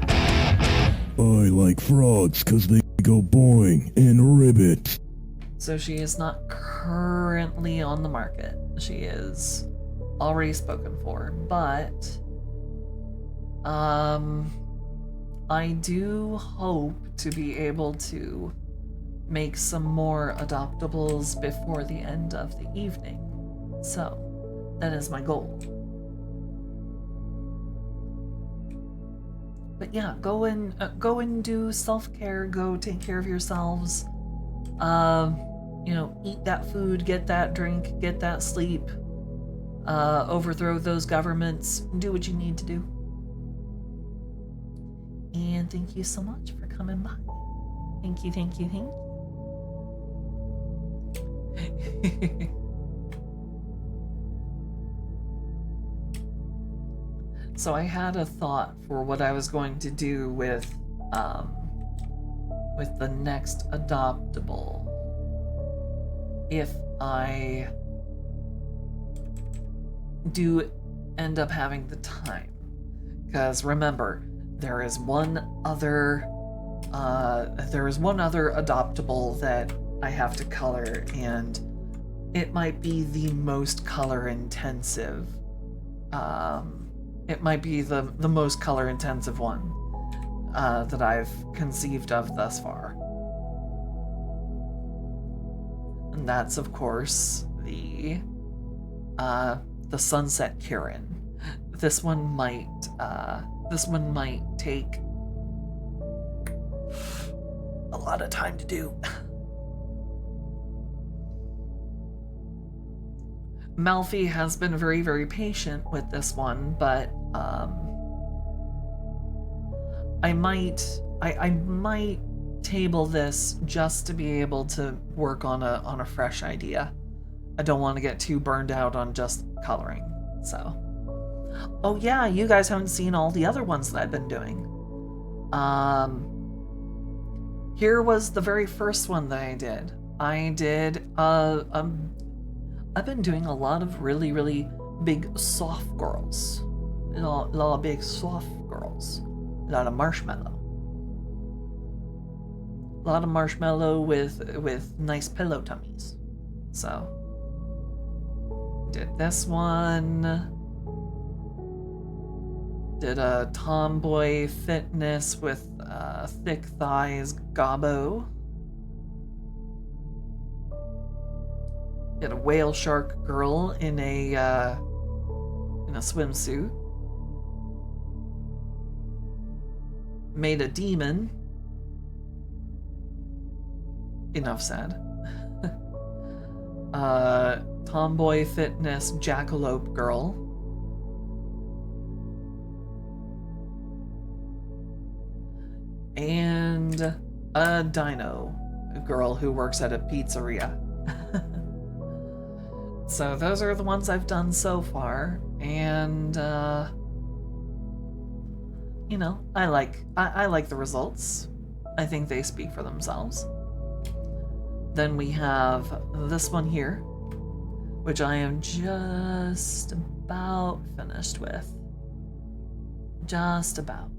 I like frogs 'cause they go boing and ribbit. So she is not currently on the market. She is already spoken for, but I do hope to be able to make some more adoptables before the end of the evening. So that is my goal. But yeah, go and do self-care. Go take care of yourselves. You know, eat that food, get that drink, get that sleep. Overthrow those governments. Do what you need to do. And thank you so much for coming by. Thank you, thank you, thank you. So I had a thought for what I was going to do with the next adoptable. If I do end up having the time. Because remember, there is one other adoptable that I have to color, and it might be the most color intensive. It might be the most color intensive one that I've conceived of thus far. And that's of course the Sunset Kirin. This one might take a lot of time to do. Malfi has been very, very patient with this one, but I might table this just to be able to work on a fresh idea. I don't want to get too burned out on just coloring. So, oh yeah, you guys haven't seen all the other ones that I've been doing. Here was the very first one that I did. I've been doing a lot of really, really big soft girls. A lot of big soft girls. A lot of marshmallow. A lot of marshmallow with nice pillow tummies. So, did this one. Did a tomboy fitness with thick thighs gobbo. Did a whale shark girl in a swimsuit. Made a demon enough said. Tomboy fitness jackalope girl. And a dino girl who works at a pizzeria. So those are the ones I've done so far, and you know, I like the results. I think they speak for themselves. Then we have this one here, which I am just about finished with. Just about.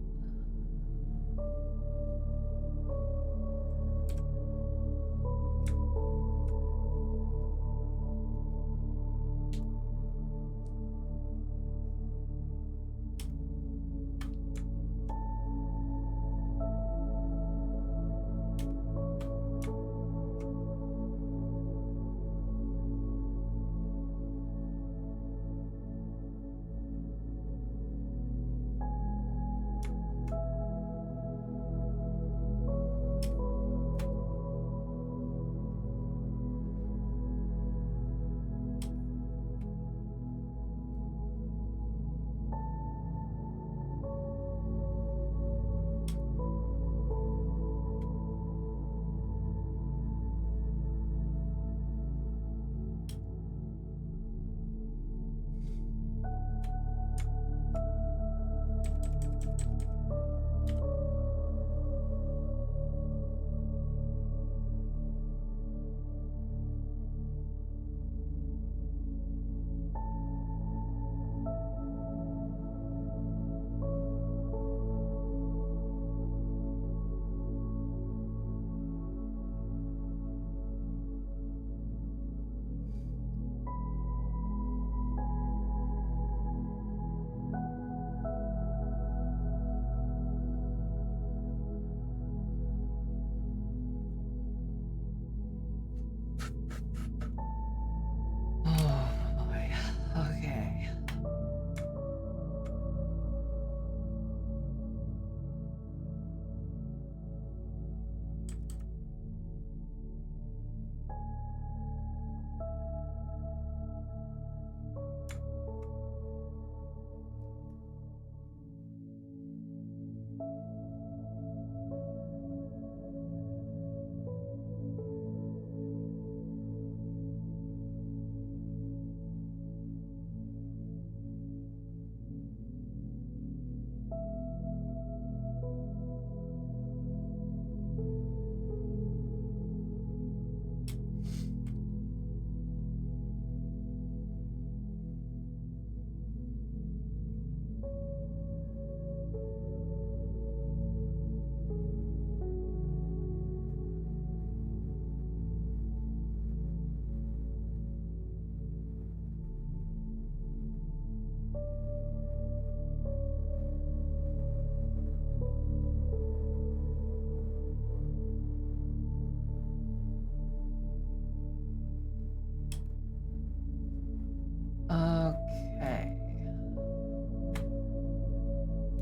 Okay.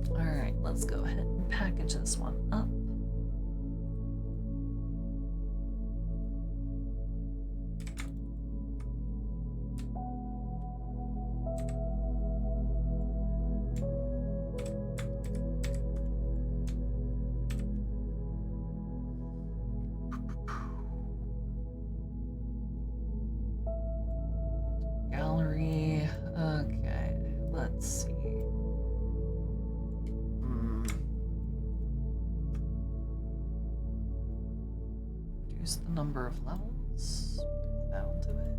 Alright, let's go ahead and package this one up. Gallery. Okay, let's see. Reduce the number of levels. Down to it.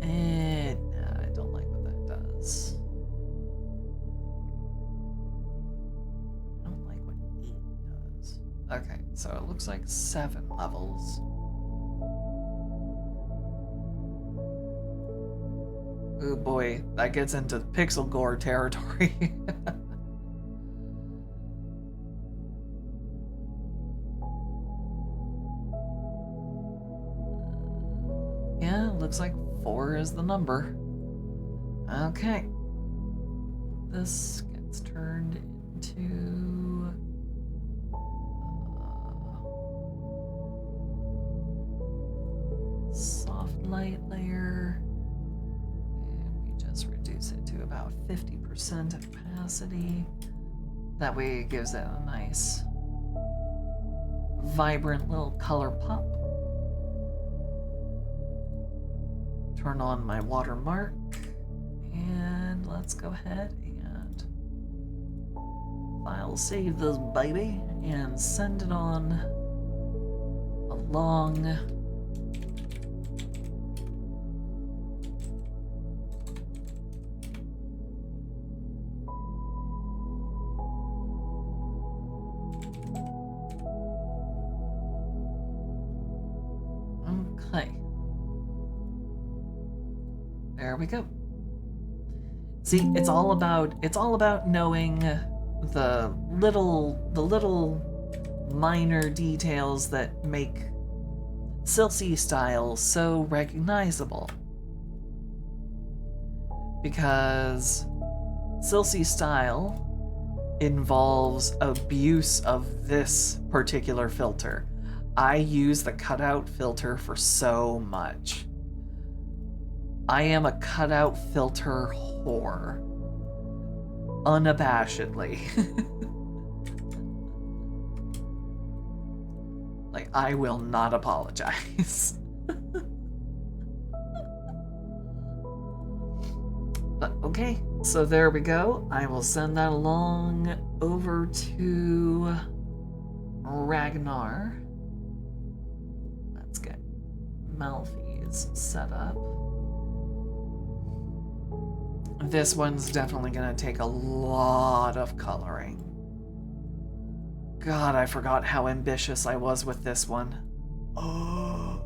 And I don't like what that does. I don't like what 8 does. Okay, so it looks like 7 levels. Oh boy, that gets into pixel gore territory. Yeah, looks like 4 is the number. Okay. This gets turned into... highlight layer. And we just reduce it to about 50% opacity. That way it gives it a nice, vibrant little color pop. Turn on my watermark. And let's go ahead and file save this baby and send it on along. Okay. There we go. See, it's all about knowing the little minor details that make Silsey style so recognizable. Because Silsey style involves abuse of this particular filter. I use the cutout filter for so much. I am a cutout filter whore. Unabashedly. Like, I will not apologize. But okay, so there we go. I will send that along over to Ragnar. Let's get Malphys set up. This one's definitely gonna take a lot of coloring. God, I forgot how ambitious I was with this one. Oh.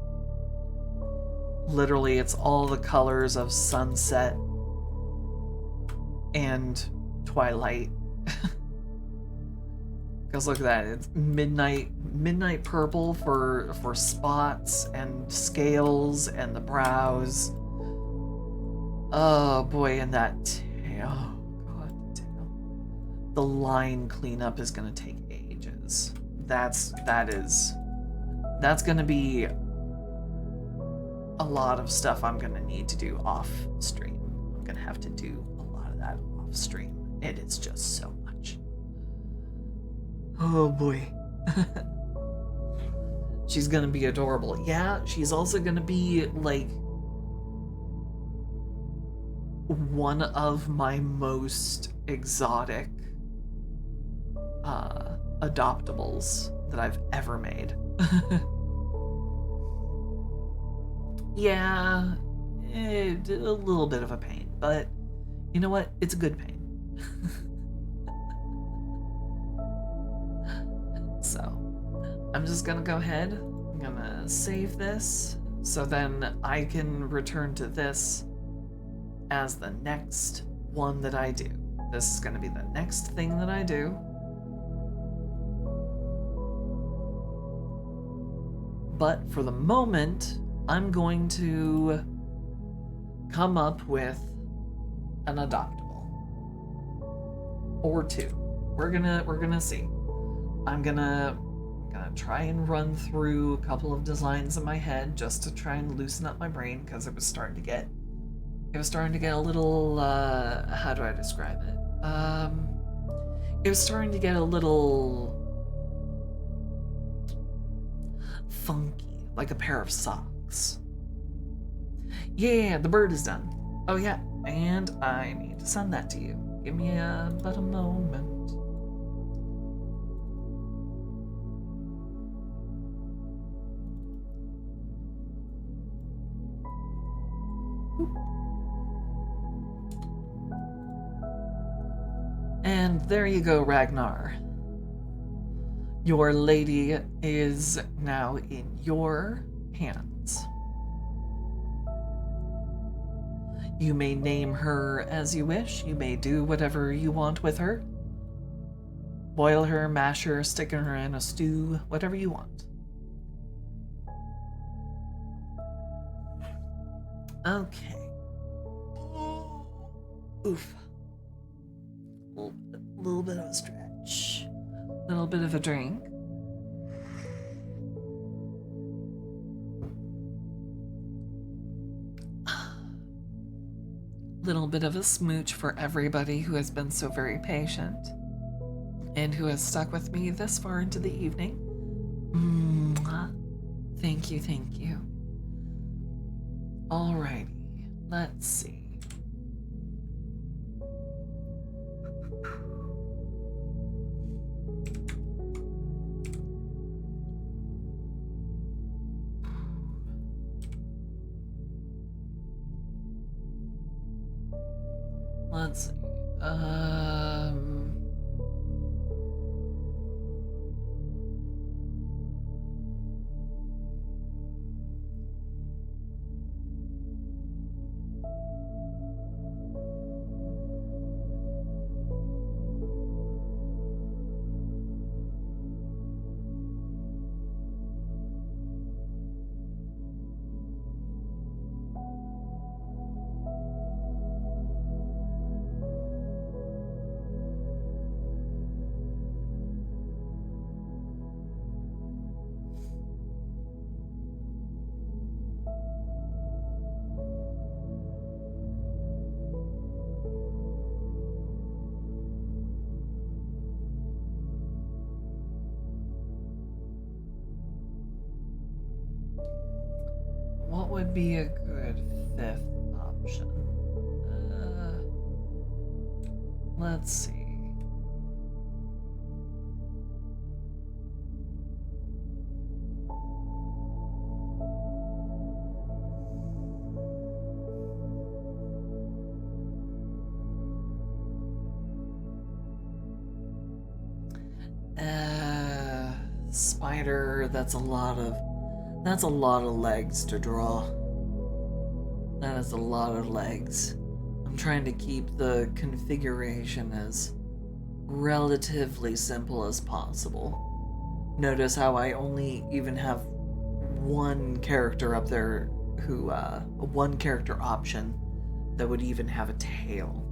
Literally, it's all the colors of sunset and twilight. Because look at that, it's midnight purple for spots and scales and the brows. Oh boy, and that tail. Oh god, the tail. The line cleanup is gonna take ages. That's gonna be a lot of stuff I'm gonna need to do off stream. I'm gonna have to do a lot of that off stream. It is just so much. Oh boy. She's gonna be adorable. Yeah, she's also gonna be like one of my most exotic adoptables that I've ever made. Yeah, a little bit of a pain, but you know what? It's a good pain. So, I'm just gonna go ahead. I'm gonna save this so then I can return to this as the next one that I do. This is going to be the next thing that I do. But for the moment, I'm going to come up with an adoptable. Or two. We're gonna see. I'm gonna try and run through a couple of designs in my head just to try and loosen up my brain because it was starting to get a little, how do I describe it? It was starting to get a little funky, like a pair of socks. Yeah, the bird is done. Oh yeah, and I need to send that to you. Give me but a moment. And there you go, Ragnar. Your lady is now in your hands. You may name her as you wish. You may do whatever you want with her. Boil her, mash her, stick her in a stew, whatever you want. Okay. Oof. Little bit of a stretch. Little bit of a drink. Little bit of a smooch for everybody who has been so very patient and who has stuck with me this far into the evening. Mwah. Thank you, thank you. Alrighty, let's see. Let's see. What would be a good fifth option? Let's see. Spider, that's a lot of legs to draw. That is a lot of legs. I'm trying to keep the configuration as relatively simple as possible. Notice how I only even have one character up there who, one character option that would even have a tail.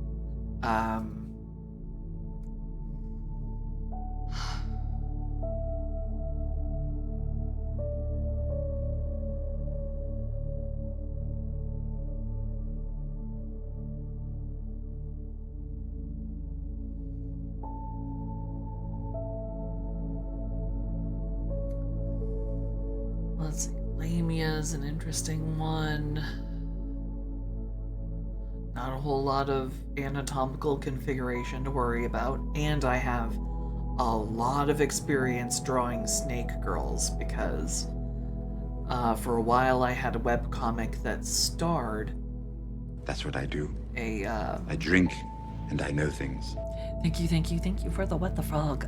Let's see, Lamia is an interesting one. Not a whole lot of anatomical configuration to worry about, and I have a lot of experience drawing snake girls because for a while I had a webcomic that starred That's what I do. a I drink and I know things. Thank you for the what the frog.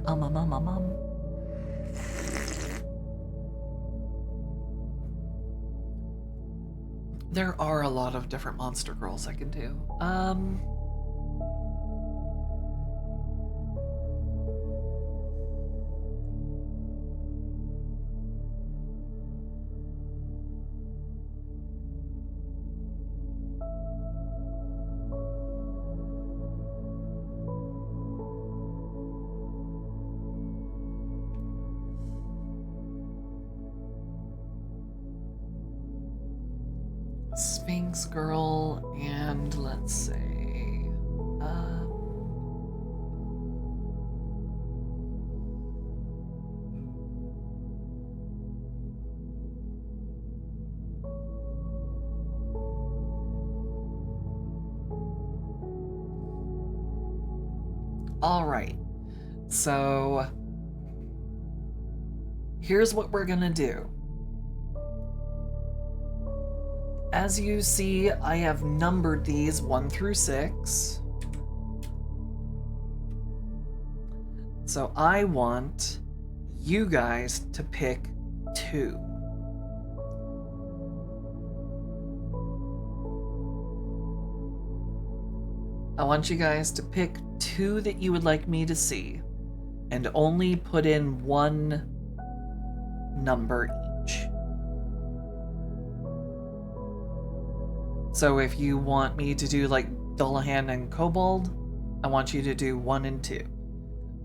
There are a lot of different monster girls I can do. Sphinx girl, and let's say, all right, so here's what we're gonna do. As you see, I have numbered these 1 through 6. So I want you guys to pick 2. I want you guys to pick 2 that you would like me to see, and only put in 1 number each. So if you want me to do like Dullahan and Kobold, I want you to do 1 and 2.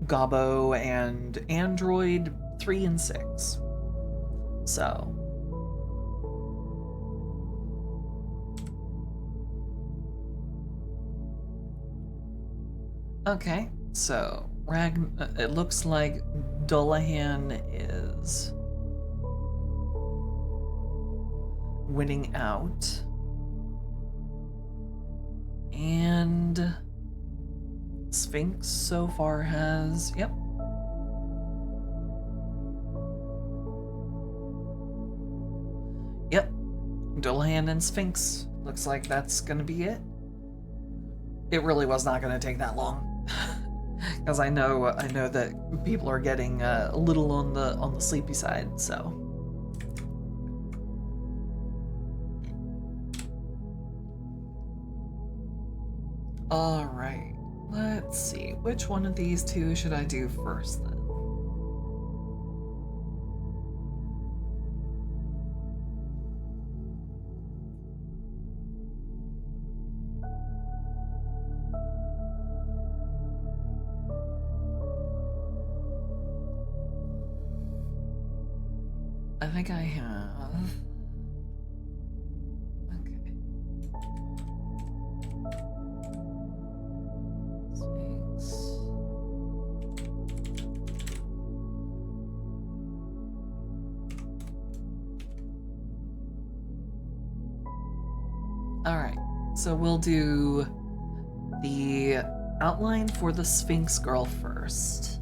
Gobbo and Android, 3 and 6. So. Okay, so it looks like Dullahan is winning out. And Sphinx so far has, yep. Yep, Dullahan and Sphinx. Looks like that's gonna be it. It really was not gonna take that long. Because I know that people are getting a little on the sleepy side, so. All right, let's see. Which one of these two should I do first then? I think I have. Okay. Sphinx. All right. So we'll do the outline for the Sphinx girl first.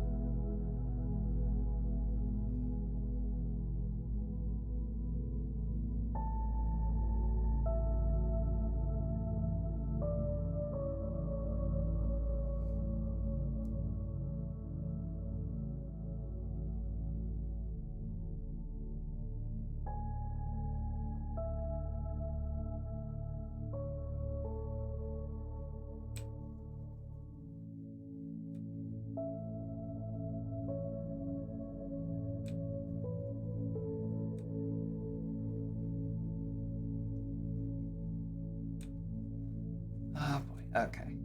Oh boy, okay.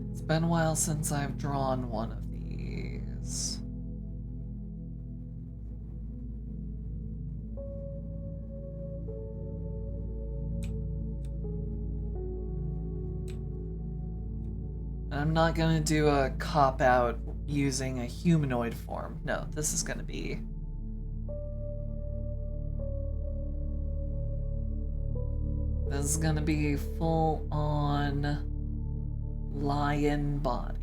It's been a while since I've drawn one of these. I'm not gonna do a cop-out using a humanoid form. No, this is gonna be full on lion body.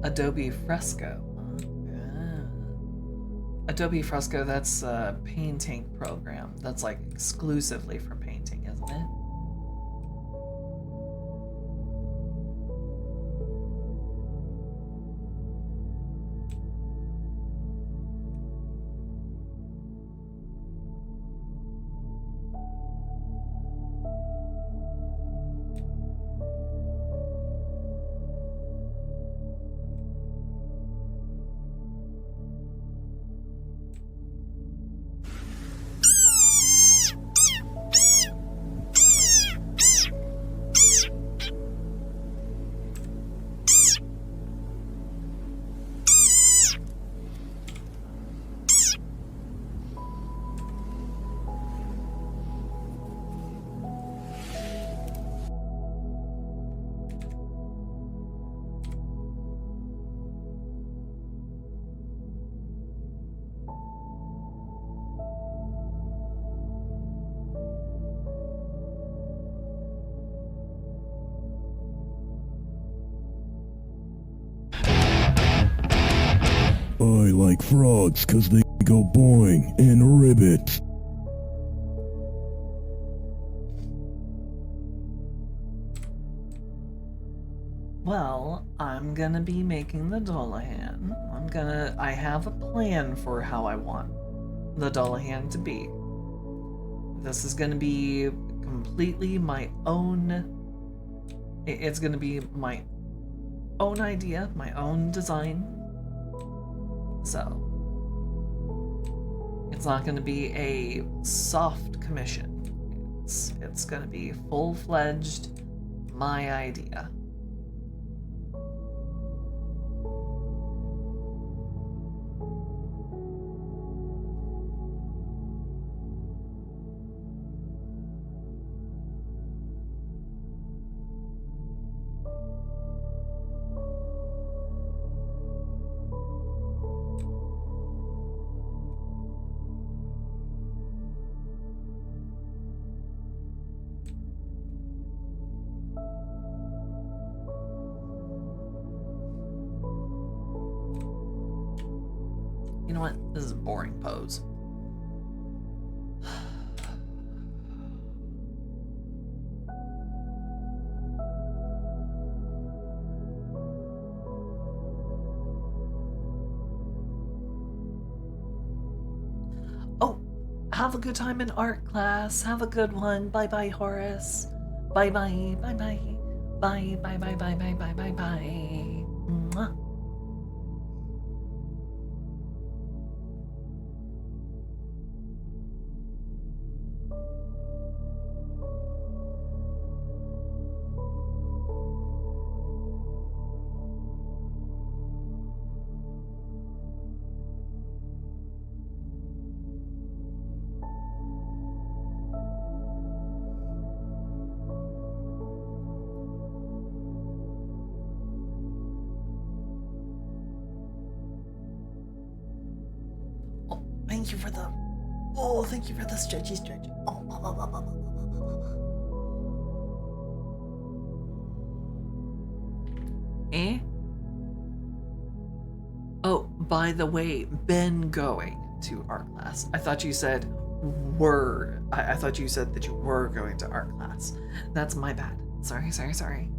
Adobe Fresco. Adobe Fresco, that's a painting program. That's like exclusively for painting, isn't it? like frogs 'cause they go boing and ribbit. Well, I'm gonna be making the Dullahan. I have a plan for how I want the Dullahan to be. This is gonna be completely my own. It's gonna be my own idea, my own design. So, it's not gonna be a soft commission. It's gonna be full-fledged, my idea. You know what? This is a boring pose. Oh, have a good time in art class. Have a good one. Bye bye, Horace. Bye bye. Bye bye. Bye bye bye bye bye bye bye bye. Mwah. Thank you for the. Oh, thank you for the stretchy stretch. Oh, blah, blah, blah, blah, blah, blah, blah, blah. Eh? Oh, by the way, been going to art class. I thought you said were. I thought you said that you were going to art class. That's my bad. Sorry, sorry, sorry.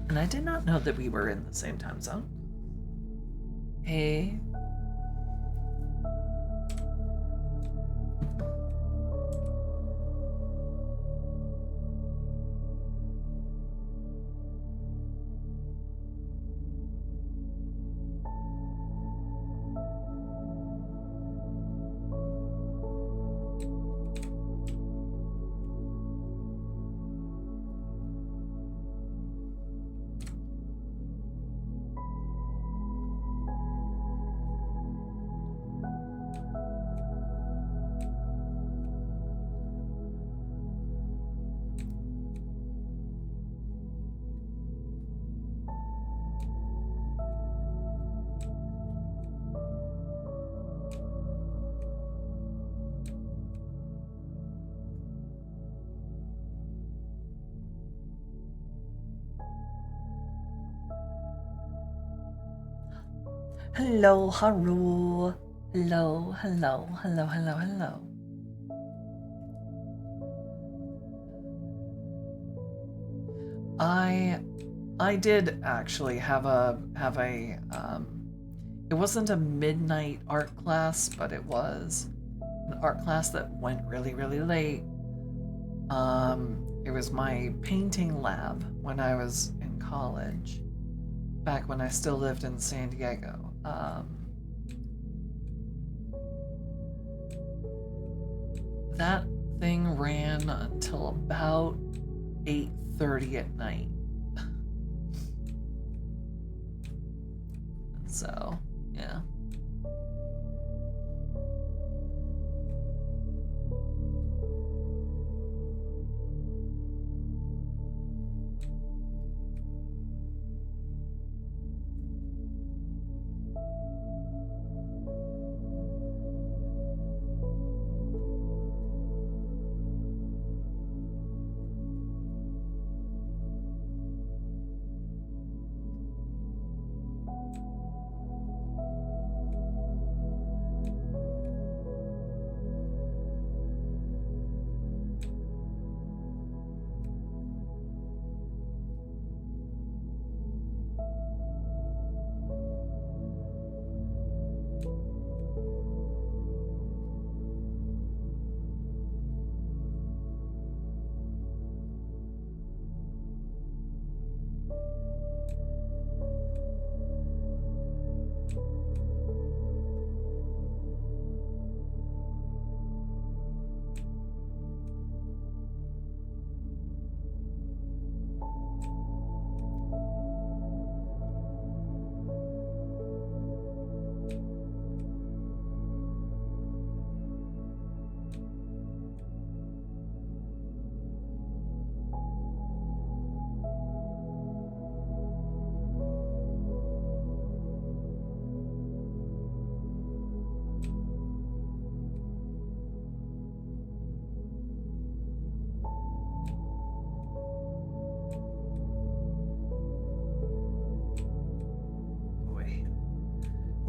And I did not know that we were in the same time zone. Hey. Hello, Haru. Hello, hello, hello, hello, hello. I did actually have a it wasn't a midnight art class, but it was an art class that went really, really late. It was my painting lab when I was in college, back when I still lived in San Diego. That thing ran until about 8:30 at night. So, yeah.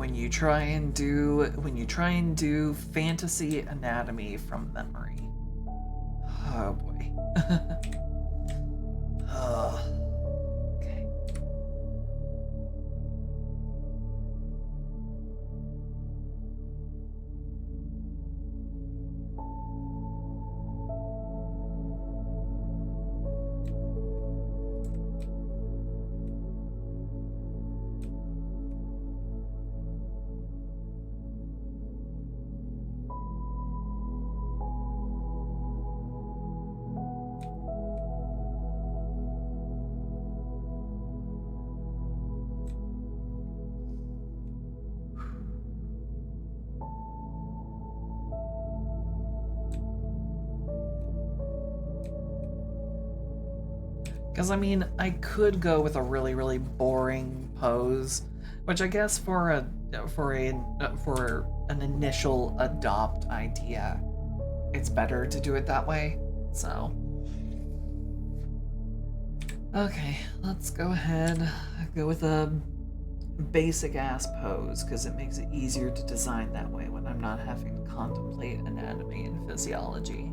when you try and do fantasy anatomy from memory. Oh boy. Ugh. Okay. Because, I mean, I could go with a really, really boring pose, which I guess for an initial adopt idea, it's better to do it that way. So, okay, let's go ahead, go with a basic ass pose, because it makes it easier to design that way when I'm not having to contemplate anatomy and physiology.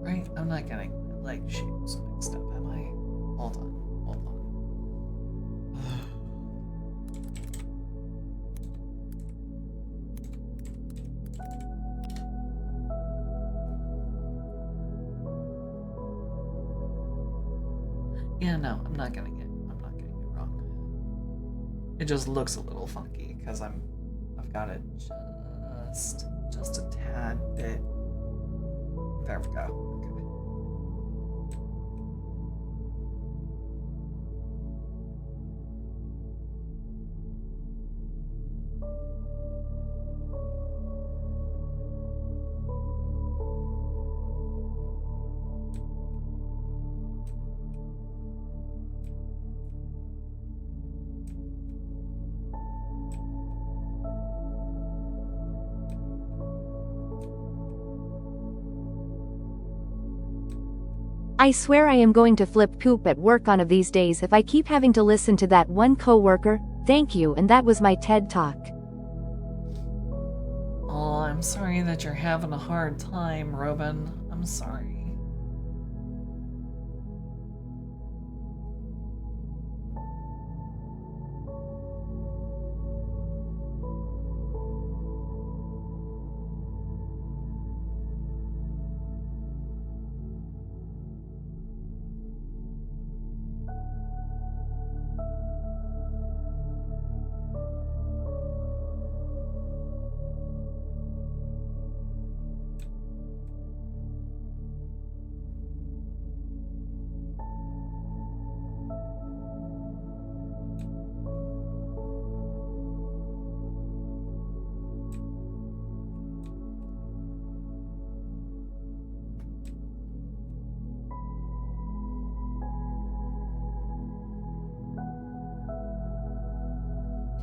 Right? I'm not getting my leg shapes mixed up, am I? Hold on, hold on. Yeah, no, I'm not getting it wrong. It just looks a little funky because I've got it just a tad bit. There we go. Okay. I swear I am going to flip poop at work one of these days if I keep having to listen to that one coworker. Thank you, and that was my TED Talk. Oh, I'm sorry that you're having a hard time, Robin. I'm sorry.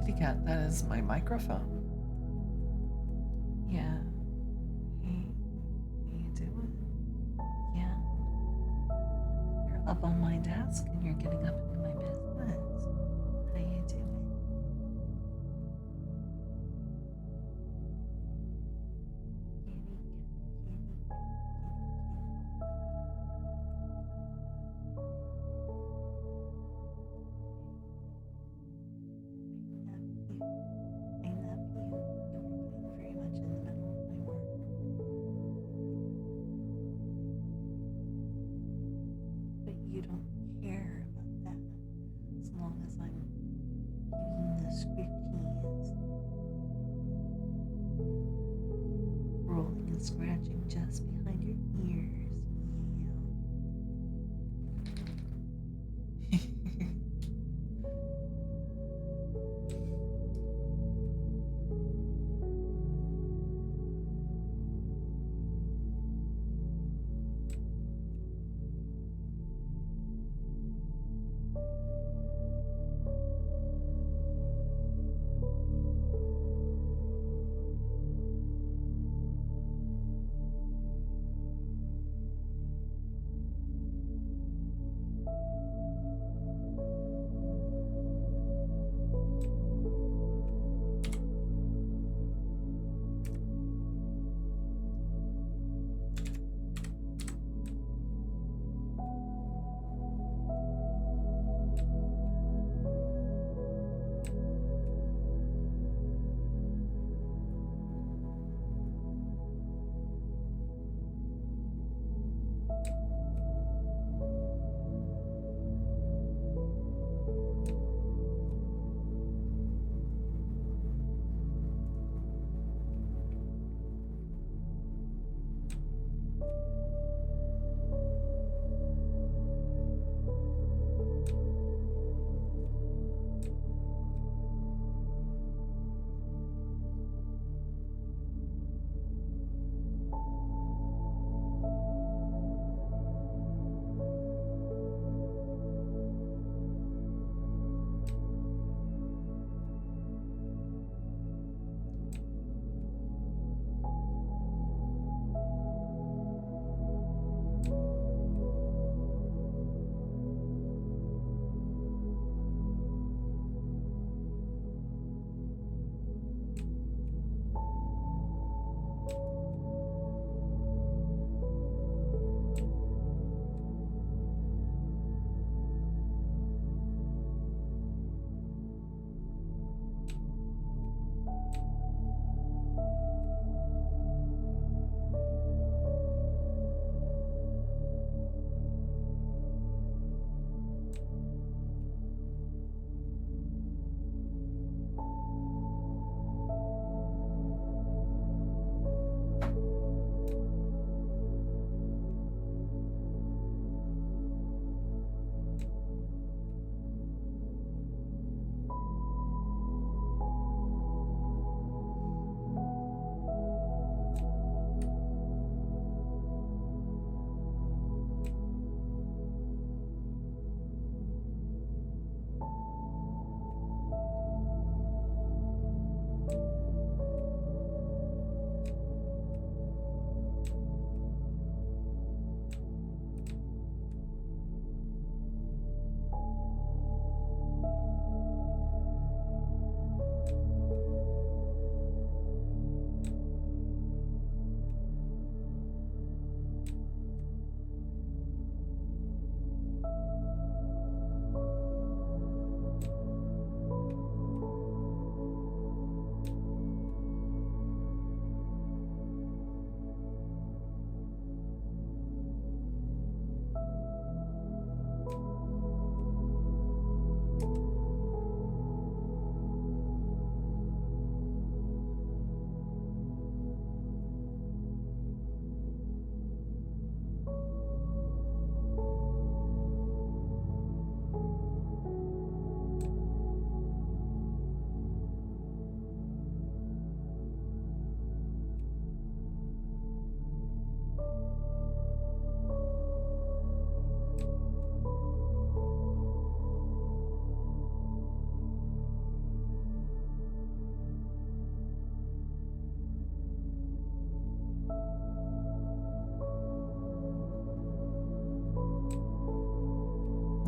Kitty cat, that is my microphone. Yeah. Hey, how you doing? Yeah. You're up on my desk and you're getting up into my business. How you doing? I love you. You're very much in the middle of my work. But you don't care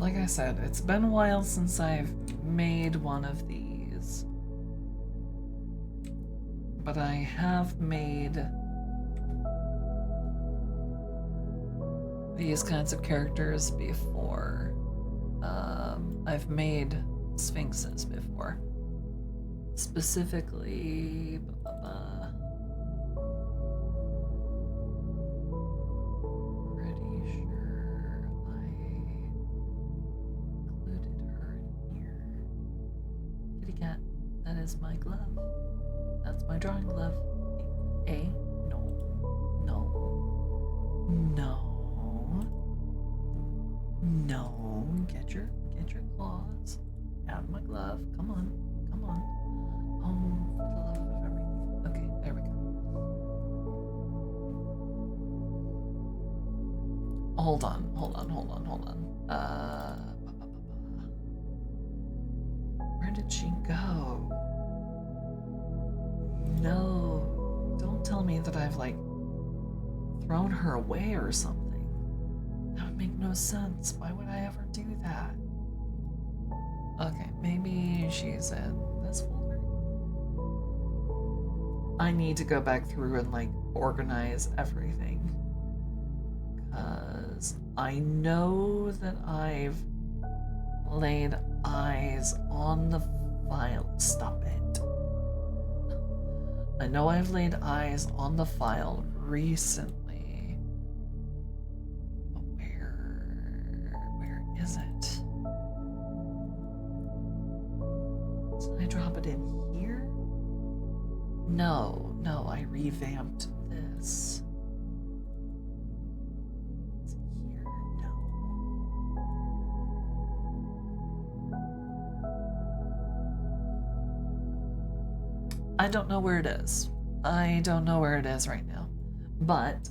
like I said, it's been a while since I've made one of these. But I have made these kinds of characters before. I've made sphinxes before. Specifically, pretty sure I included her in here. Kitty cat, that is my glove. That's my drawing glove. A? No. No. No. No. Get your claws out of my glove. Come on. Come on. Oh, for the love of everything. Okay, there we go. Hold on. Where did she go? No. Don't tell me that I've, like, thrown her away or something. That would make no sense. Why would I ever do that? Okay, maybe she's in this folder. I need to go back through and, like, organize everything. Because I know that I've laid eyes on the file. Stop it. I know I've laid eyes on the file recently. But where is it? Did I drop it in here? No, I revamped this. Is it here? No. I don't know where it is. I don't know where it is right now. But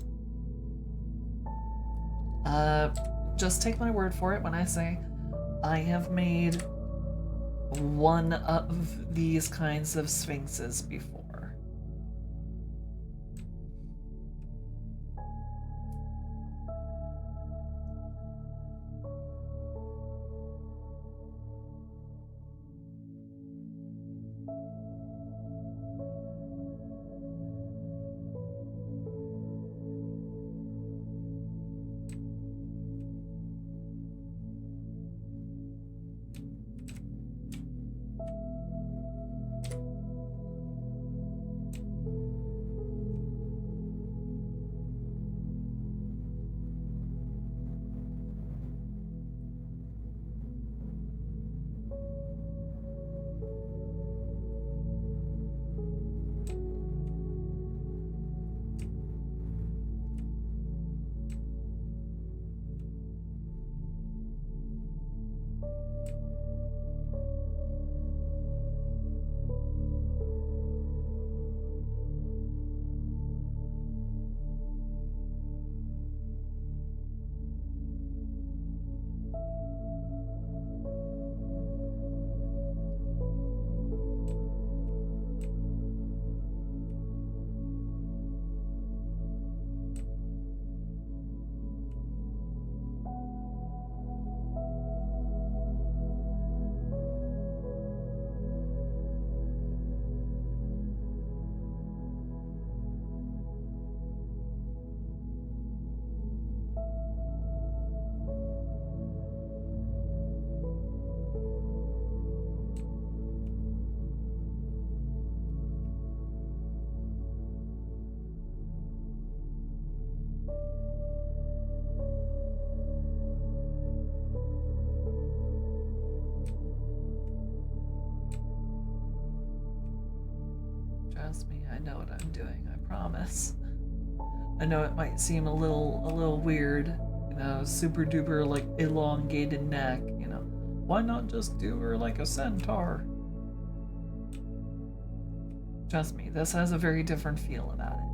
just take my word for it when I say I have made one of these kinds of sphinxes before. Trust me, I know what I'm doing, I promise. I know it might seem a little weird, you know, super duper like elongated neck, you know. Why not just do her like a centaur? Trust me, this has a very different feel about it.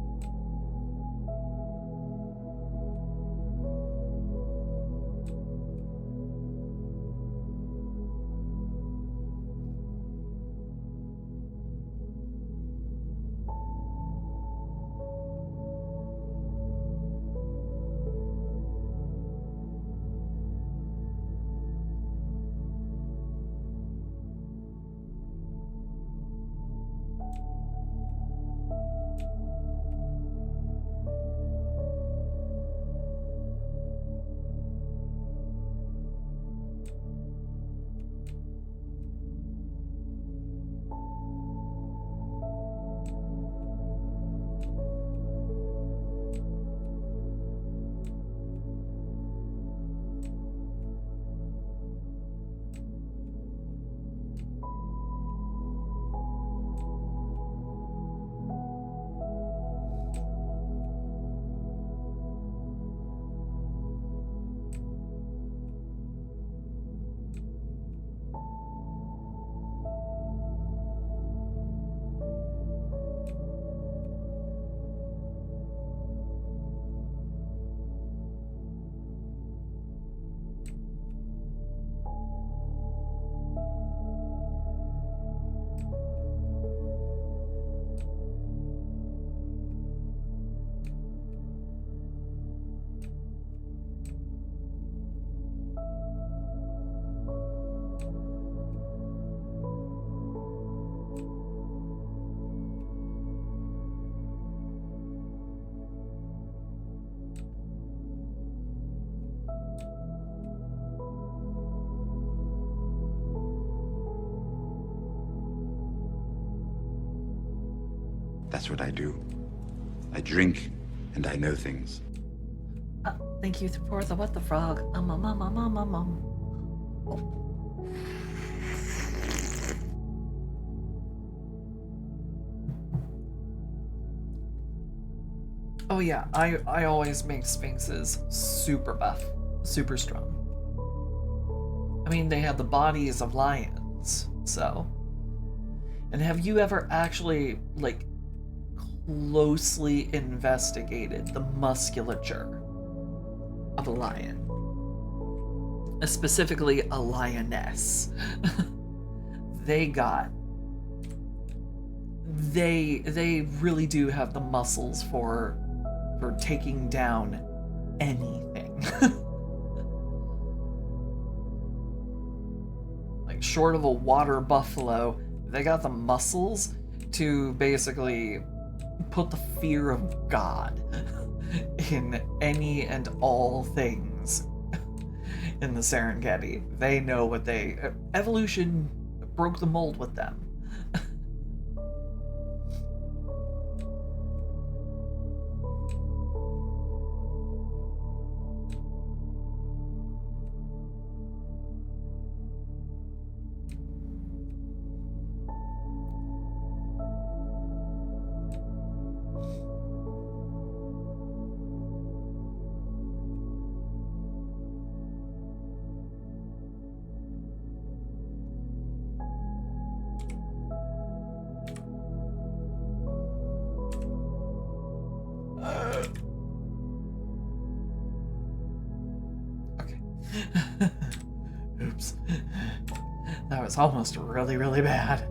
That's what I do. I drink and I know things. Thank you for the what the frog. Oh yeah, I always make sphinxes super buff, super strong. I mean, they have the bodies of lions, so. And have you ever actually, like, closely investigated the musculature of a lion? Specifically, a lioness. They really do have the muscles for taking down anything. Like, short of a water buffalo, they got the muscles to basically put the fear of God in any and all things in the Serengeti. They know what evolution broke the mold with them. Oops. That was almost really, really bad.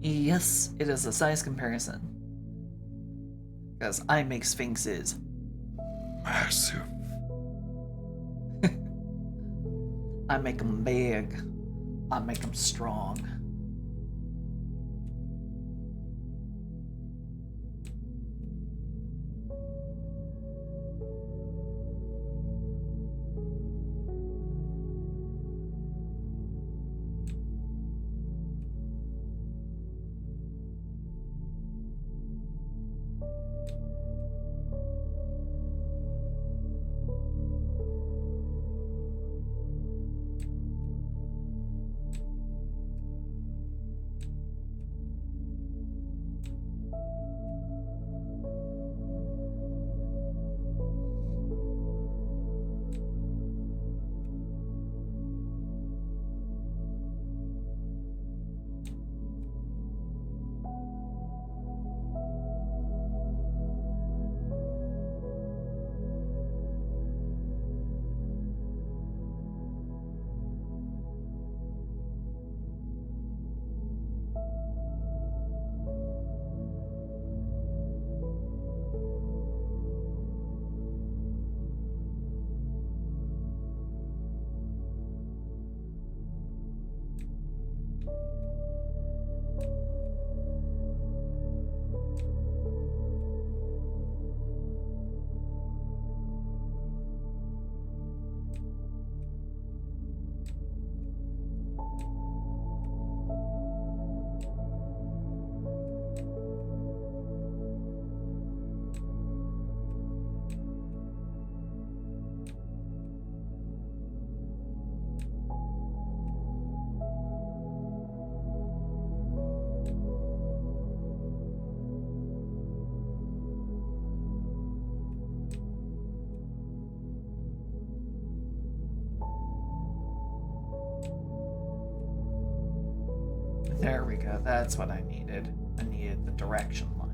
Yes, it is a size comparison. Because I make sphinxes massive. I make them big. I make them strong. go. That's what I needed. I needed the direction line.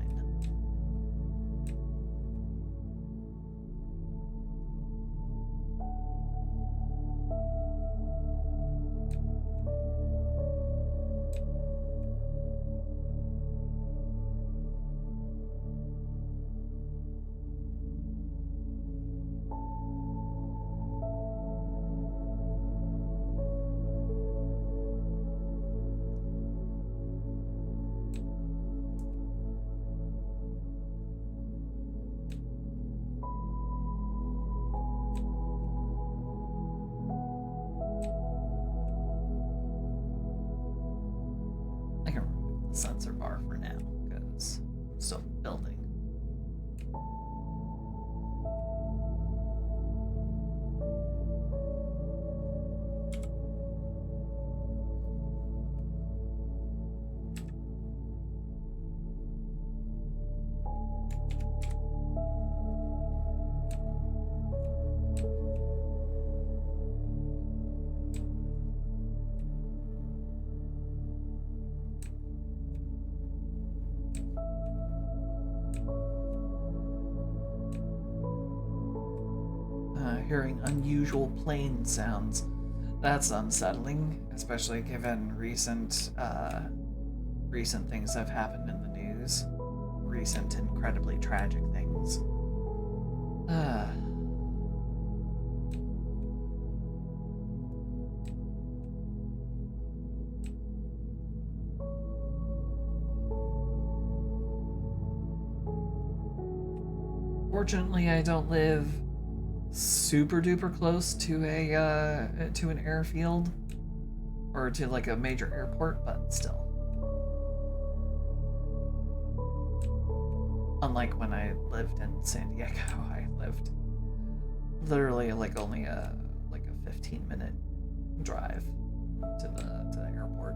I can remove the sensor bar for now because I'm still building. Hearing unusual plane sounds. That's unsettling, especially given recent things that have happened in the news. Recent incredibly tragic things. Fortunately, I don't live super duper close to an airfield or to like a major airport, but still. Unlike when I lived in San Diego, I lived literally like only a 15-minute drive to the airport.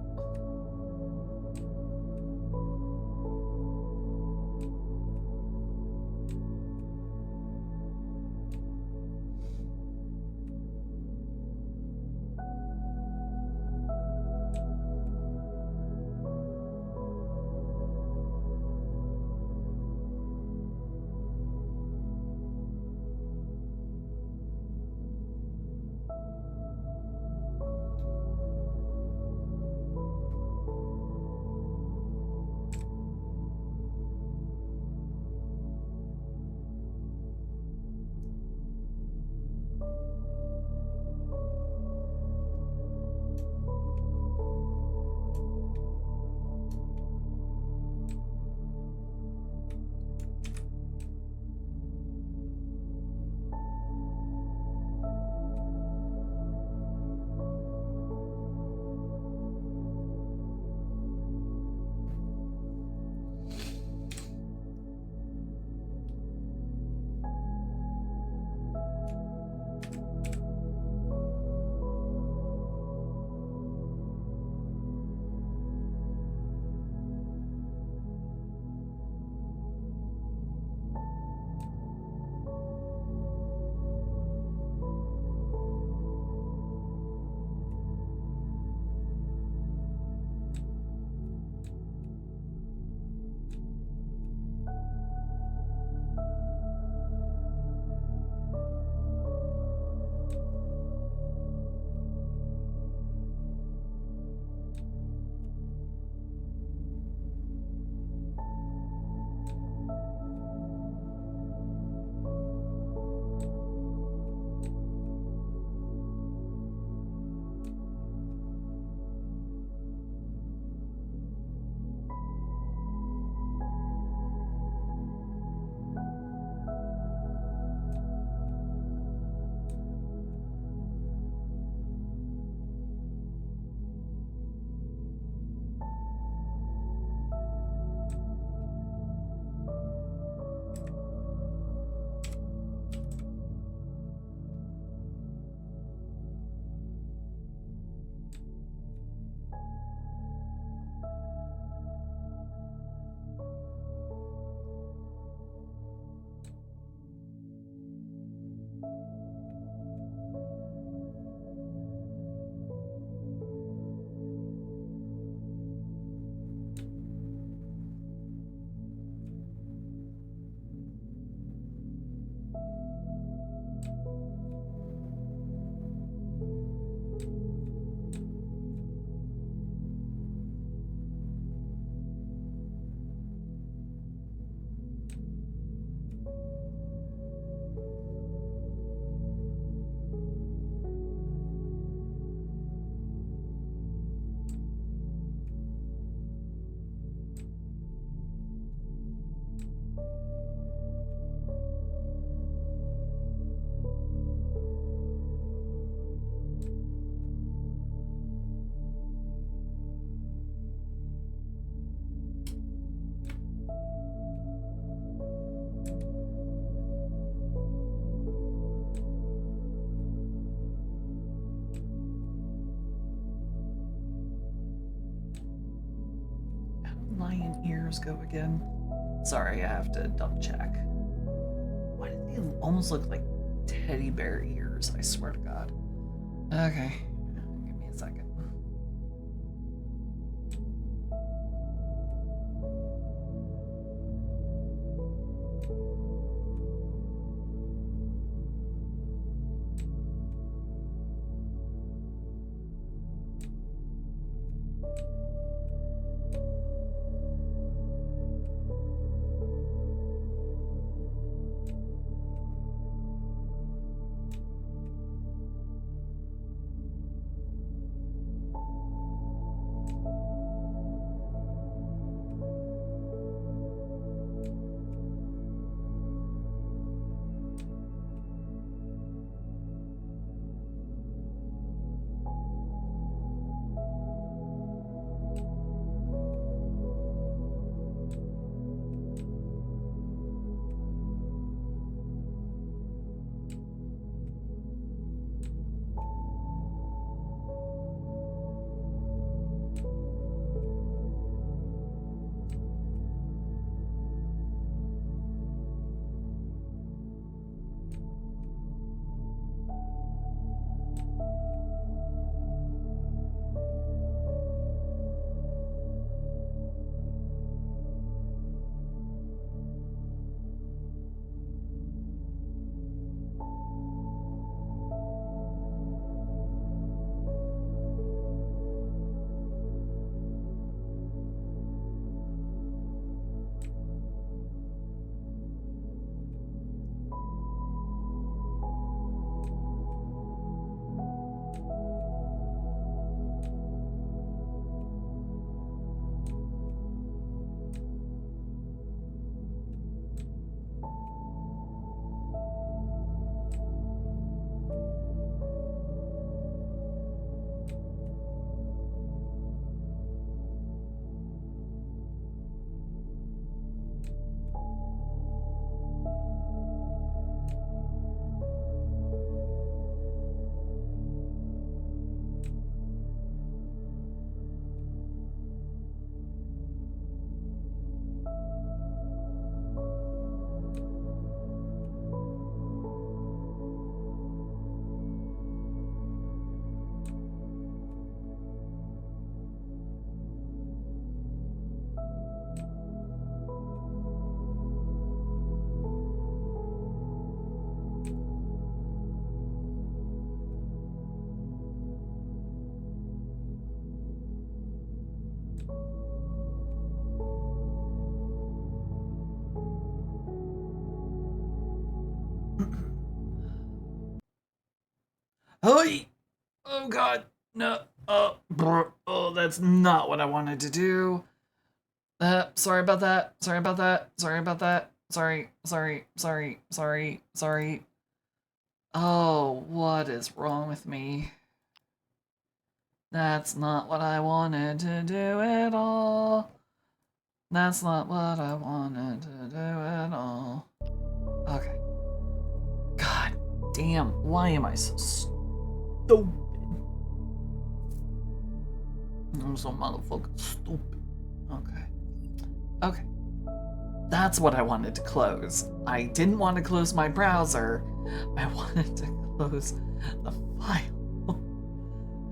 lion ears go again? Sorry, I have to double check. Why do they almost look like teddy bear ears? I swear to God. Okay, give me a second. Hey! Oh God, no. Oh, that's not what I wanted to do. Sorry about that. Sorry about that. Sorry about that. Sorry. Oh, what is wrong with me? That's not what I wanted to do at all. That's not what I wanted to do at all. Okay. God damn, why am I so stupid? I'm so motherfucking stupid. Okay. That's what I wanted to close. I didn't want to close my browser. I wanted to close the file.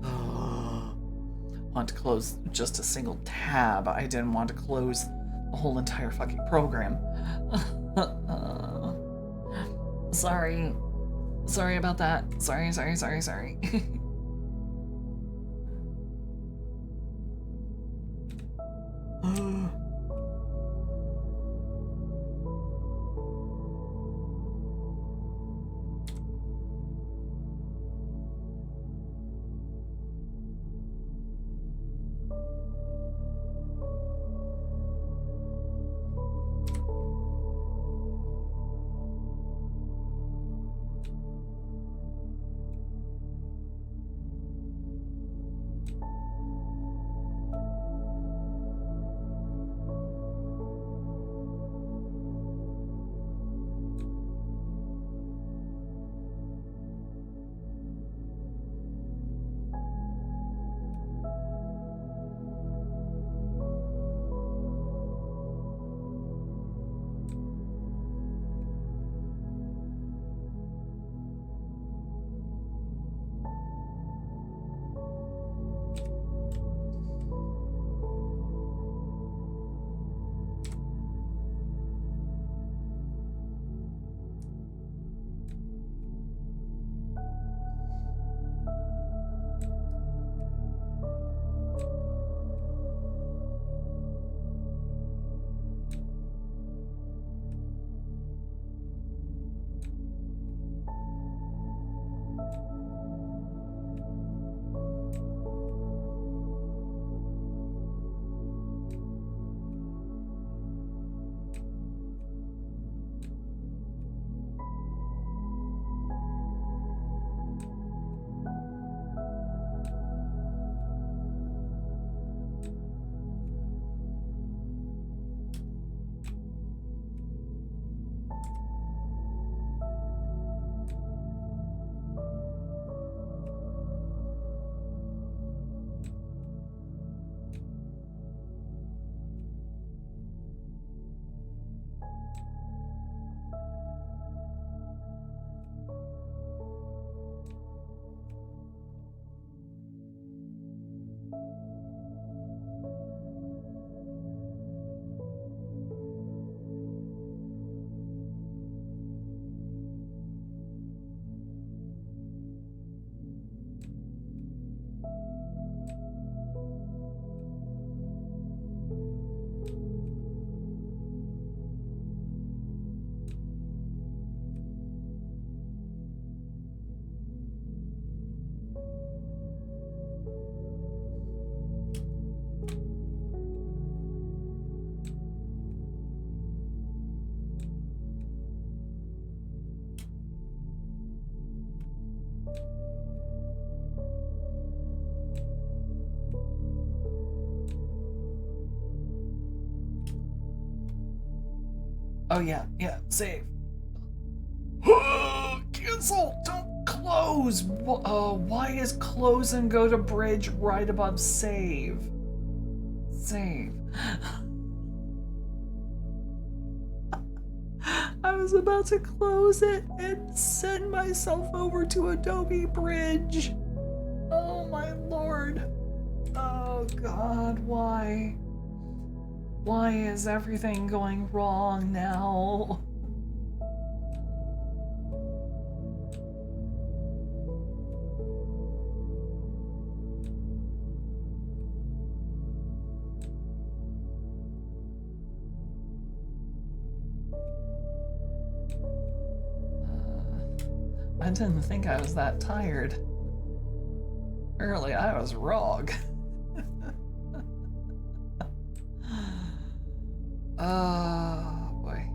I want to close just a single tab. I didn't want to close the whole entire fucking program. Sorry. Sorry about that. Sorry. Oh yeah, save. Cancel! Don't close! Why is close and go to bridge right above save? Save. I was about to close it and send myself over to Adobe Bridge. Oh my lord. Oh god, why? Why is everything going wrong now? I didn't think I was that tired. Apparently I was wrong. Oh boy.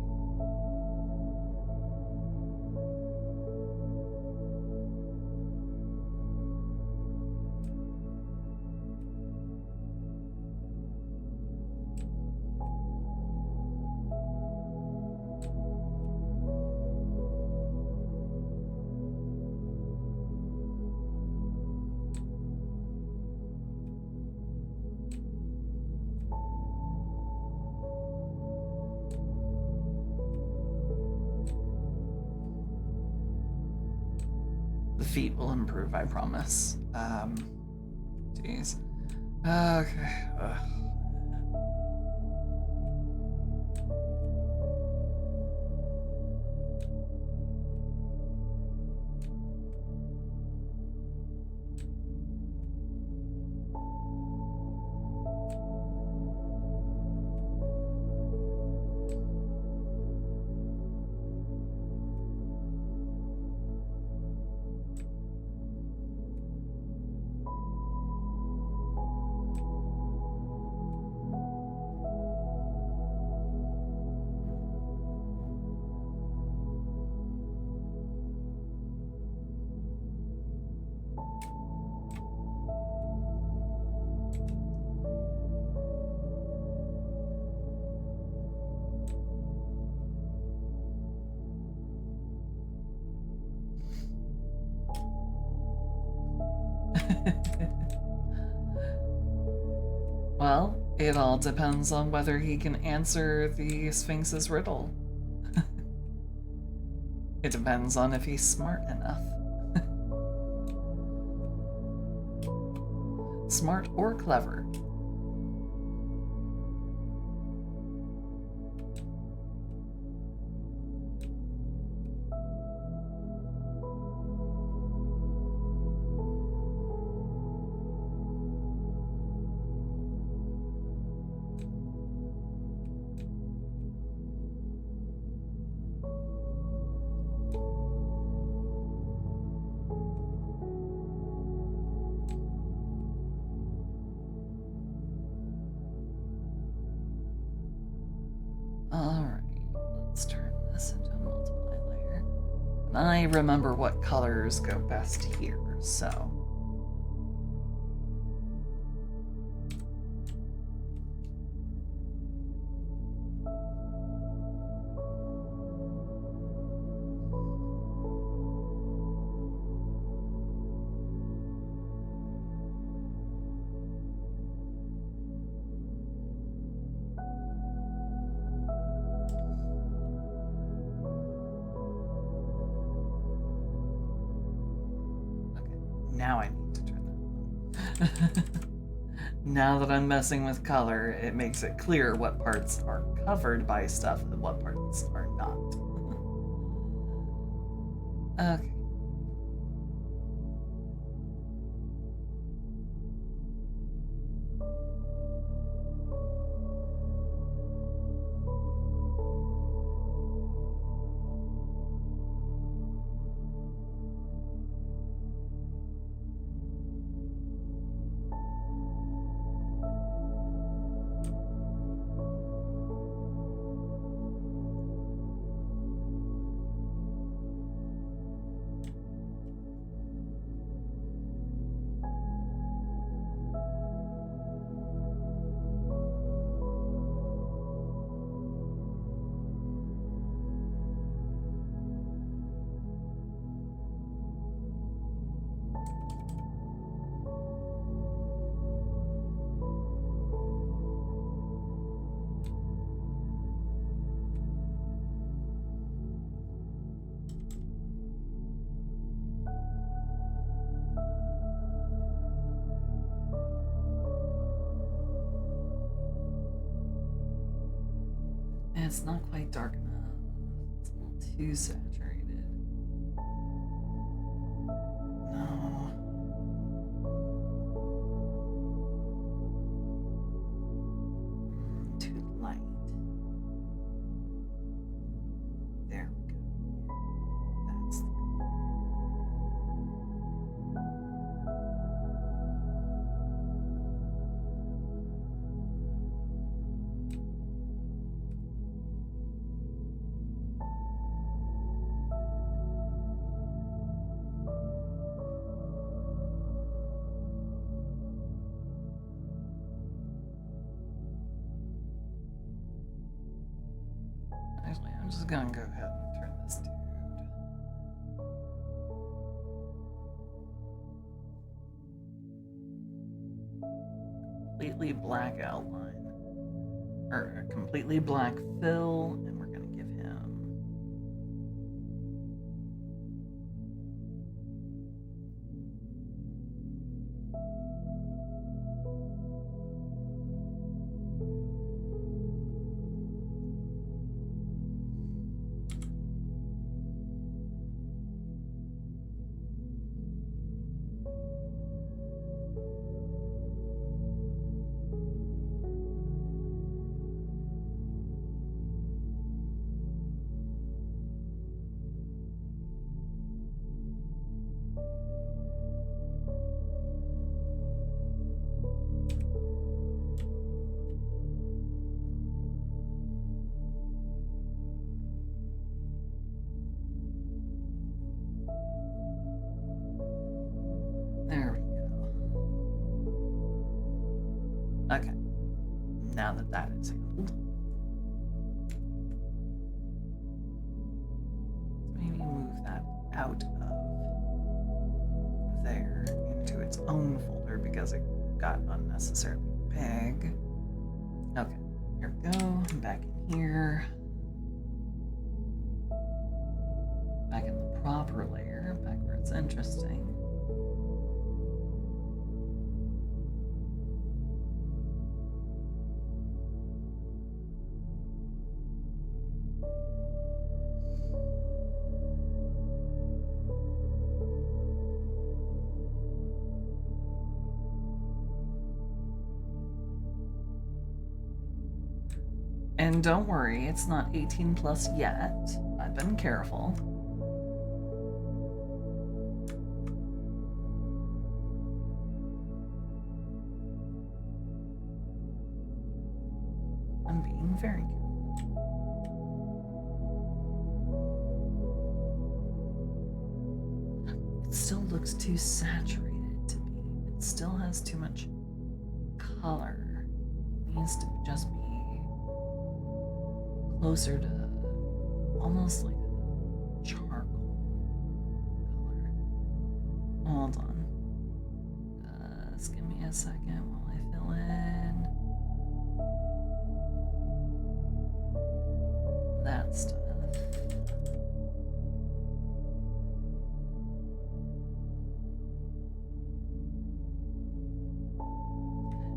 The feet will improve, I promise. Jeez. Okay. Ugh. Well, it all depends on whether he can answer the Sphinx's riddle. It depends on if he's smart enough. Smart or clever. Alright, let's turn this into a multiply layer. And I remember what colors go best here, so. Now I need to turn that on. Now that I'm messing with color, it makes it clear what parts are covered by stuff and what parts are not. Okay. It's not quite dark enough. It's a little too saturated. No. Too light. There we go. That's the Actually, I'm just gonna go ahead and turn this dude. Completely black outline. Or a completely black fill, and we're gonna give him. There we go. Okay. Now that that is handled, let's maybe move that out of there into its own folder because it got unnecessarily big. Okay, here we go. I'm back in here. Back in the proper layer, back where it's interesting. And don't worry, it's not 18 plus yet. I've been careful. I'm being very careful. It still looks too saturated to me. It still has too much color. It needs to just be closer to almost like a charcoal color. Hold on. Just give me a second while I fill in that stuff.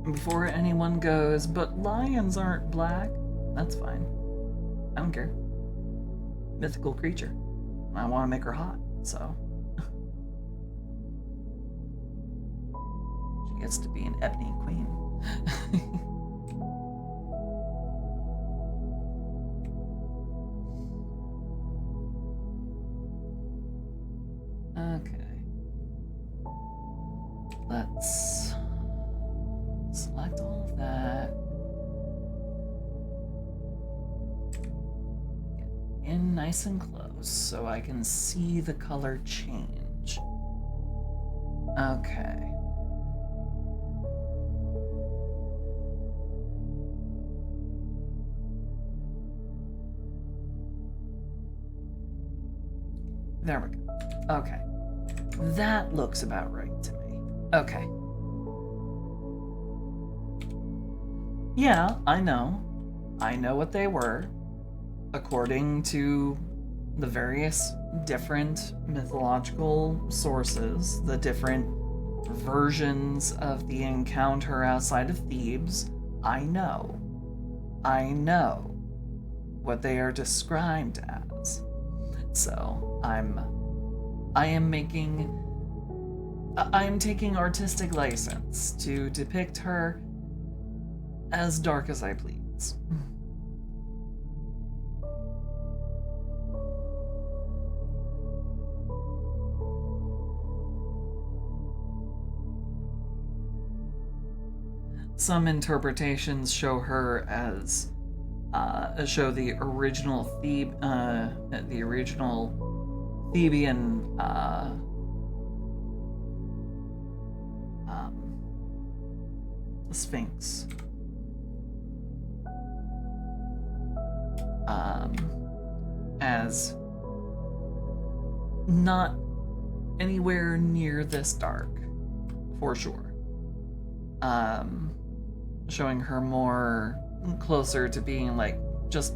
And before anyone goes, but lions aren't black, that's fine. I don't care. Mythical creature. I want to make her hot, so. She gets to be an ebony queen. Okay. Let's select all of that. In nice and close so I can see the color change. Okay. There we go. Okay. That looks about right to me. Okay. Yeah, I know. I know what they were. According to the various different mythological sources, the different versions of the encounter outside of Thebes, I know. what they are described as. So I am taking artistic license to depict her as dark as I please. Some interpretations show her as show the original Theban Sphinx. As not anywhere near this dark, for sure. Showing her more closer to being like just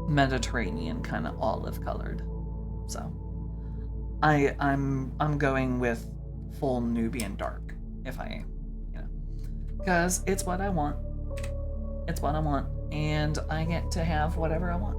Mediterranean kind of olive colored. So I'm going with full Nubian dark, if I, because it's what I want. It's what I want, and I get to have whatever I want.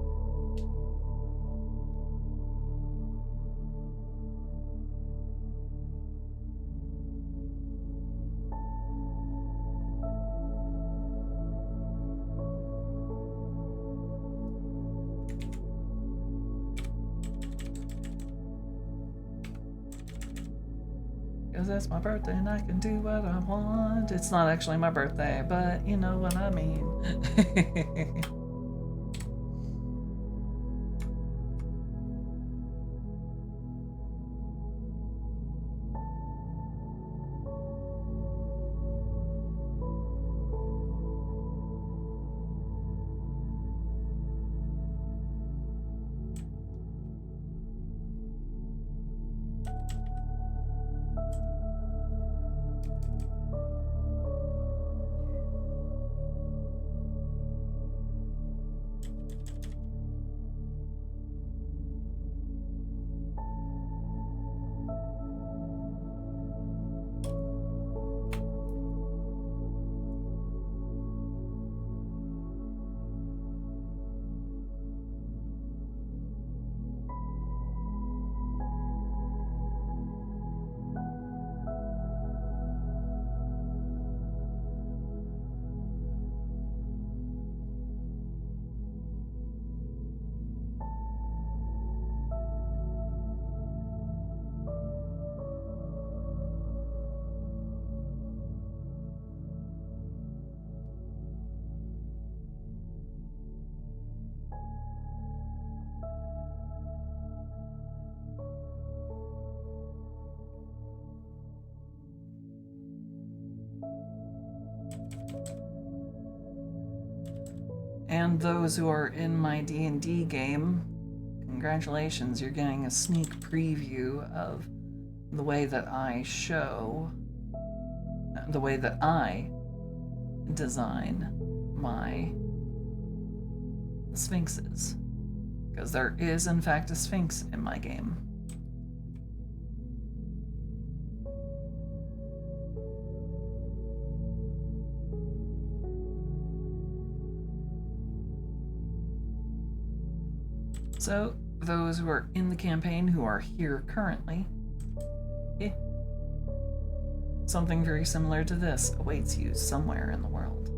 Because it's my birthday and I can do what I want. It's not actually my birthday, but you know what I mean. And those who are in my D&D game, congratulations, you're getting a sneak preview of the way that I show, the way that I design my sphinxes. Because there is, in fact, a sphinx in my game. So, those who are in the campaign who are here currently, something very similar to this awaits you somewhere in the world.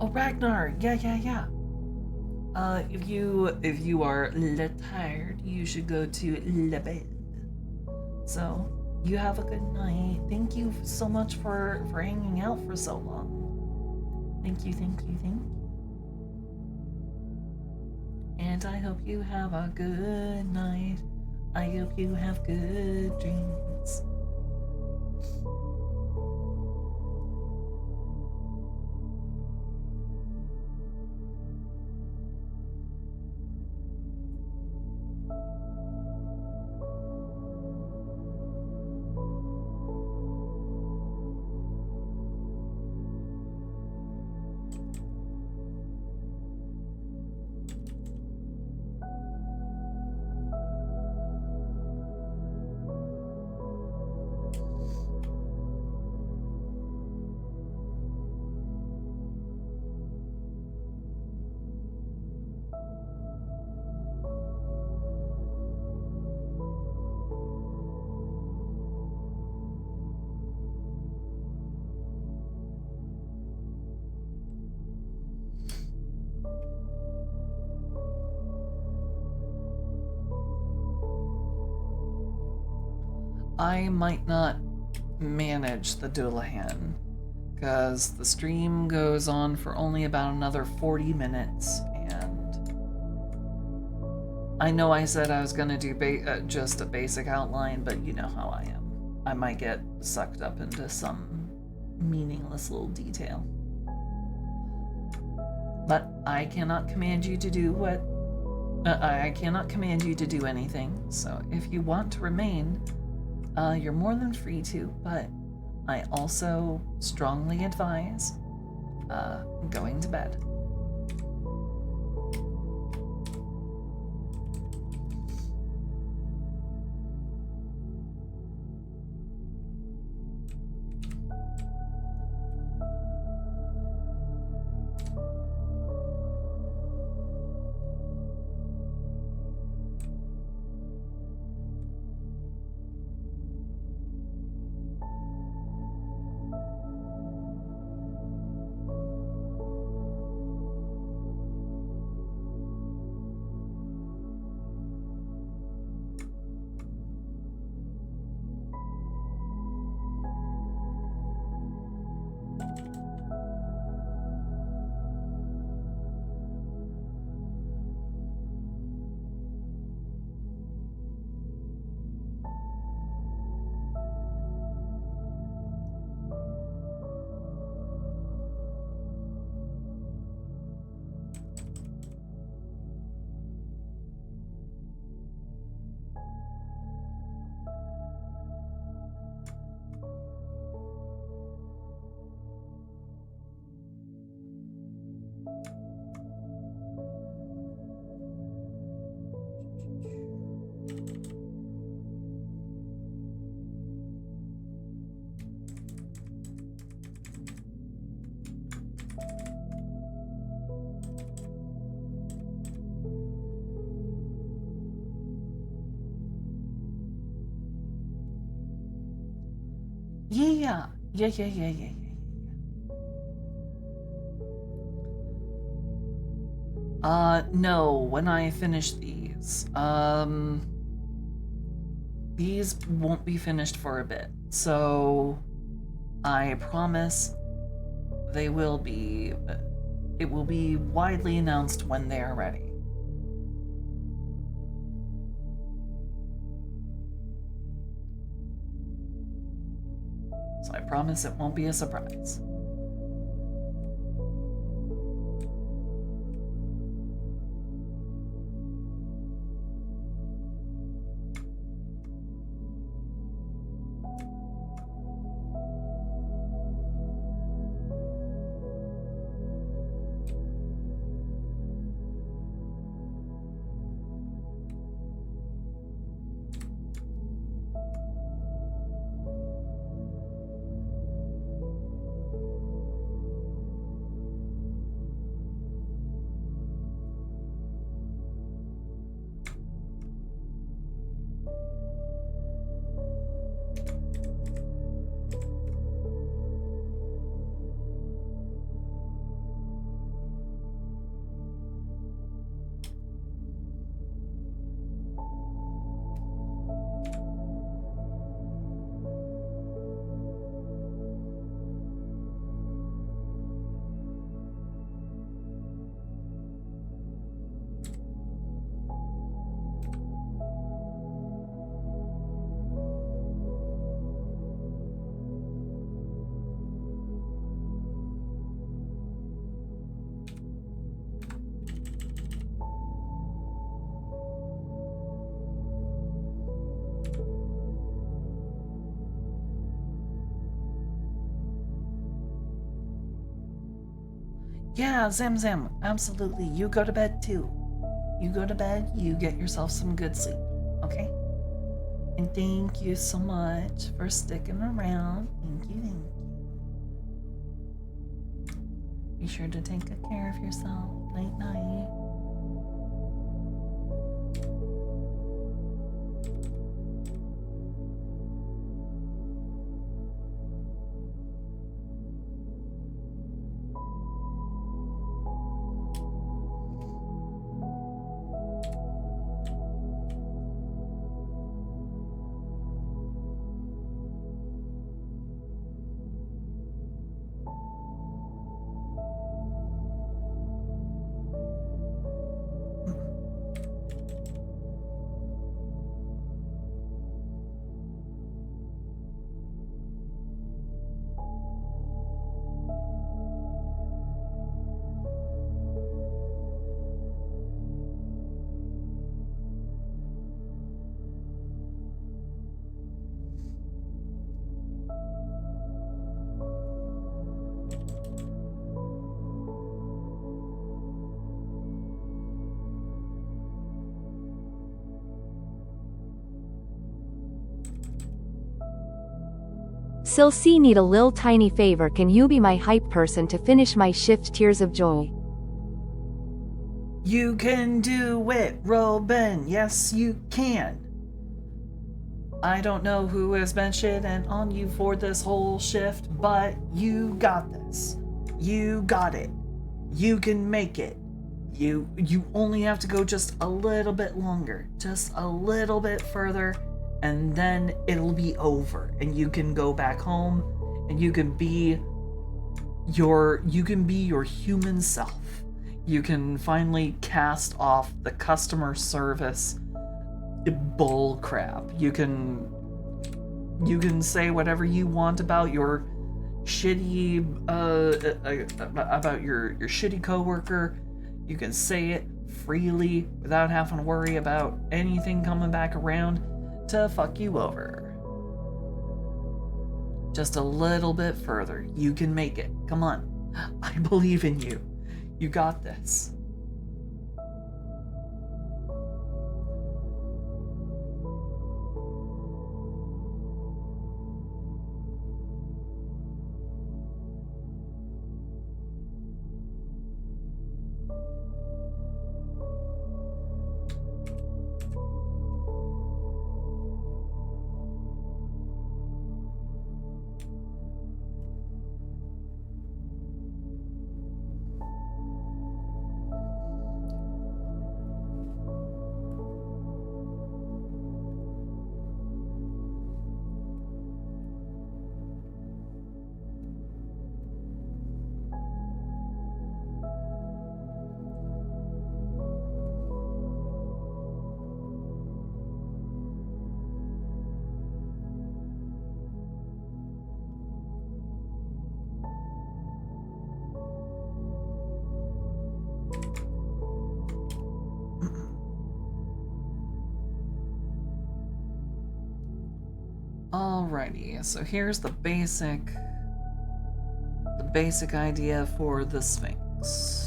Oh, Ragnar. Yeah. If you are tired, you should go to le bed. So, you have a good night. Thank you so much for hanging out for so long. Thank you. And I hope you have a good night. I hope you have good dreams. I might not manage the Dullahan because the stream goes on for only about another 40 minutes, and I know I said I was gonna do just a basic outline, but you know how I am. I might get sucked up into some meaningless little detail. But I cannot command you to do what... I cannot command you to do anything, so if you want to remain, you're more than free to, but I also strongly advise going to bed. Yeah. No, when I finish these. These won't be finished for a bit, so I promise they will be... It will be widely announced when they are ready. So I promise it won't be a surprise. Yeah, Zam Zam, absolutely. You go to bed too. You go to bed, you get yourself some good sleep, okay? And thank you so much for sticking around. Thank you, thank you. Be sure to take good care of yourself. Night night. Silsey, need a lil tiny favor. Can you be my hype person to finish my shift Tears of Joy? You can do it, Robin. Yes, you can. I don't know who has been shitting on you for this whole shift, but you got this. You got it. You can make it. You only have to go just a little bit longer, just a little bit further, and then it'll be over, and you can go back home, and you can be your human self. You can finally cast off the customer service bull crap. You can say whatever you want about your shitty about your shitty coworker. You can say it freely without having to worry about anything coming back around to fuck you over. Just a little bit further. You can make it. Come on. I believe in you. You got this. Alrighty, so here's the basic idea for the Sphinx.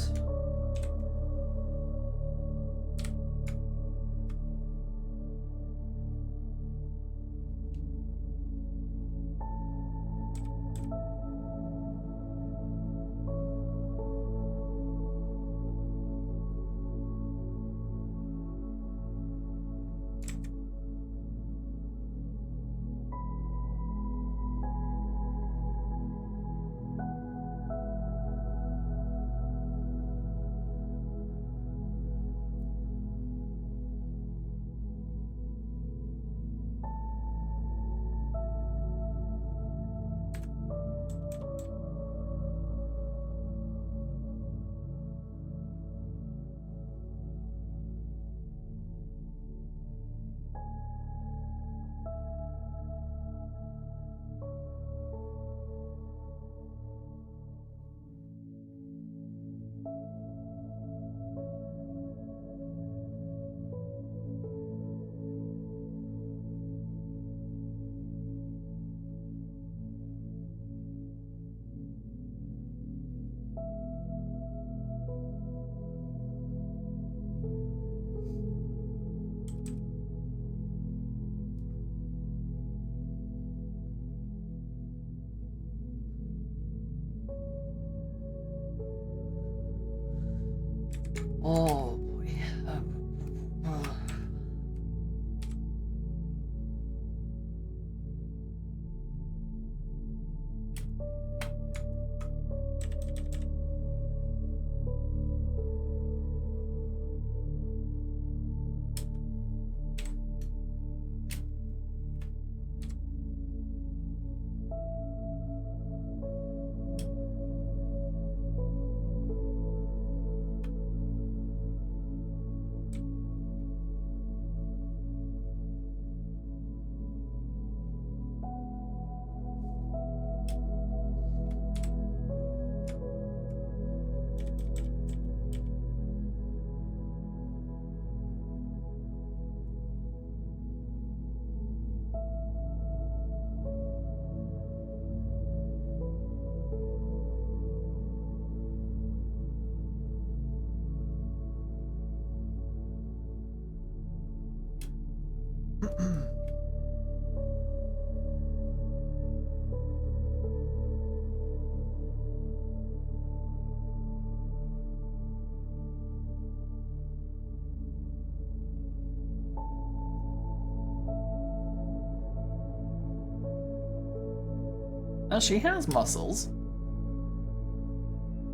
Oh, she has muscles.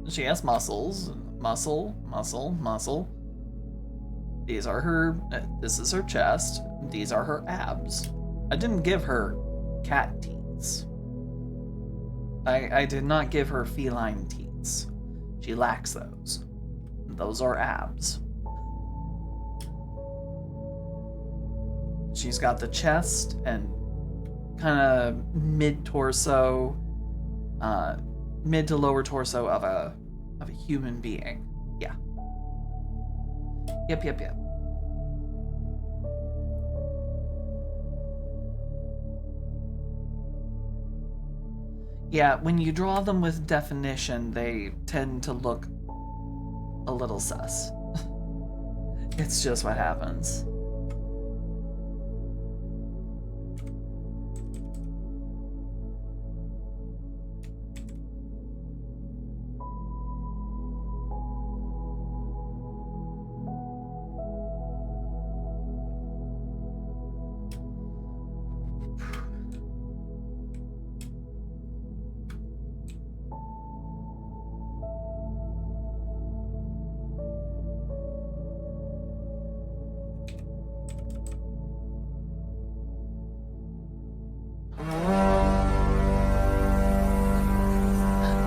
She has muscles. Muscle, muscle, muscle. These are her. This is her chest. These are her abs. I didn't give her cat teats. I did not give her feline teats. She lacks those. Those are abs. She's got the chest and kind of mid-torso, mid to lower torso of a human being. Yeah. Yep. Yeah, when you draw them with definition, they tend to look a little sus. It's just what happens.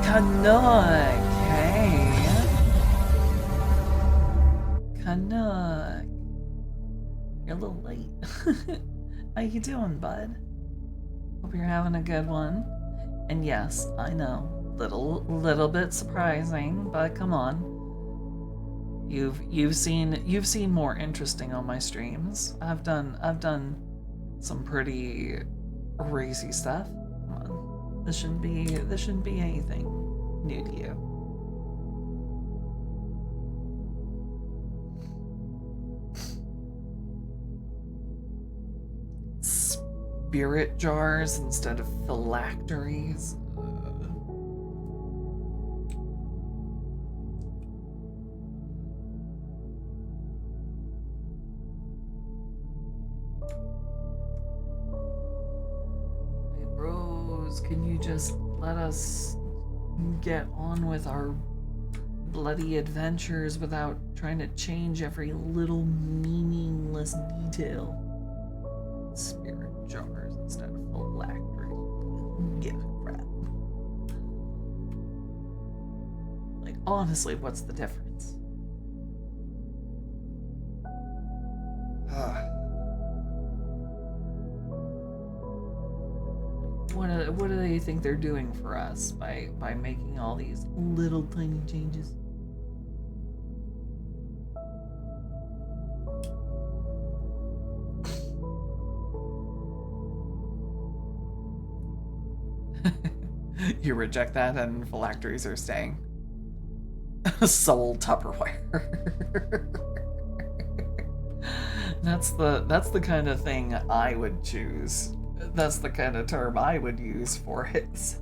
Canuck, hey. Canuck. You're a little late. How you doing, bud? Hope you're having a good one. And yes, I know, little bit surprising, but come on. You've seen more interesting on my streams. I've done some pretty racy stuff. Come on. This shouldn't be anything new to you. Spirit jars instead of phylacteries. Hey bros, can you just let us get on with our bloody adventures without trying to change every little meaningless detail? Spirit jars instead of phylactery. Give a crap. Like, honestly, what's the difference? What do they think they're doing for us by making all these little tiny changes? You reject that and phylacteries are staying. Soul Tupperware. That's the kind of thing I would choose. That's the kind of term I would use for it. So.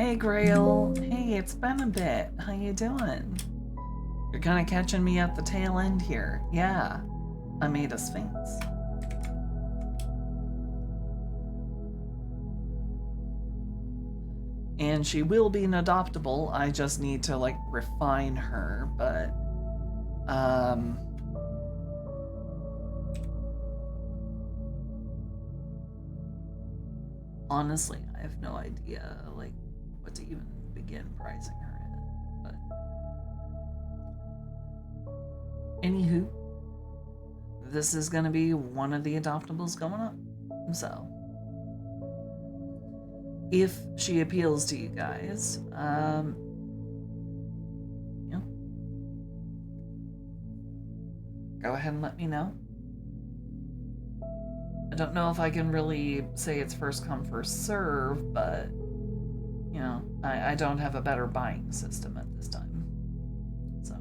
Hey, Grail. Hey, it's been a bit. How you doing? You're kind of catching me at the tail end here. Yeah, I made a Sphinx. And she will be an adoptable. I just need to, like, refine her, but... honestly, I have no idea, like, what to even begin pricing her at, but... Anywho, this is gonna be one of the adoptables going up, so... if she appeals to you guys, you know, go ahead and let me know. I don't know if I can really say it's first come, first serve, but, you know, I don't have a better buying system at this time, so.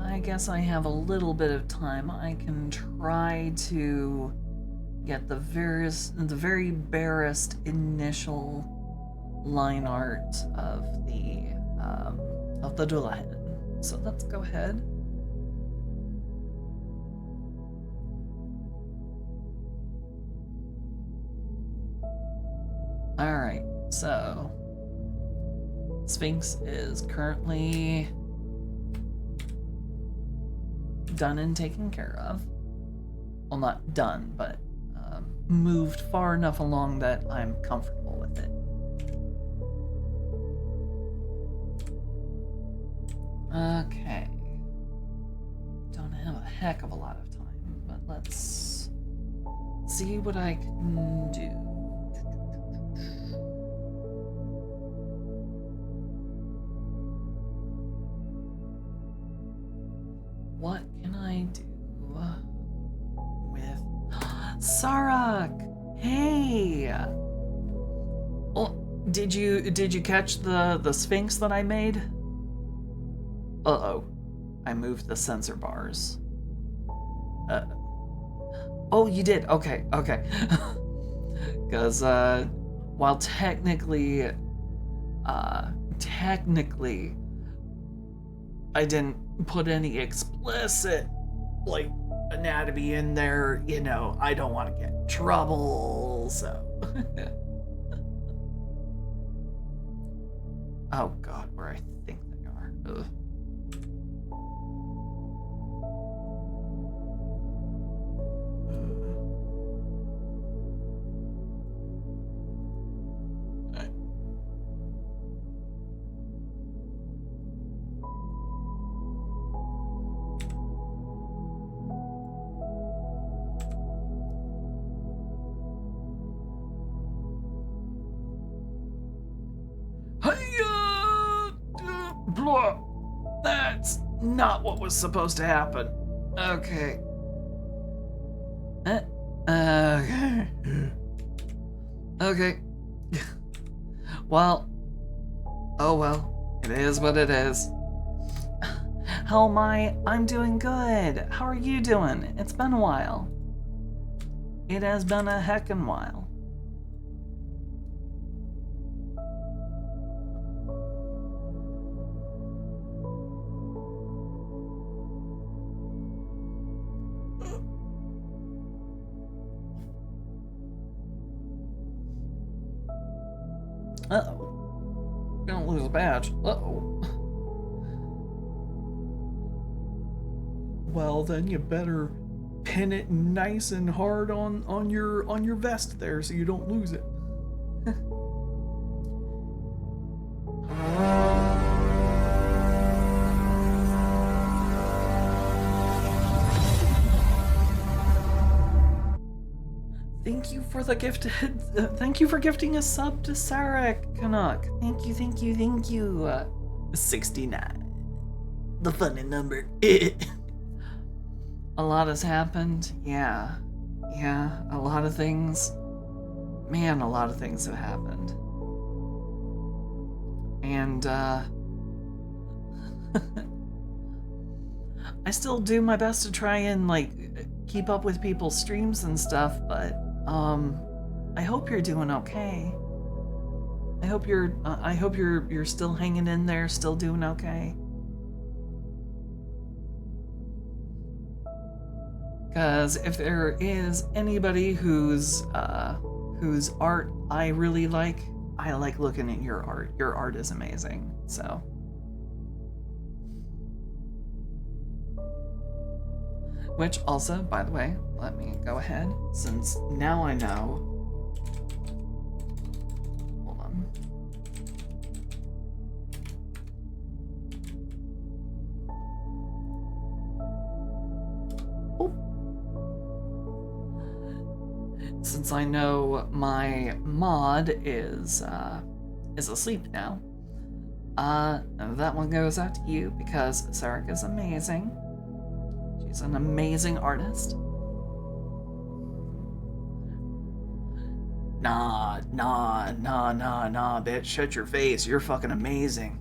I guess I have a little bit of time. I can try to get the very barest initial line art of the Dullahan. So let's go ahead. All right, so Sphinx is currently done and taken care of. Well, not done, but moved far enough along that I'm comfortable with it. Okay. Don't have a heck of a lot of time, but let's see what I can do. What can I do with Sarak? Hey. Oh, did you catch the Sphinx that I made? Uh-oh. I moved the sensor bars. Oh, you did. Okay. Cuz while technically I didn't put any explicit, like, anatomy in there, you know, I don't want to get in trouble, so. Oh god, where I think they are. Ugh. Blah. That's not what was supposed to happen. Okay. Okay. Okay. Well. Oh well. It is what it is. How am I? I'm doing good. How are you doing? It's been a while. It has been a heckin' while. Uh-oh. Gonna lose a badge. Uh-oh. Well, then you better pin it nice and hard on your vest there so you don't lose it. thank you for the gifted. Thank you for gifting a sub to Sarek Canuck. Thank you, thank you, thank you. 69. The funny number. A lot has happened. Yeah. Yeah, a lot of things. Man, a lot of things have happened. And, I still do my best to try and, like, keep up with people's streams and stuff, but, I hope you're doing okay. I hope you're still hanging in there, still doing okay. Because if there is anybody whose art I really like, I like looking at your art. Your art is amazing, so. Which also, by the way, let me go ahead, since now I know. Hold on. Since I know my mod is asleep now, that one goes out to you because Sarek is amazing. She's an amazing artist. Nah, bitch, shut your face. You're fucking amazing.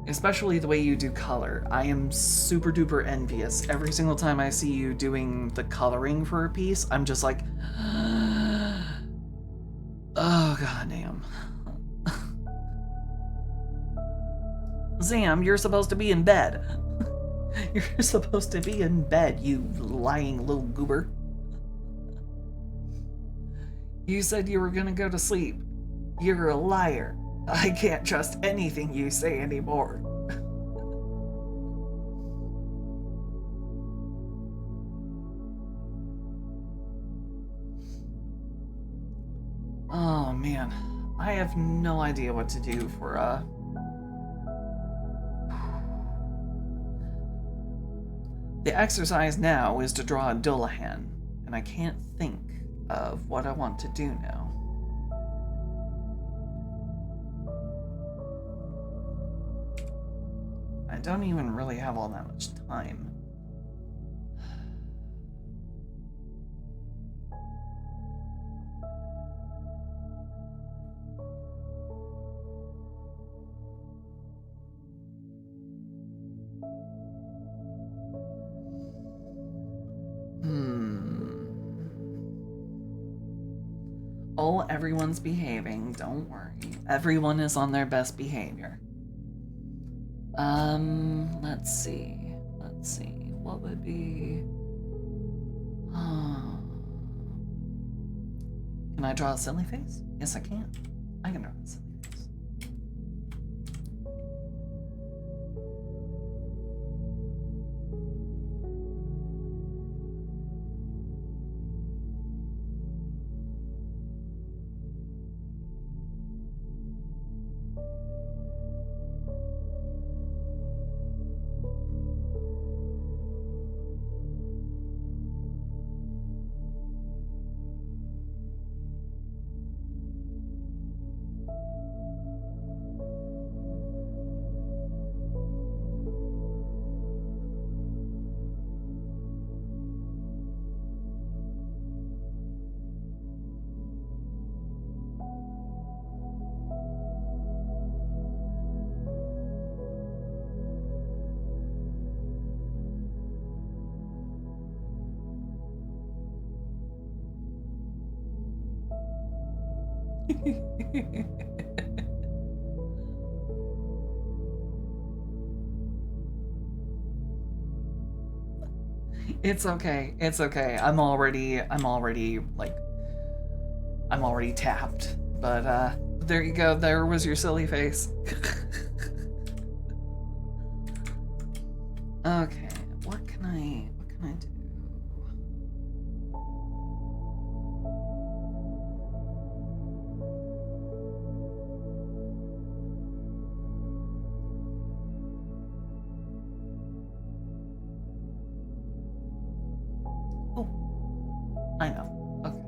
Especially the way you do color. I am super duper envious. Every single time I see you doing the coloring for a piece, I'm just like, oh goddamn. Zam, you're supposed to be in bed. You're supposed to be in bed, you lying little goober. You said you were gonna go to sleep. You're a liar. I can't trust anything you say anymore. Oh man, I have no idea what to do for The exercise now is to draw a Dullahan, and I can't think of what I want to do now. I don't even really have all that much time. Oh, everyone's behaving, don't worry. Everyone is on their best behavior. Let's see. What would be... Can I draw a silly face? Yes, I can. I can draw a silly face. It's okay. It's okay. I'm already tapped. But there you go. There was your silly face. Okay. What can I do? Oh, I know. Okay.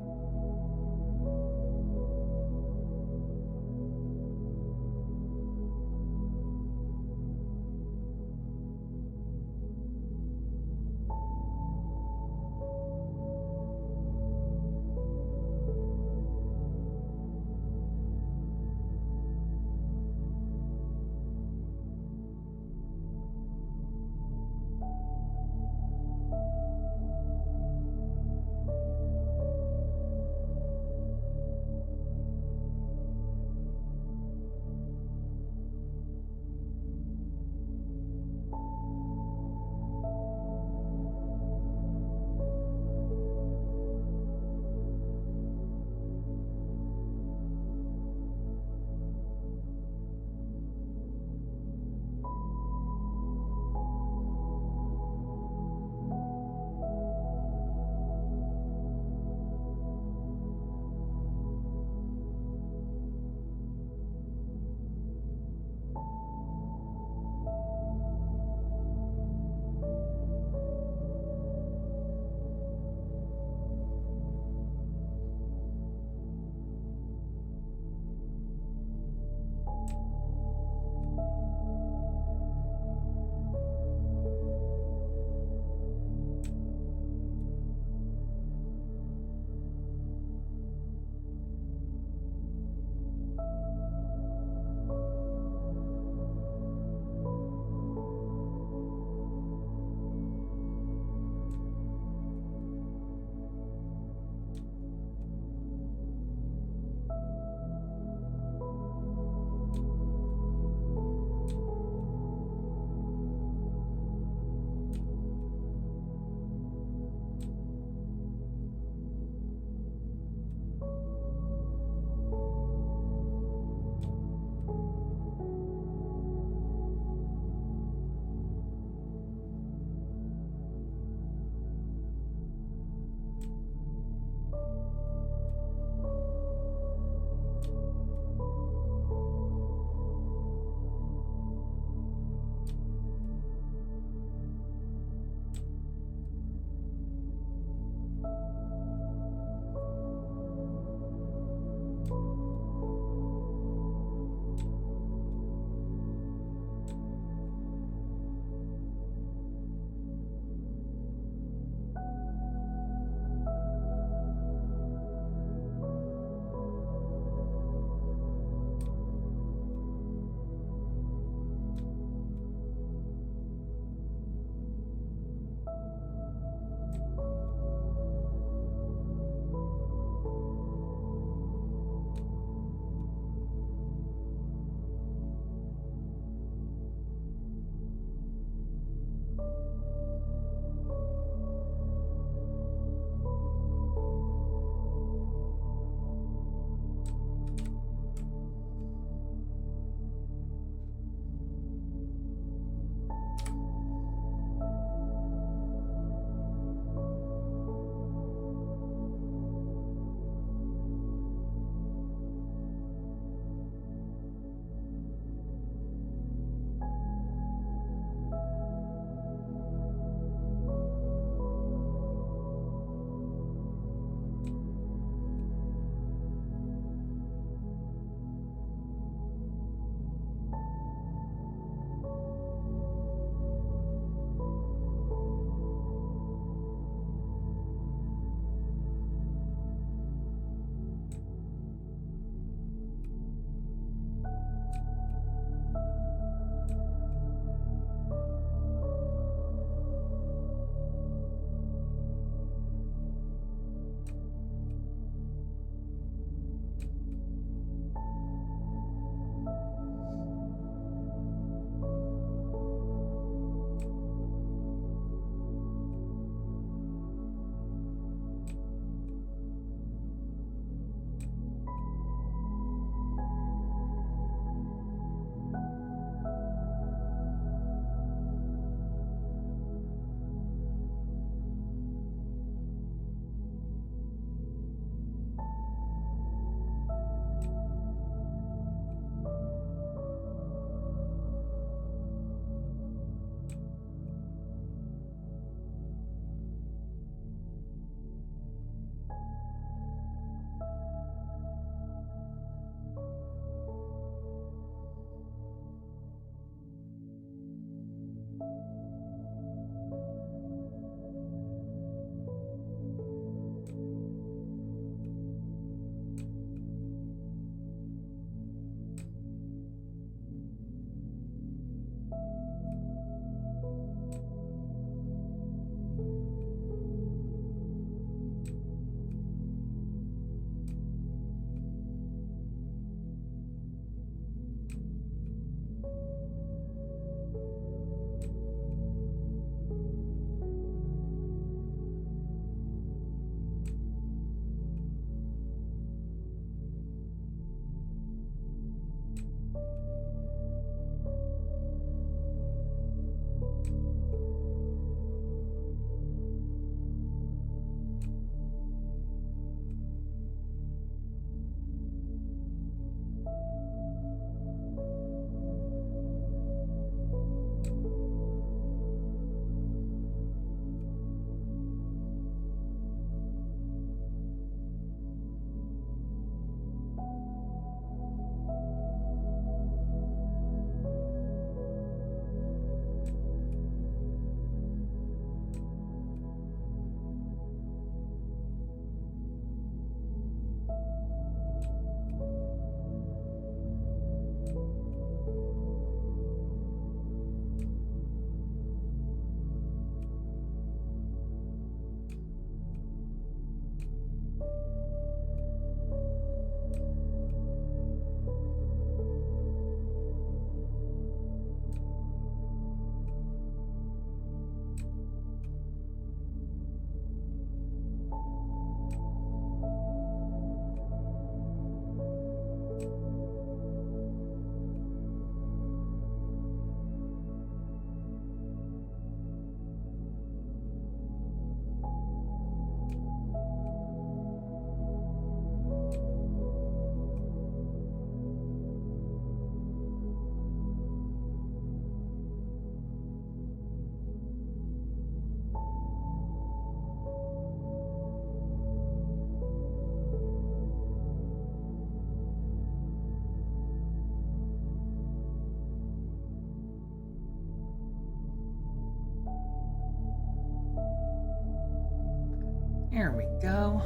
go.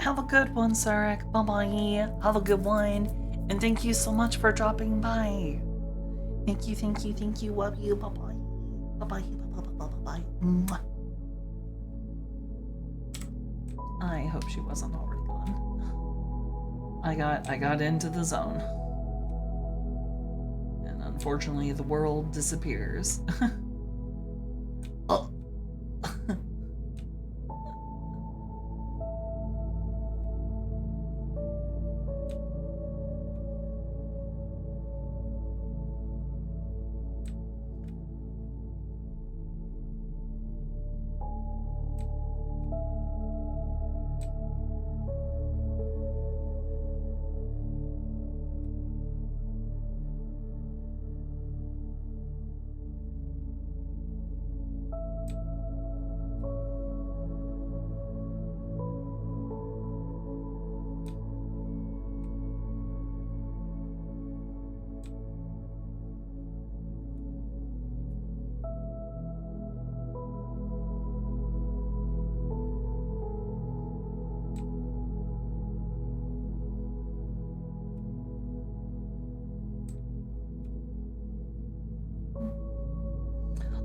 Have a good one, Sarek. Bye-bye. Have a good one. And thank you so much for dropping by. Thank you, thank you, thank you. Love you. Bye-bye. Bye-bye. Bye-bye. Mwah. I hope she wasn't already gone. I got into the zone. And unfortunately the world disappears. Oh.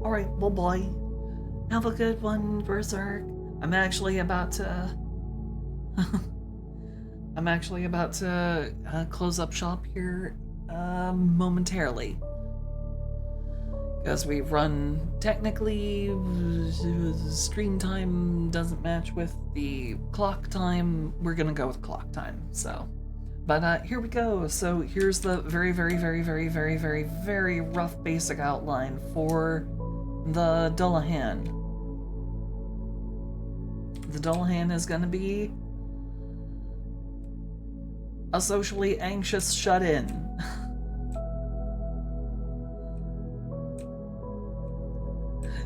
Alright, well, boy. Have a good one, Berserk. I'm actually about to close up shop here momentarily. Because we run, technically, stream time doesn't match with the clock time. We're gonna go with clock time, so. But here we go. So here's the very, very, very, very, very, very, very rough basic outline for the Dullahan. The Dullahan is gonna be a socially anxious shut-in.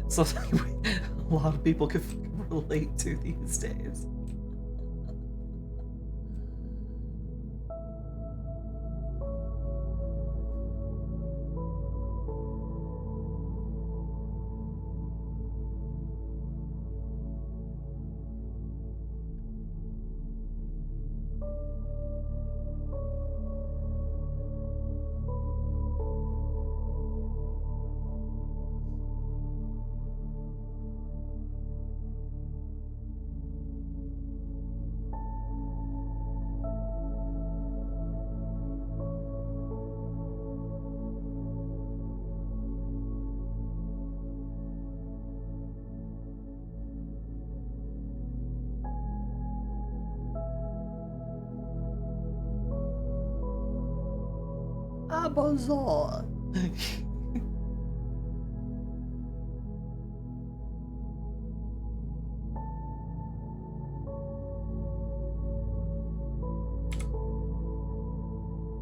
Something a lot of people can relate to these days. Amazon.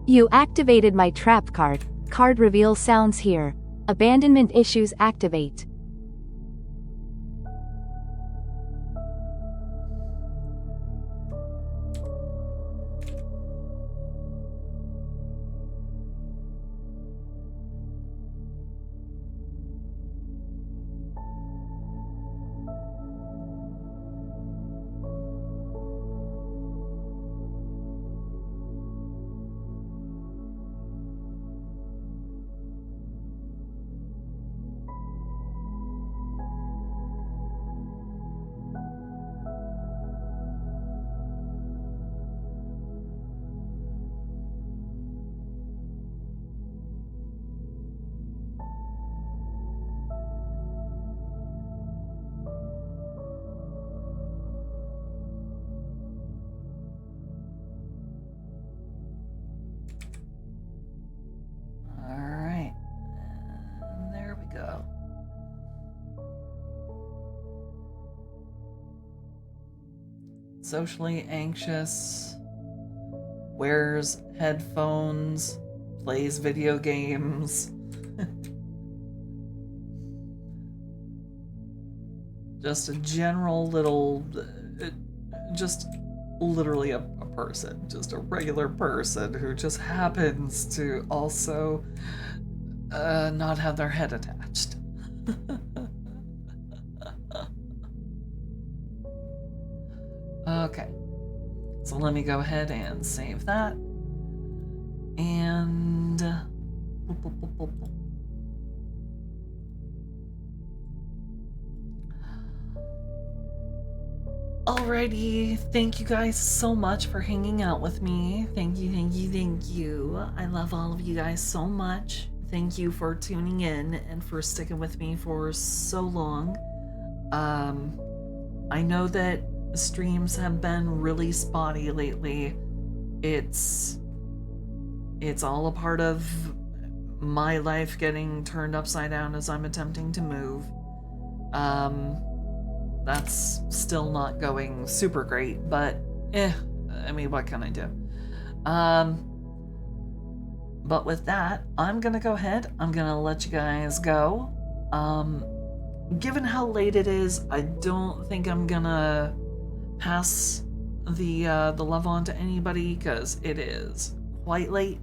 You activated my trap card. Card reveal sounds here. Abandonment issues activate. Socially anxious, wears headphones, plays video games. Just a general little, just literally a person, just a regular person who just happens to also not have their head attached. Okay, so let me go ahead and save that. And boop, boop, boop, boop, boop. Alrighty, thank you guys so much for hanging out with me. Thank you, thank you, thank you. I love all of you guys so much. Thank you for tuning in and for sticking with me for so long. I know that streams have been really spotty lately. It's all a part of my life getting turned upside down as I'm attempting to move. That's still not going super great, but I mean, what can I do? But with that, I'm gonna go ahead. I'm gonna let you guys go. Given how late it is, I don't think I'm gonna pass the love on to anybody because it is quite late.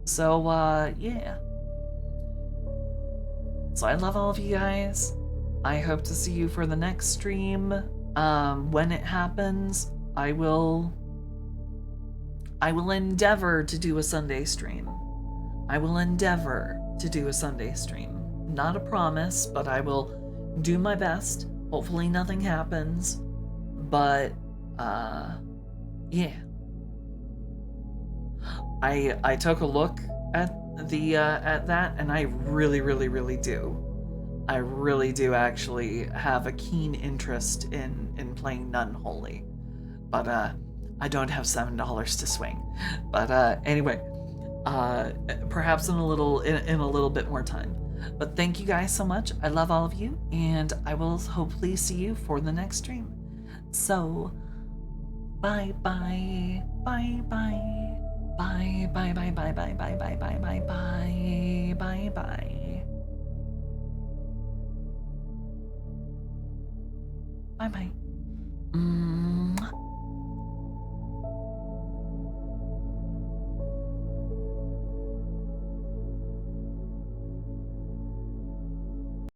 So yeah. So I love all of you guys. I hope to see you for the next stream. When it happens, I will endeavor to do a Sunday stream. I will endeavor to do a Sunday stream. Not a promise, but I will do my best. Hopefully nothing happens. But yeah. I took a look at that, and I really do. I really do actually have a keen interest in playing Nunholy. But I don't have $7 to swing. But anyway, perhaps in a little bit more time. But thank you guys so much. I love all of you, and I will hopefully see you for the next stream. So bye bye. Bye bye. Bye bye bye bye bye bye bye bye bye bye bye bye. Bye bye.